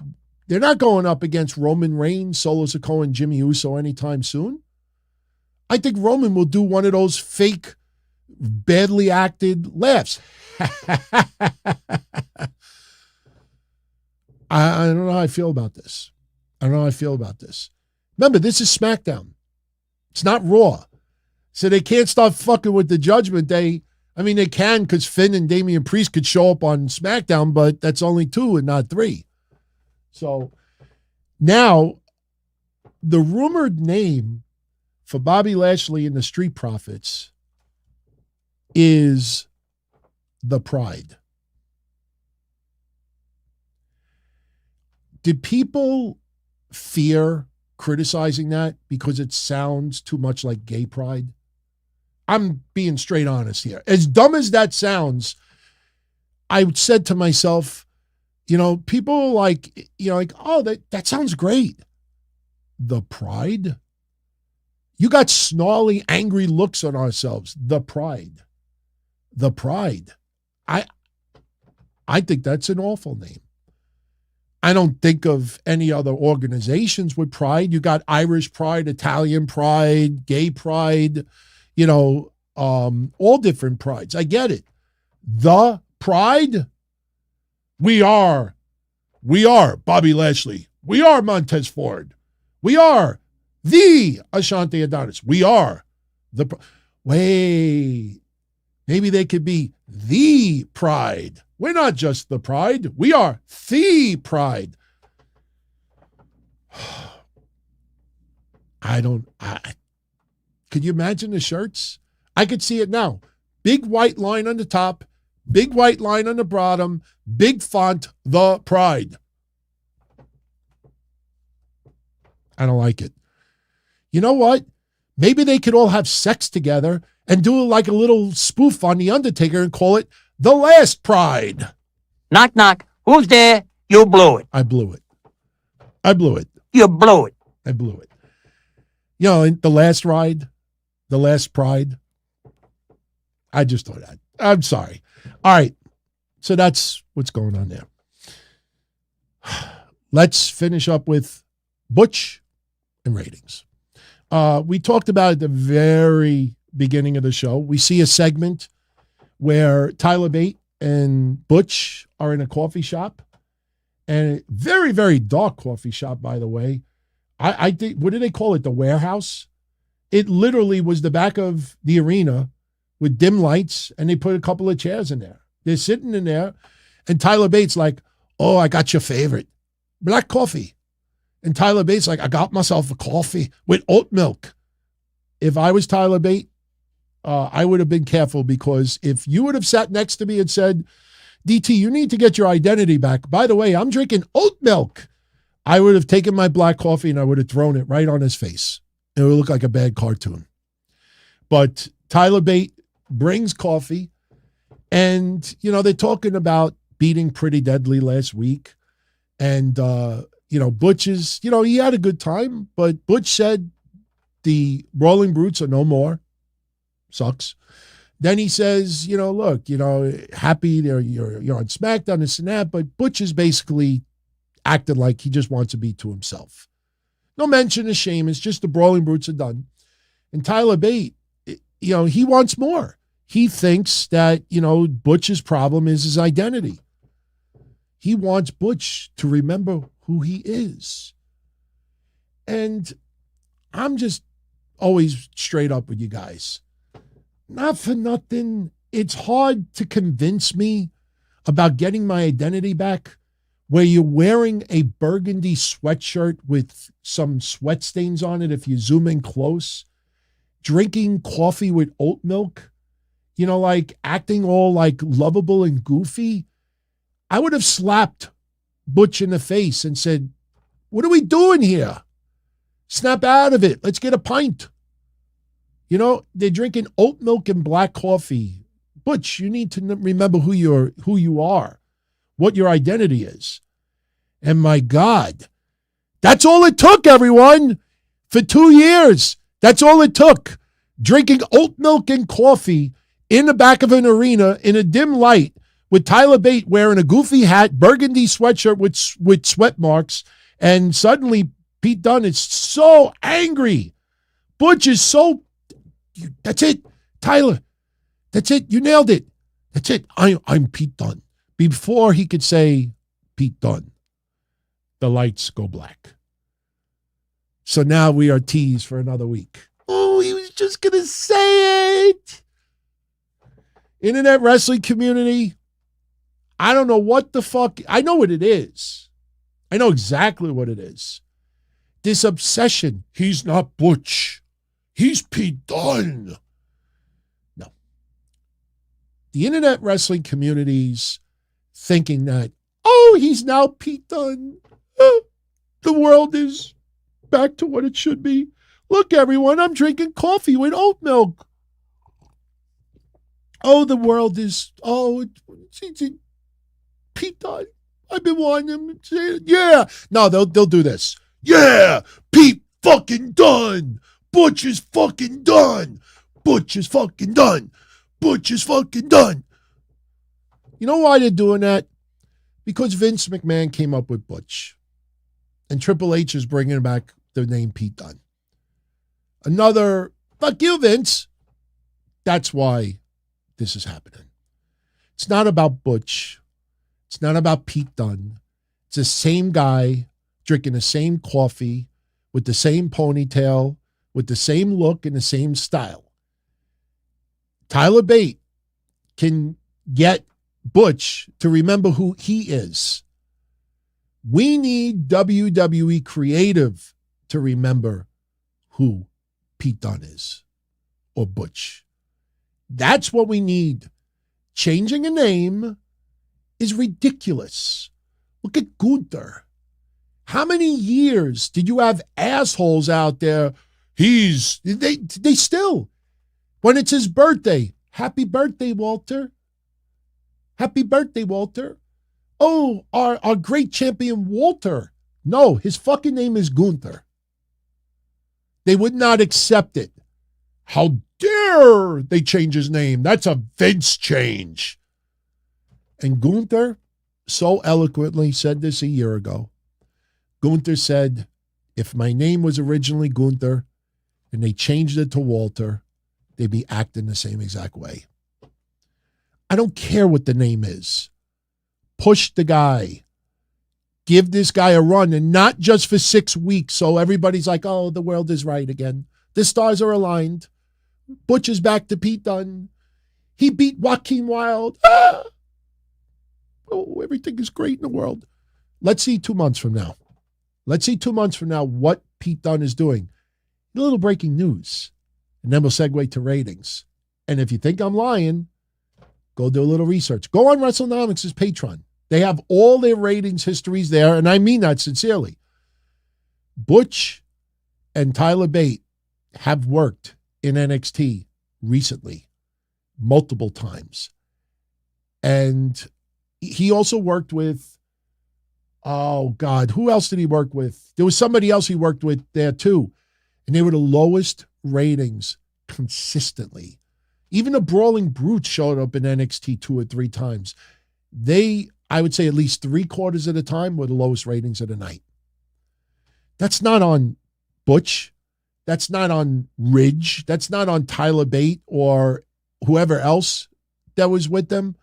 they're not going up against Roman Reigns, Solo Sikoa, and Jimmy Uso anytime soon. I think Roman will do one of those fake, badly acted laughs. I don't know how I feel about this. Remember, this is SmackDown. It's not Raw. So they can't start fucking with the Judgment Day. I mean, they can because Finn and Damian Priest could show up on SmackDown, but that's only 2 and not 3. So now the rumored name for Bobby Lashley and the Street Profits is The Pride. Did people fear criticizing that because it sounds too much like gay pride? I'm being straight honest here. As dumb as that sounds, I said to myself, people like, oh, that sounds great. The Pride? You got snarly, angry looks on ourselves. The Pride. I think that's an awful name. I don't think of any other organizations with pride. You got Irish pride, Italian pride, gay pride, all different prides. I get it. The pride, we are Bobby Lashley. We are Montez Ford. We are the Ashanti Adonis. We are wait, maybe they could be the pride. We're not just the pride. We are the pride. Could you imagine the shirts? I could see it now. Big white line on the top, big white line on the bottom, big font, the pride. I don't like it. You know what? Maybe they could all have sex together and do like a little spoof on The Undertaker and call it The Last Pride.
Knock, knock. Who's there? You blew it.
I blew it.
You blew it.
I blew it. In The Last Ride, The Last Pride. I just thought that. I'm sorry. All right. So that's what's going on there. Let's finish up with Butch and ratings. We talked about at the very beginning of the show. We see a segment where Tyler Bate and Butch are in a coffee shop, and a very, very dark coffee shop, by the way. I think, what do they call it? The warehouse? It literally was the back of the arena with dim lights, and they put a couple of chairs in there. They're sitting in there, and Tyler Bate's like, oh, I got your favorite, black coffee. And Tyler Bate's like, I got myself a coffee with oat milk. If I was Tyler Bate, I would have been careful, because if you would have sat next to me and said, DT, you need to get your identity back. By the way, I'm drinking oat milk. I would have taken my black coffee and I would have thrown it right on his face. It would look like a bad cartoon. But Tyler Bate brings coffee, and, they're talking about beating Pretty Deadly last week. And, Butch is, he had a good time, but Butch said the Rolling Brutes are no more. Sucks. Then he says, look, happy you're on SmackDown, this and that, but Butch is basically acted like he just wants to be to himself. No mention of Sheamus, just the Brawling Brutes are done. And Tyler Bate, he wants more. He thinks that, Butch's problem is his identity. He wants Butch to remember who he is. And I'm just always straight up with you guys. Not for nothing, it's hard to convince me about getting my identity back where you're wearing a burgundy sweatshirt with some sweat stains on it if you zoom in close, drinking coffee with oat milk, like acting all like lovable and goofy. I would have slapped Butch in the face and said, what are we doing here? Snap out of it. Let's get a pint. They're drinking oat milk and black coffee. Butch, you need to remember who you are, what your identity is. And my God, that's all it took, everyone. For 2 years, that's all it took. Drinking oat milk and coffee in the back of an arena in a dim light with Tyler Bate wearing a goofy hat, burgundy sweatshirt with sweat marks, and suddenly Pete Dunne is so angry. Butch is so... That's it, Tyler. That's it. You nailed it. That's it. I'm Pete Dunne. Before he could say Pete Dunne, the lights go black. So now we are teased for another week. Oh, he was just going to say it. Internet wrestling community, I don't know what the fuck. I know what it is. I know exactly what it is. This obsession. He's not Butch. He's Pete Dunne. No. The internet wrestling community's thinking that, oh, he's now Pete Dunne. The world is back to what it should be. Look, everyone, I'm drinking coffee with oat milk. Oh, the world is, it's Pete Dunne. I've been wanting him to say it. Yeah. No, they'll do this. Yeah, Pete fucking Dunne. Butch is fucking done. Butch is fucking done. Butch is fucking done. You know why they're doing that? Because Vince McMahon came up with Butch. And Triple H is bringing back the name Pete Dunne. Another, fuck you, Vince. That's why this is happening. It's not about Butch. It's not about Pete Dunne. It's the same guy drinking the same coffee with the same ponytail, with the same look and the same style. Tyler Bate can get Butch to remember who he is. We need WWE Creative to remember who Pete Dunne is or Butch. That's what we need. Changing a name is ridiculous. Look at Gunther. How many years did you have assholes out there? They still, when it's his birthday, happy birthday, Walter. Happy birthday, Walter. Oh, our great champion, Walter. No, his fucking name is Gunther. They would not accept it. How dare they change his name? That's a Vince change. And Gunther so eloquently said this a year ago. Gunther said, if my name was originally Gunther and they changed it to Walter, they'd be acting the same exact way. I don't care what the name is. Push the guy. Give this guy a run, and not just for 6 weeks so everybody's like, oh, the world is right again. The stars are aligned. Butch is back to Pete Dunne. He beat Joaquin Wilde. Ah! Oh, everything is great in the world. Let's see 2 months from now. Let's see 2 months from now what Pete Dunne is doing. A little breaking news. And then we'll segue to ratings. And if you think I'm lying, go do a little research. Go on WrestleNomics' Patreon. They have all their ratings histories there, and I mean that sincerely. Butch and Tyler Bate have worked in NXT recently, multiple times. And he also worked with, oh God, who else did he work with? There was somebody else he worked with there too. And they were the lowest ratings consistently. Even the Brawling Brutes showed up in NXT 2 or 3 times. They, I would say at least 3/4 of the time, were the lowest ratings of the night. That's not on Butch. That's not on Ridge. That's not on Tyler Bate or whoever else that was with them.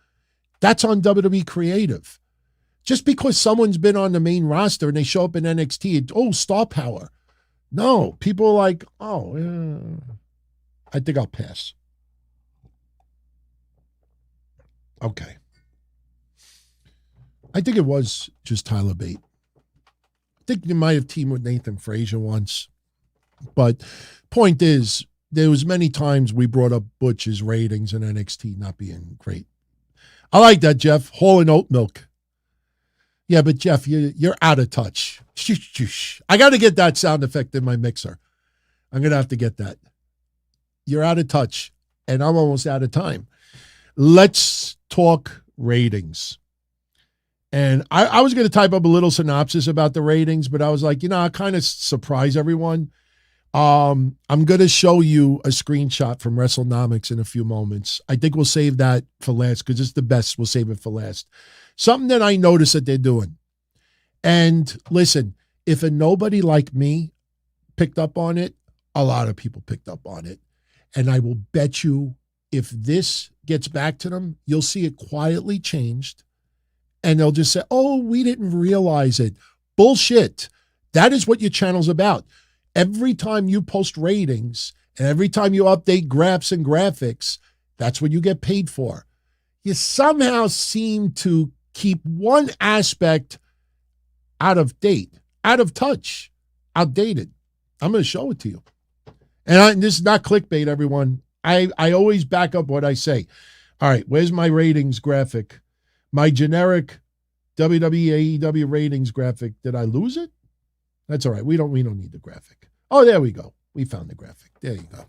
That's on WWE Creative. Just because someone's been on the main roster and they show up in NXT, star power. No, people are like, oh, yeah, I think I'll pass. Okay. I think it was just Tyler Bate. I think you might have teamed with Nathan Frazier once. But point is, there was many times we brought up Butch's ratings in NXT not being great. I like that, Jeff. Hall and oat milk. Yeah, but Jeff, you're out of touch. I got to get that sound effect in my mixer. I'm going to have to get that. You're out of touch, and I'm almost out of time. Let's talk ratings. And I was going to type up a little synopsis about the ratings, but I was like, I kind of surprise everyone. I'm going to show you a screenshot from WrestleNomics in a few moments. I think we'll save that for last because it's the best. We'll save it for last. Something that I noticed that they're doing. And listen, if a nobody like me picked up on it, a lot of people picked up on it. And I will bet you if this gets back to them, you'll see it quietly changed. And they'll just say, oh, we didn't realize it. Bullshit. That is what your channel's about. Every time you post ratings and every time you update graphs and graphics, that's what you get paid for. You somehow seem to keep one aspect out of date, out of touch, outdated. I'm going to show it to you. And this is not clickbait, everyone. I always back up what I say. All right, where's my ratings graphic? My generic WWE AEW ratings graphic. Did I lose it? That's all right. We don't need the graphic. Oh, there we go. We found the graphic. There you go.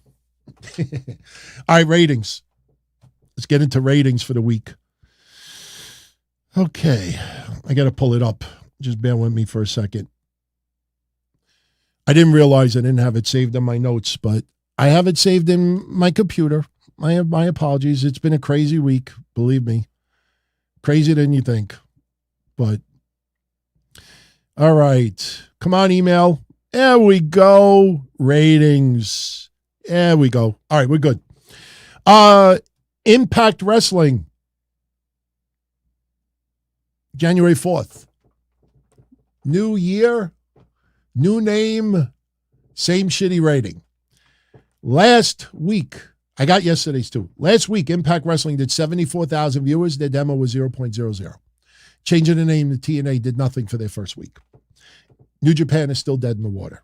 All right, ratings. Let's get into ratings for the week. Okay. I got to pull it up. Just bear with me for a second. I didn't realize I didn't have it saved in my notes, but I have it saved in my computer. I have my apologies. It's been a crazy week. Believe me. Crazier than you think. But, all right. Come on, email. There we go. Ratings. There we go. All right, we're good. Impact Wrestling. January 4th. New year, new name, same shitty rating. Last week, I got yesterday's too. Last week, Impact Wrestling did 74,000 viewers. Their demo was 0.00. Changing the name to TNA did nothing for their first week. New Japan is still dead in the water.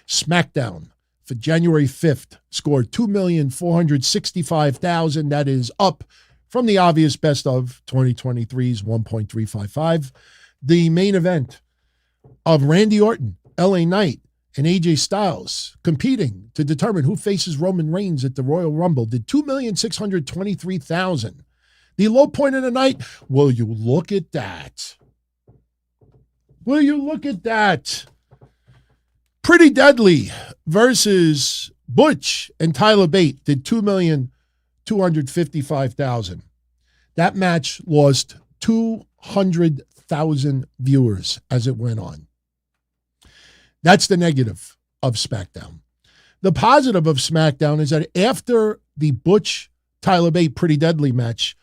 SmackDown for January 5th scored 2,465,000. That is up from the obvious best of 2023's 1.355. The main event of Randy Orton, LA Knight, and AJ Styles competing to determine who faces Roman Reigns at the Royal Rumble did 2,623,000. The low point of the night, will you look at that? Will you look at that? Pretty Deadly versus Butch and Tyler Bate did 2,255,000. That match lost 200,000 viewers as it went on. That's the negative of SmackDown. The positive of SmackDown is that after the Butch Tyler Bate Pretty Deadly match,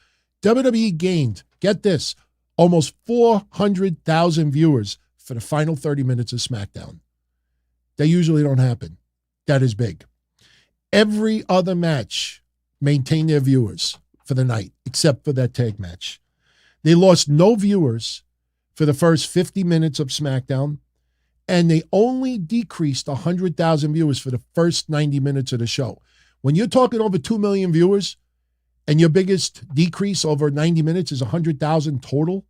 WWE gained, get this, almost 400,000 viewers for the final 30 minutes of SmackDown. They usually don't happen. That is big. Every other match maintained their viewers for the night, except for that tag match. They lost no viewers for the first 50 minutes of SmackDown, and they only decreased 100,000 viewers for the first 90 minutes of the show. When you're talking over 2 million viewers and your biggest decrease over 90 minutes is 100,000 total,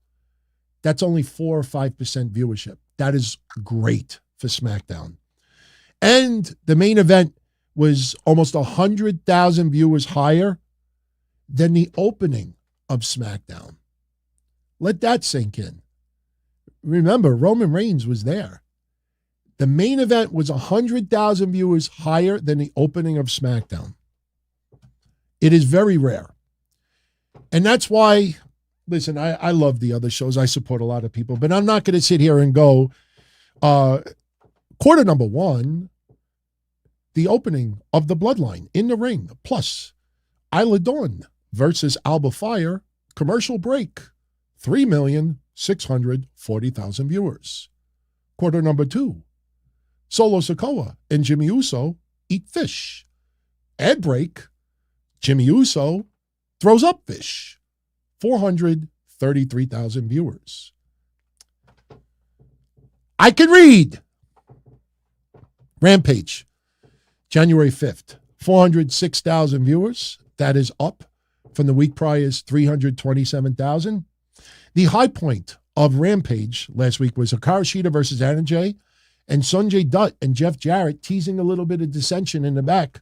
that's only 4 or 5% viewership. That is great for SmackDown. And the main event was almost 100,000 viewers higher than the opening of SmackDown. Let that sink in. Remember, Roman Reigns was there. The main event was 100,000 viewers higher than the opening of SmackDown. It is very rare. And that's why, listen, I love the other shows. I support a lot of people, but I'm not going to sit here and go, quarter number one, the opening of the Bloodline in the ring, plus Isla Dawn versus Alba Fire, commercial break, 3,640,000 viewers. Quarter number two, Solo Sikoa and Jimmy Uso eat fish. Ad break, Jimmy Uso throws up fish, 433,000 viewers. I can read. Rampage, January 5th, 406,000 viewers. That is up from the week prior's 327,000. The high point of Rampage last week was Hikaru Shida versus Anna Jay, and Sonjay Dutt and Jeff Jarrett teasing a little bit of dissension in the back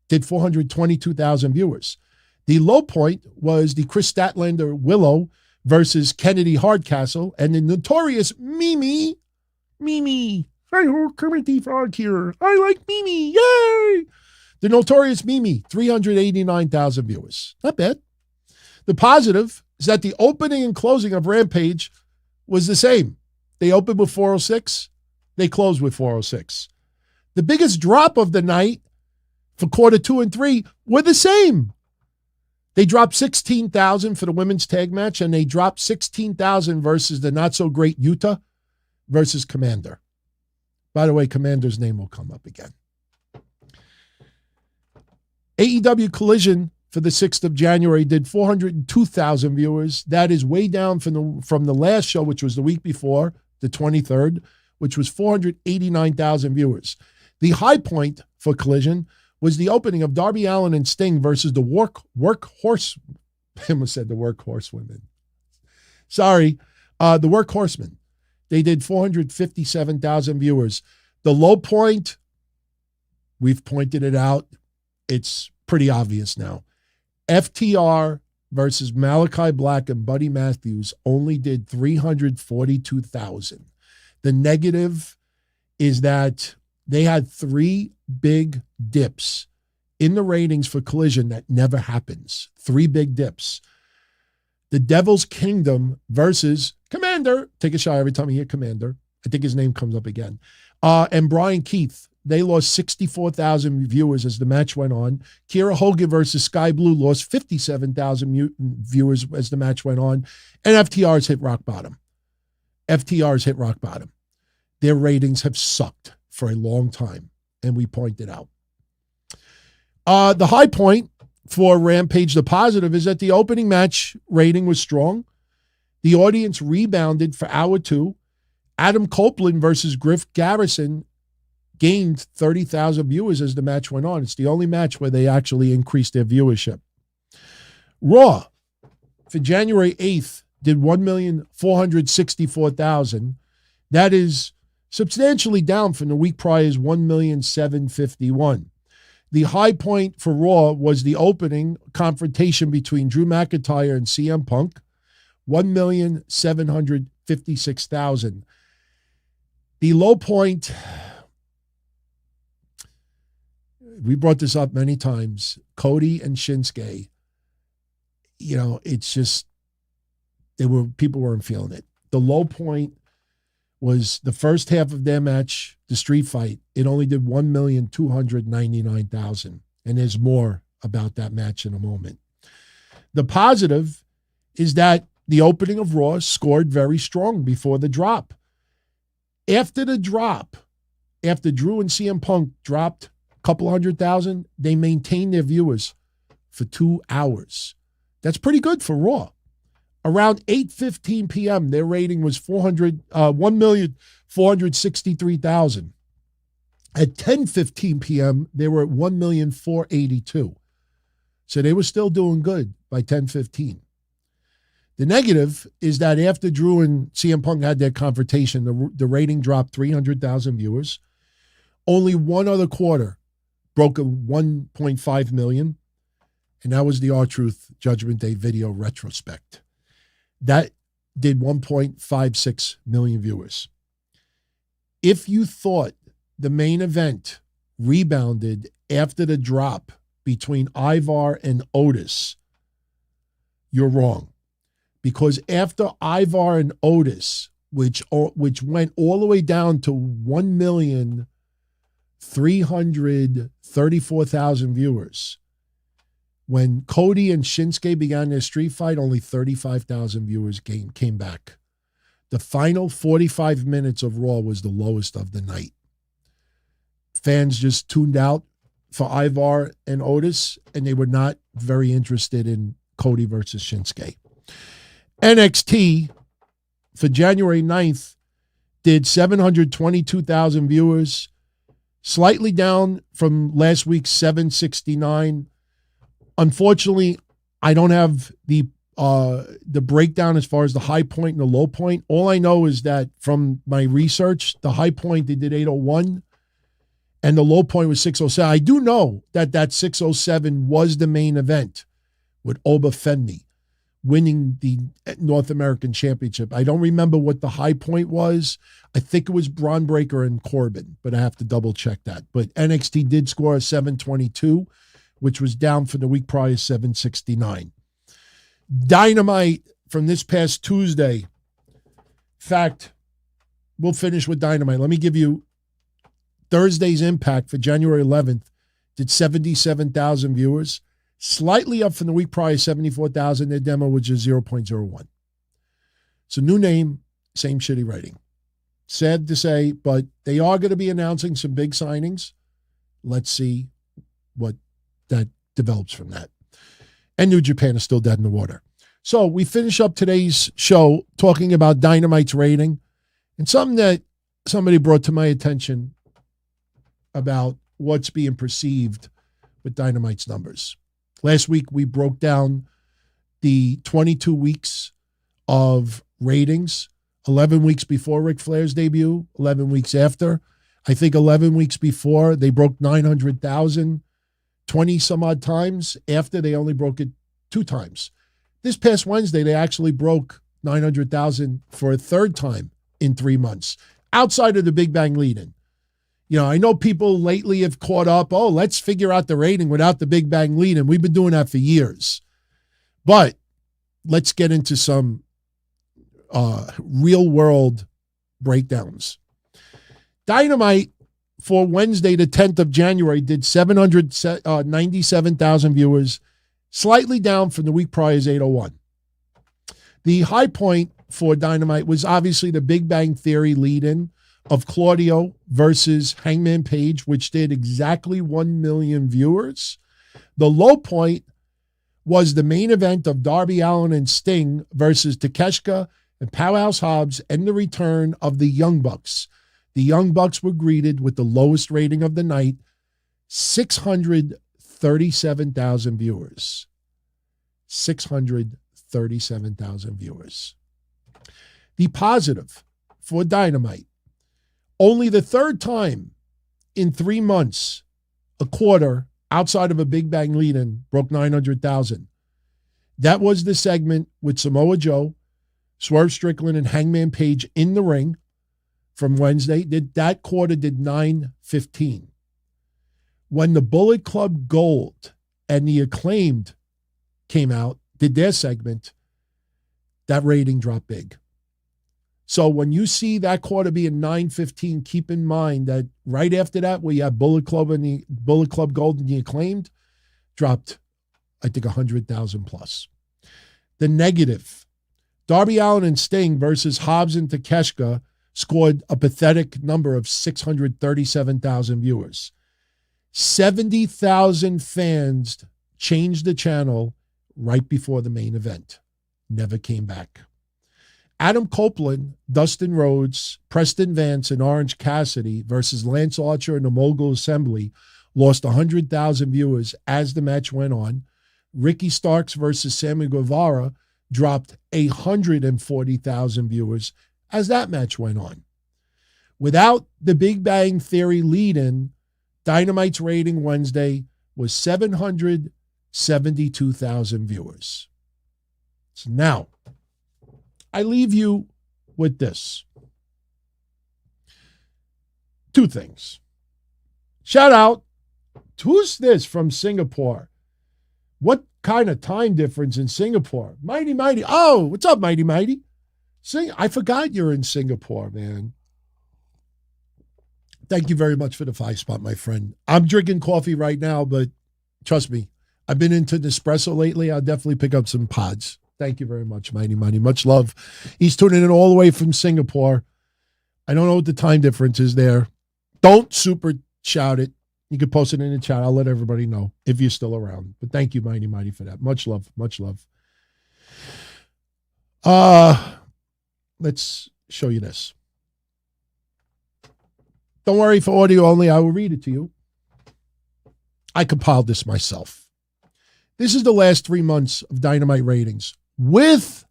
did 422,000 viewers. The low point was the Chris Statlander Willow versus Kennedy Hardcastle, and the notorious Mimi. Hi ho, Kermit the Frog here. I like Mimi. Yay! The notorious Mimi, 389,000 viewers. Not bad. The positive is that the opening and closing of Rampage was the same. They opened with 406. They closed with 406. The biggest drop of the night for quarter 2 and 3 were the same. They dropped 16,000 for the women's tag match, and they dropped 16,000 versus the not-so-great Yuta versus Commander. By the way, Commander's name will come up again. AEW Collision for the 6th of January did 402,000 viewers. That is way down from the last show, which was the week before, the 23rd, which was 489,000 viewers. The high point for Collision was the opening of Darby Allin and Sting versus the Workhorse. I almost said the Workhorsewomen. Sorry, the Workhorsemen. They did 457,000 viewers. The low point, we've pointed it out. It's pretty obvious now. FTR versus Malachi Black and Buddy Matthews only did 342,000. The negative is that they had 3 big dips in the ratings for Collision that never happens. 3 big dips. The Devil's Kingdom versus Commander. Take a shot every time you hear Commander. I think his name comes up again. And Brian Keith. They lost 64,000 viewers as the match went on. Kiera Hogan versus Sky Blue lost 57,000 viewers as the match went on. And FTR's hit rock bottom. FTR's hit rock bottom. Their ratings have sucked for a long time, and we pointed out. The high point for Rampage, the positive, is that the opening match rating was strong. The audience rebounded for hour 2. Adam Copeland versus Griff Garrison gained 30,000 viewers as the match went on. It's the only match where they actually increased their viewership. Raw for January 8th did 1,464,000. That is substantially down from the week prior's 1,751,000. The high point for Raw was the opening confrontation between Drew McIntyre and CM Punk, 1,756,000. The low point, we brought this up many times, Cody and Shinsuke, it's just, people weren't feeling it. The low point was the first half of their match, the street fight. It only did 1,299,000. And there's more about that match in a moment. The positive is that the opening of Raw scored very strong before the drop. After the drop, after Drew and CM Punk dropped a couple 100,000, they maintained their viewers for 2 hours. That's pretty good for Raw. Around 8:15 p.m., their rating was 1,463,000. At 10:15 p.m., they were at 1,482,000. So they were still doing good by 10:15. The negative is that after Drew and CM Punk had their confrontation, the rating dropped 300,000 viewers. Only one other quarter broke a 1.5 million, and that was the R-Truth Judgment Day video retrospect. That did 1.56 million viewers. If you thought the main event rebounded after the drop between Ivar and Otis, you're wrong. Because after Ivar and Otis, which went all the way down to 1,334,000 viewers, when Cody and Shinsuke began their street fight, only 35,000 viewers came back. The final 45 minutes of Raw was the lowest of the night. Fans just tuned out for Ivar and Otis, and they were not very interested in Cody versus Shinsuke. NXT for January 9th did 722,000 viewers, slightly down from last week's 769. Unfortunately, I don't have the breakdown as far as the high point and the low point. All I know is that from my research, the high point, they did 801, and the low point was 607. I do know that 607 was the main event with Oba Femi winning the North American Championship. I don't remember what the high point was. I think it was Braun Breaker and Corbin, but I have to double check that. But NXT did score a 722, which was down from the week prior, 769. Dynamite from this past Tuesday. In fact, we'll finish with Dynamite. Let me give you Thursday's Impact for January 11th. Did 77,000 viewers. Slightly up from the week prior, 74,000. Their demo was just 0.01. So new name, same shitty rating. Sad to say, but they are going to be announcing some big signings. Let's see what that develops from that. And New Japan is still dead in the water. So we finish up today's show talking about Dynamite's rating and something that somebody brought to my attention about what's being perceived with Dynamite's numbers. Last week, we broke down the 22 weeks of ratings, 11 weeks before Ric Flair's debut, 11 weeks after. I think 11 weeks before, they broke 900,000. 20 some odd times. After, they only broke it 2 times. This past Wednesday, they actually broke 900,000 for a third time in 3 months, outside of the Big Bang lead-in. I know people lately have caught up, let's figure out the rating without the Big Bang lead-in. We've been doing that for years. But let's get into some real world breakdowns. Dynamite for Wednesday, the 10th of January, did 797,000 viewers, slightly down from the week prior's 801. The high point for Dynamite was obviously the Big Bang Theory lead-in of Claudio versus Hangman Page, which did exactly 1 million viewers. The low point was the main event of Darby Allin and Sting versus Takeshita and Powerhouse Hobbs, and the return of the Young Bucks. The Young Bucks were greeted with the lowest rating of the night, 637,000 viewers. 637,000 viewers. The positive for Dynamite, only the third time in 3 months, a quarter outside of a Big Bang lead-in broke 900,000. That was the segment with Samoa Joe, Swerve Strickland, and Hangman Page in the ring from Wednesday. That quarter did 915. When the Bullet Club Gold and the Acclaimed came out, did their segment, that rating dropped big. So when you see that quarter being 915, keep in mind that right after that, we have Bullet Club Gold and the Acclaimed dropped, I think, 100,000 plus. The negative, Darby Allin and Sting versus Hobbs and Takeshita scored a pathetic number of 637,000 viewers. 70,000 fans changed the channel right before the main event. Never came back. Adam Copeland, Dustin Rhodes, Preston Vance, and Orange Cassidy versus Lance Archer and the Mogul Assembly lost 100,000 viewers as the match went on. Ricky Starks versus Sammy Guevara dropped 140,000 viewers as that match went on. Without the Big Bang Theory lead-in, Dynamite's rating Wednesday was 772,000 viewers. So now, I leave you with this. 2 things. Shout out, who's this from Singapore? What kind of time difference in Singapore? Mighty Mighty. Oh, what's up, Mighty Mighty? I forgot you're in Singapore, man. Thank you very much for the 5 spot, my friend. I'm drinking coffee right now, but trust me, I've been into Nespresso lately. I'll definitely pick up some pods. Thank you very much, Mighty Mighty. Much love. He's tuning in all the way from Singapore. I don't know what the time difference is there. Don't super shout it. You can post it in the chat. I'll let everybody know if you're still around. But thank you, Mighty Mighty, for that. Much love. Much love. Let's show you this. Don't worry, for audio only, I will read it to you. I compiled this myself. This is the last 3 months of Dynamite ratings with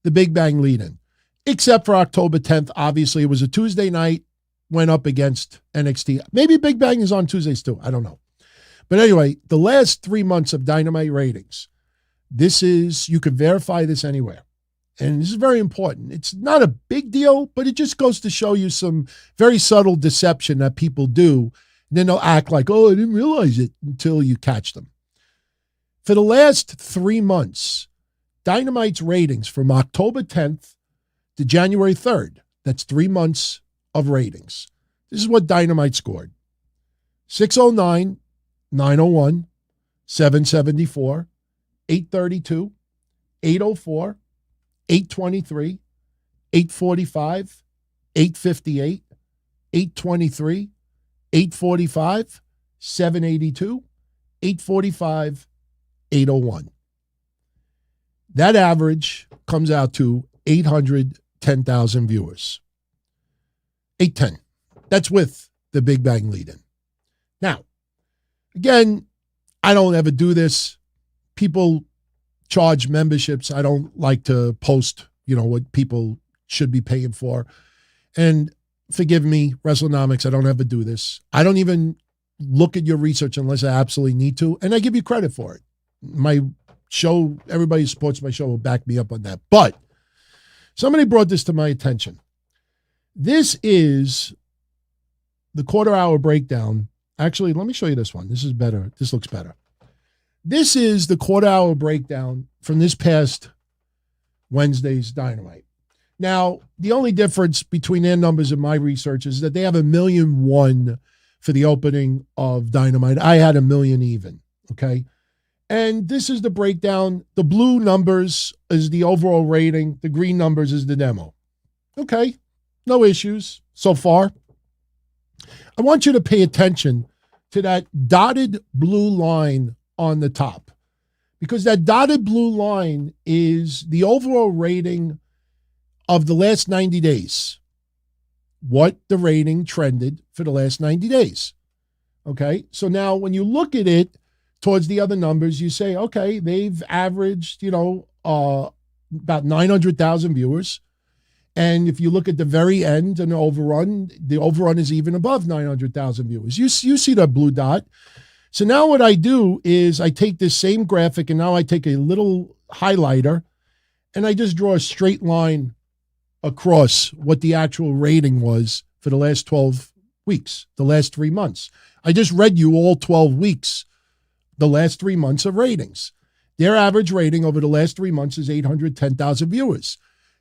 the Big Bang lead-in, except for October 10th. Obviously, it was a Tuesday night, went up against NXT. Maybe Big Bang is on Tuesdays too. I don't know. But anyway, the last 3 months of Dynamite ratings, this is, you can verify this anywhere. And this is very important. It's not a big deal, but it just goes to show you some very subtle deception that people do. And then they'll act like, oh, I didn't realize it, until you catch them. For the last 3 months, Dynamite's ratings from October 10th to January 3rd, that's 3 months of ratings. This is what Dynamite scored. 609, 901, 774, 832, 804, 823, 845, 858, 823, 845, 782, 845, 801. That average comes out to 810,000 viewers. 810. That's with the Big Bang lead-in. Now, again, I don't ever do this. People charge memberships. I don't like to post, what people should be paying for. And forgive me, WrestleNomics, I don't ever do this. I don't even look at your research unless I absolutely need to, and I give you credit for it. My show, everybody who supports my show will back me up on that. But somebody brought this to my attention. This is the quarter-hour breakdown. Actually, let me show you this one. This is better. This looks better. This is the quarter-hour breakdown from this past Wednesday's Dynamite. Now, the only difference between their numbers and my research is that they have 1,000,001 for the opening of Dynamite. I had 1,000,000 even, okay? And this is the breakdown. The blue numbers is the overall rating. The green numbers is the demo. Okay, no issues so far. I want you to pay attention to that dotted blue line on the top, because that dotted blue line is the overall rating of the last 90 days, what the rating trended for the last 90 days. Okay, so now when you look at it towards the other numbers, you say, okay, they've averaged, about 900,000 viewers. And if you look at the very end and the overrun is even above 900,000 viewers. You see that blue dot. So now what I do is I take this same graphic and now I take a little highlighter and I just draw a straight line across what the actual rating was for the last 12 weeks, the last 3 months. I just read you all 12 weeks, the last 3 months of ratings. Their average rating over the last 3 months is 810,000 viewers.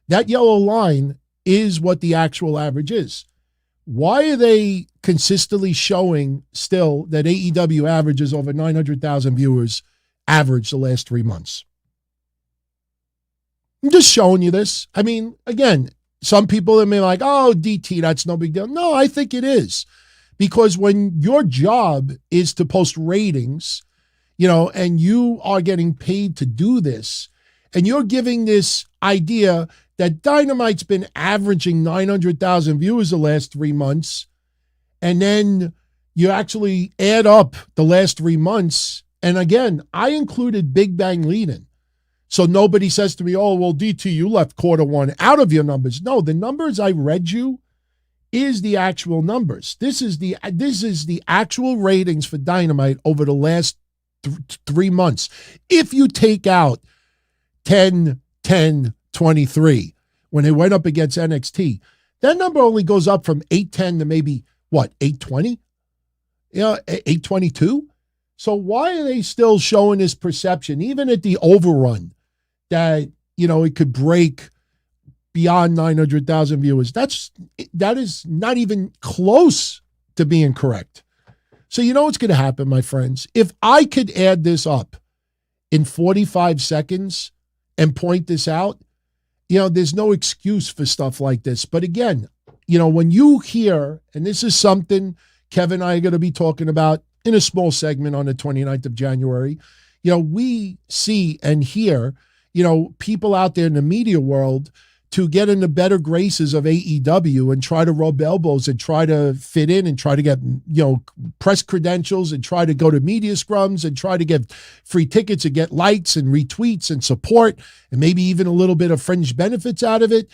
That yellow line is what the actual average is. Why are they consistently showing still that AEW averages over 900,000 viewers average the last 3 months? I'm just showing you this. I mean, again, some people may be like, oh, DT, that's no big deal. No, I think it is. Because when your job is to post ratings, and you are getting paid to do this, and you're giving this idea that Dynamite's been averaging 900,000 viewers the last 3 months, and then you actually add up the last 3 months, and again, I included Big Bang lead-in. So nobody says to me, oh, well, DT, you left quarter one out of your numbers. No, the numbers I read you is the actual numbers. This is the actual ratings for Dynamite over the last 3 months. If you take out 10-10-23, when they went up against NXT, that number only goes up from 810 to maybe, 820? 822? So why are they still showing this perception, even at the overrun, that, it could break beyond 900,000 viewers? That is not even close to being correct. So you know what's going to happen, my friends? If I could add this up in 45 seconds and point this out, there's no excuse for stuff like this. But again, when you hear, and this is something Kevin and I are going to be talking about in a small segment on the 29th of January, we see and hear, people out there in the media world to get in the better graces of AEW and try to rub elbows and try to fit in and try to get, press credentials and try to go to media scrums and try to get free tickets and get likes and retweets and support and maybe even a little bit of fringe benefits out of it,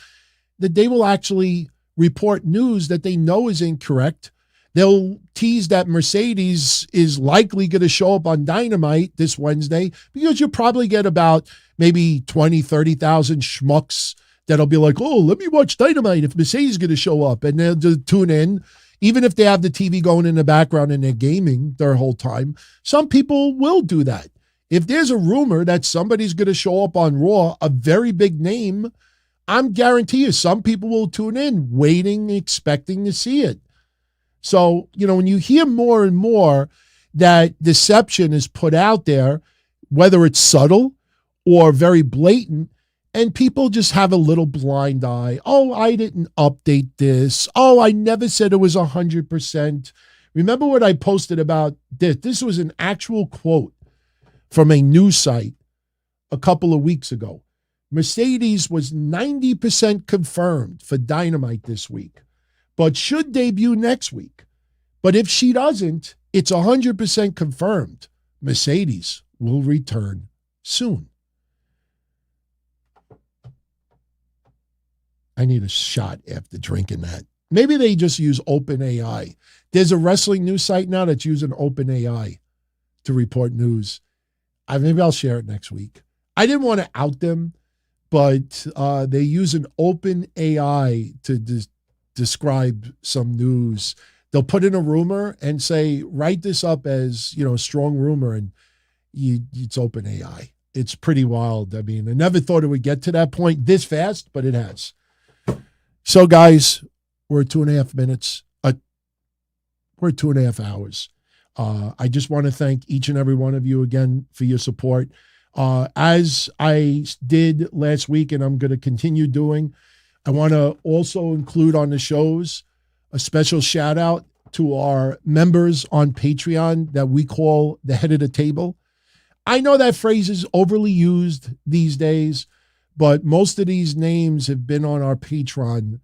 that they will actually report news that they know is incorrect. They'll tease that Mercedes is likely going to show up on Dynamite this Wednesday because you'll probably get about maybe 20, 30,000 schmucks that'll be like, oh, let me watch Dynamite if Mercedes is going to show up. And they'll just tune in, even if they have the TV going in the background and they're gaming their whole time. Some people will do that. If there's a rumor that somebody's going to show up on Raw, a very big name, I'm guarantee you some people will tune in, waiting, expecting to see it. So, when you hear more and more that deception is put out there, whether it's subtle or very blatant, and people just have a little blind eye. Oh, I didn't update this. Oh, I never said it was 100%. Remember what I posted about this? This was an actual quote from a news site a couple of weeks ago. Mercedes was 90% confirmed for Dynamite this week, but should debut next week. But if she doesn't, it's 100% confirmed. Mercedes will return soon. I need a shot after drinking that. Maybe they just use OpenAI. There's a wrestling news site now that's using OpenAI to report news. Maybe I'll share it next week. I didn't want to out them, but they use an OpenAI to describe some news. They'll put in a rumor and say, write this up as, a strong rumor, and it's OpenAI. It's pretty wild. I mean, I never thought it would get to that point this fast, but it has. So, guys, we're at 2.5 minutes. We're at 2.5 hours. I just want to thank each and every one of you again for your support. As I did last week, and I'm going to continue doing, I want to also include on the shows a special shout out to our members on Patreon that we call the head of the table. I know that phrase is overly used these days, but most of these names have been on our Patreon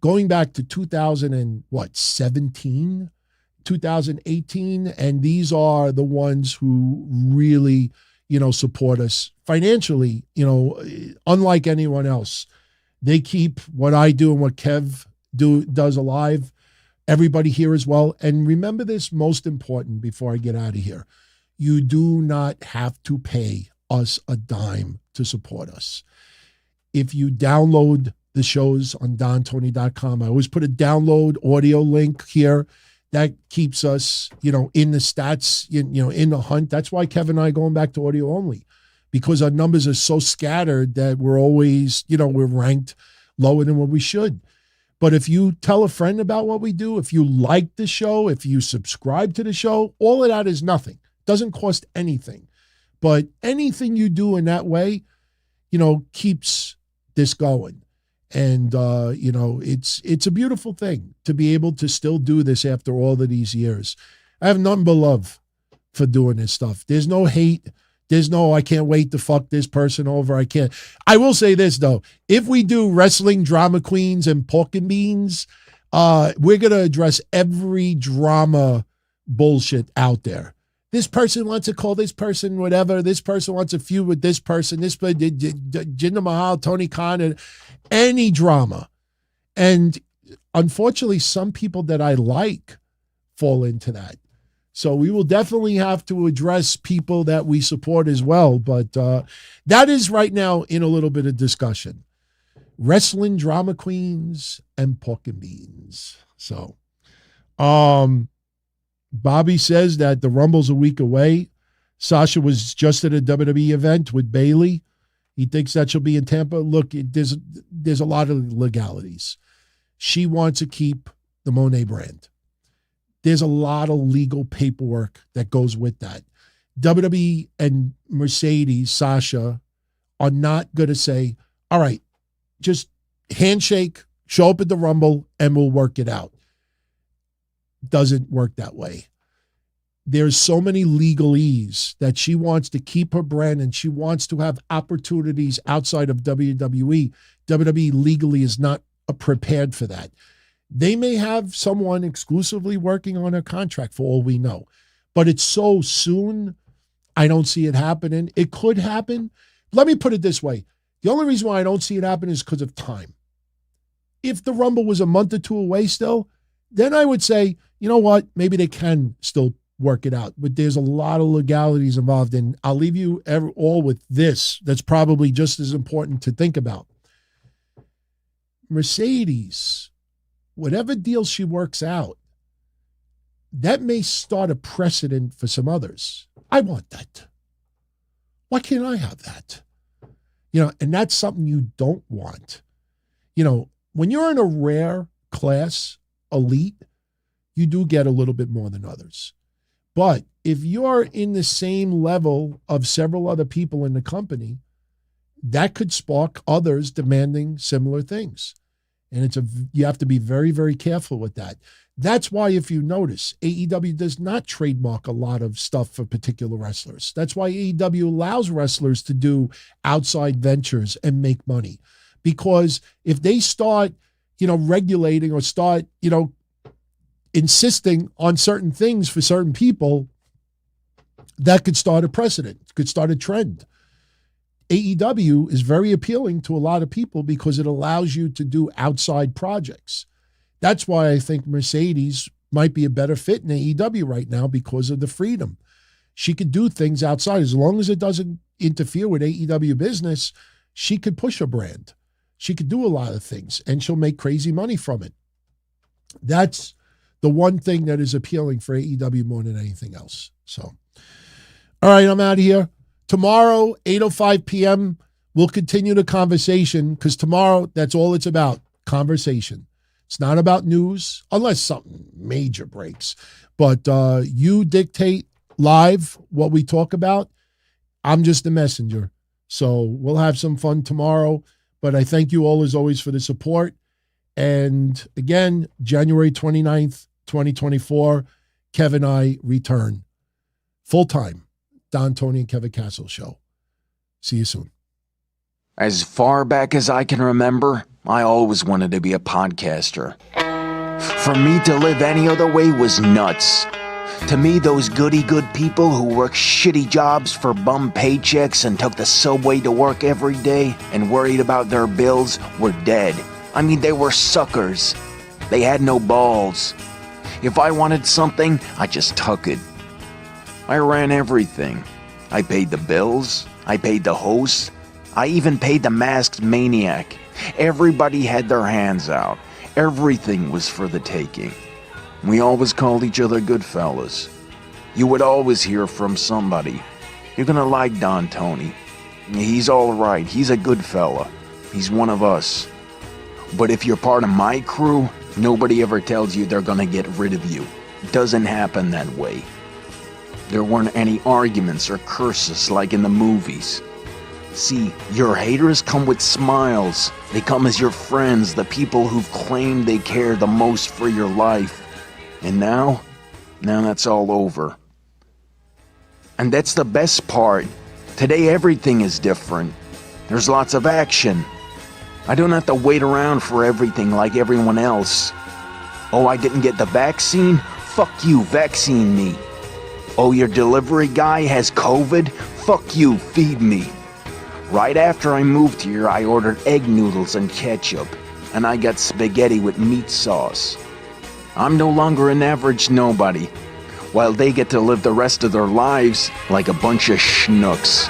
going back to 2017, 2018, and these are the ones who really, support us financially, unlike anyone else. They keep what I do and what Kev does alive. Everybody here as well. And remember this, most important before I get out of here. You do not have to pay us a dime to support us. If you download the shows on DonTony.com, I always put a download audio link here. That keeps us, in the stats, in the hunt. That's why Kevin and I are going back to audio only, because our numbers are so scattered that we're always, we're ranked lower than what we should. But if you tell a friend about what we do, if you like the show, if you subscribe to the show, all of that is nothing. Doesn't cost anything. But anything you do in that way, keeps this going. And, it's a beautiful thing to be able to still do this after all of these years. I have nothing but love for doing this stuff. There's no hate. There's no, I can't wait to fuck this person over. I can't. I will say this, though. If we do wrestling drama queens and pork and beans, we're going to address every drama bullshit out there. This person wants to call this person whatever. This person wants a feud with this person. This Jinder Mahal, Tony Khan, and any drama. And unfortunately, some people that I like fall into that. So we will definitely have to address people that we support as well. But that is right now in a little bit of discussion. Wrestling drama queens and pork and beans. So, Bobby says that the Rumble's a week away. Sasha was just at a WWE event with Bayley. He thinks that she'll be in Tampa. Look, there's a lot of legalities. She wants to keep the Monet brand. There's a lot of legal paperwork that goes with that. WWE and Mercedes, Sasha, are not going to say, all right, just handshake, show up at the Rumble, and we'll work it out. Doesn't work that way. There's so many legalese that she wants to keep her brand and she wants to have opportunities outside of WWE. WWE legally is not prepared for that. They may have someone exclusively working on her contract for all we know, but it's so soon. I don't see it happening. It could happen. Let me put it this way. The only reason why I don't see it happen is because of time. If the Rumble was a month or two away still, then I would say, you know what, maybe they can still work it out. But there's a lot of legalities involved, and I'll leave you all with this. That's probably just as important to think about. Mercedes, whatever deal she works out, that may start a precedent for some others. I want that. Why can't I have that? And that's something you don't want. When you're in a rare class, elite, you do get a little bit more than others. But if you're in the same level of several other people in the company, that could spark others demanding similar things. And you have to be very, very careful with that. That's why, if you notice, AEW does not trademark a lot of stuff for particular wrestlers. That's why AEW allows wrestlers to do outside ventures and make money. Because if they start, regulating or start, insisting on certain things for certain people, that could start a precedent, could start a trend. AEW is very appealing to a lot of people because it allows you to do outside projects. That's why I think Mercedes might be a better fit in AEW right now because of the freedom. She could do things outside. As long as it doesn't interfere with AEW business, she could push her brand. She could do a lot of things, and she'll make crazy money from it. That's the one thing that is appealing for AEW more than anything else. So, all right, I'm out of here. Tomorrow, 8:05 p.m., we'll continue the conversation because tomorrow, that's all it's about, conversation. It's not about news, unless something major breaks. But you dictate live what we talk about. I'm just a messenger. So we'll have some fun tomorrow. But I thank you all, as always, for the support. And again, January 29th, 2024, Kev and I return full-time. Don, Tony, and Kevin Castle show. See you soon.
As far back as I can remember, I always wanted to be a podcaster. For me to live any other way was nuts. To me, those goody-good people who worked shitty jobs for bum paychecks and took the subway to work every day and worried about their bills were dead. I mean, they were suckers. They had no balls. If I wanted something, I just took it. I ran everything. I paid the bills. I paid the host. I even paid the masked maniac. Everybody had their hands out. Everything was for the taking. We always called each other good fellas. You would always hear from somebody. You're gonna like Don Tony. He's all right. He's a good fella. He's one of us. But if you're part of my crew, nobody ever tells you they're gonna get rid of you. It doesn't happen that way. There weren't any arguments or curses like in the movies. See, your haters come with smiles. They come as your friends, the people who've claimed they care the most for your life. And now that's all over. And that's the best part. Today everything is different. There's lots of action. I don't have to wait around for everything like everyone else. Oh, I didn't get the vaccine? Fuck you, vaccine me. Oh, your delivery guy has COVID? Fuck you, feed me. Right after I moved here, I ordered egg noodles and ketchup, and I got spaghetti with meat sauce. I'm no longer an average nobody, while they get to live the rest of their lives like a bunch of schnooks.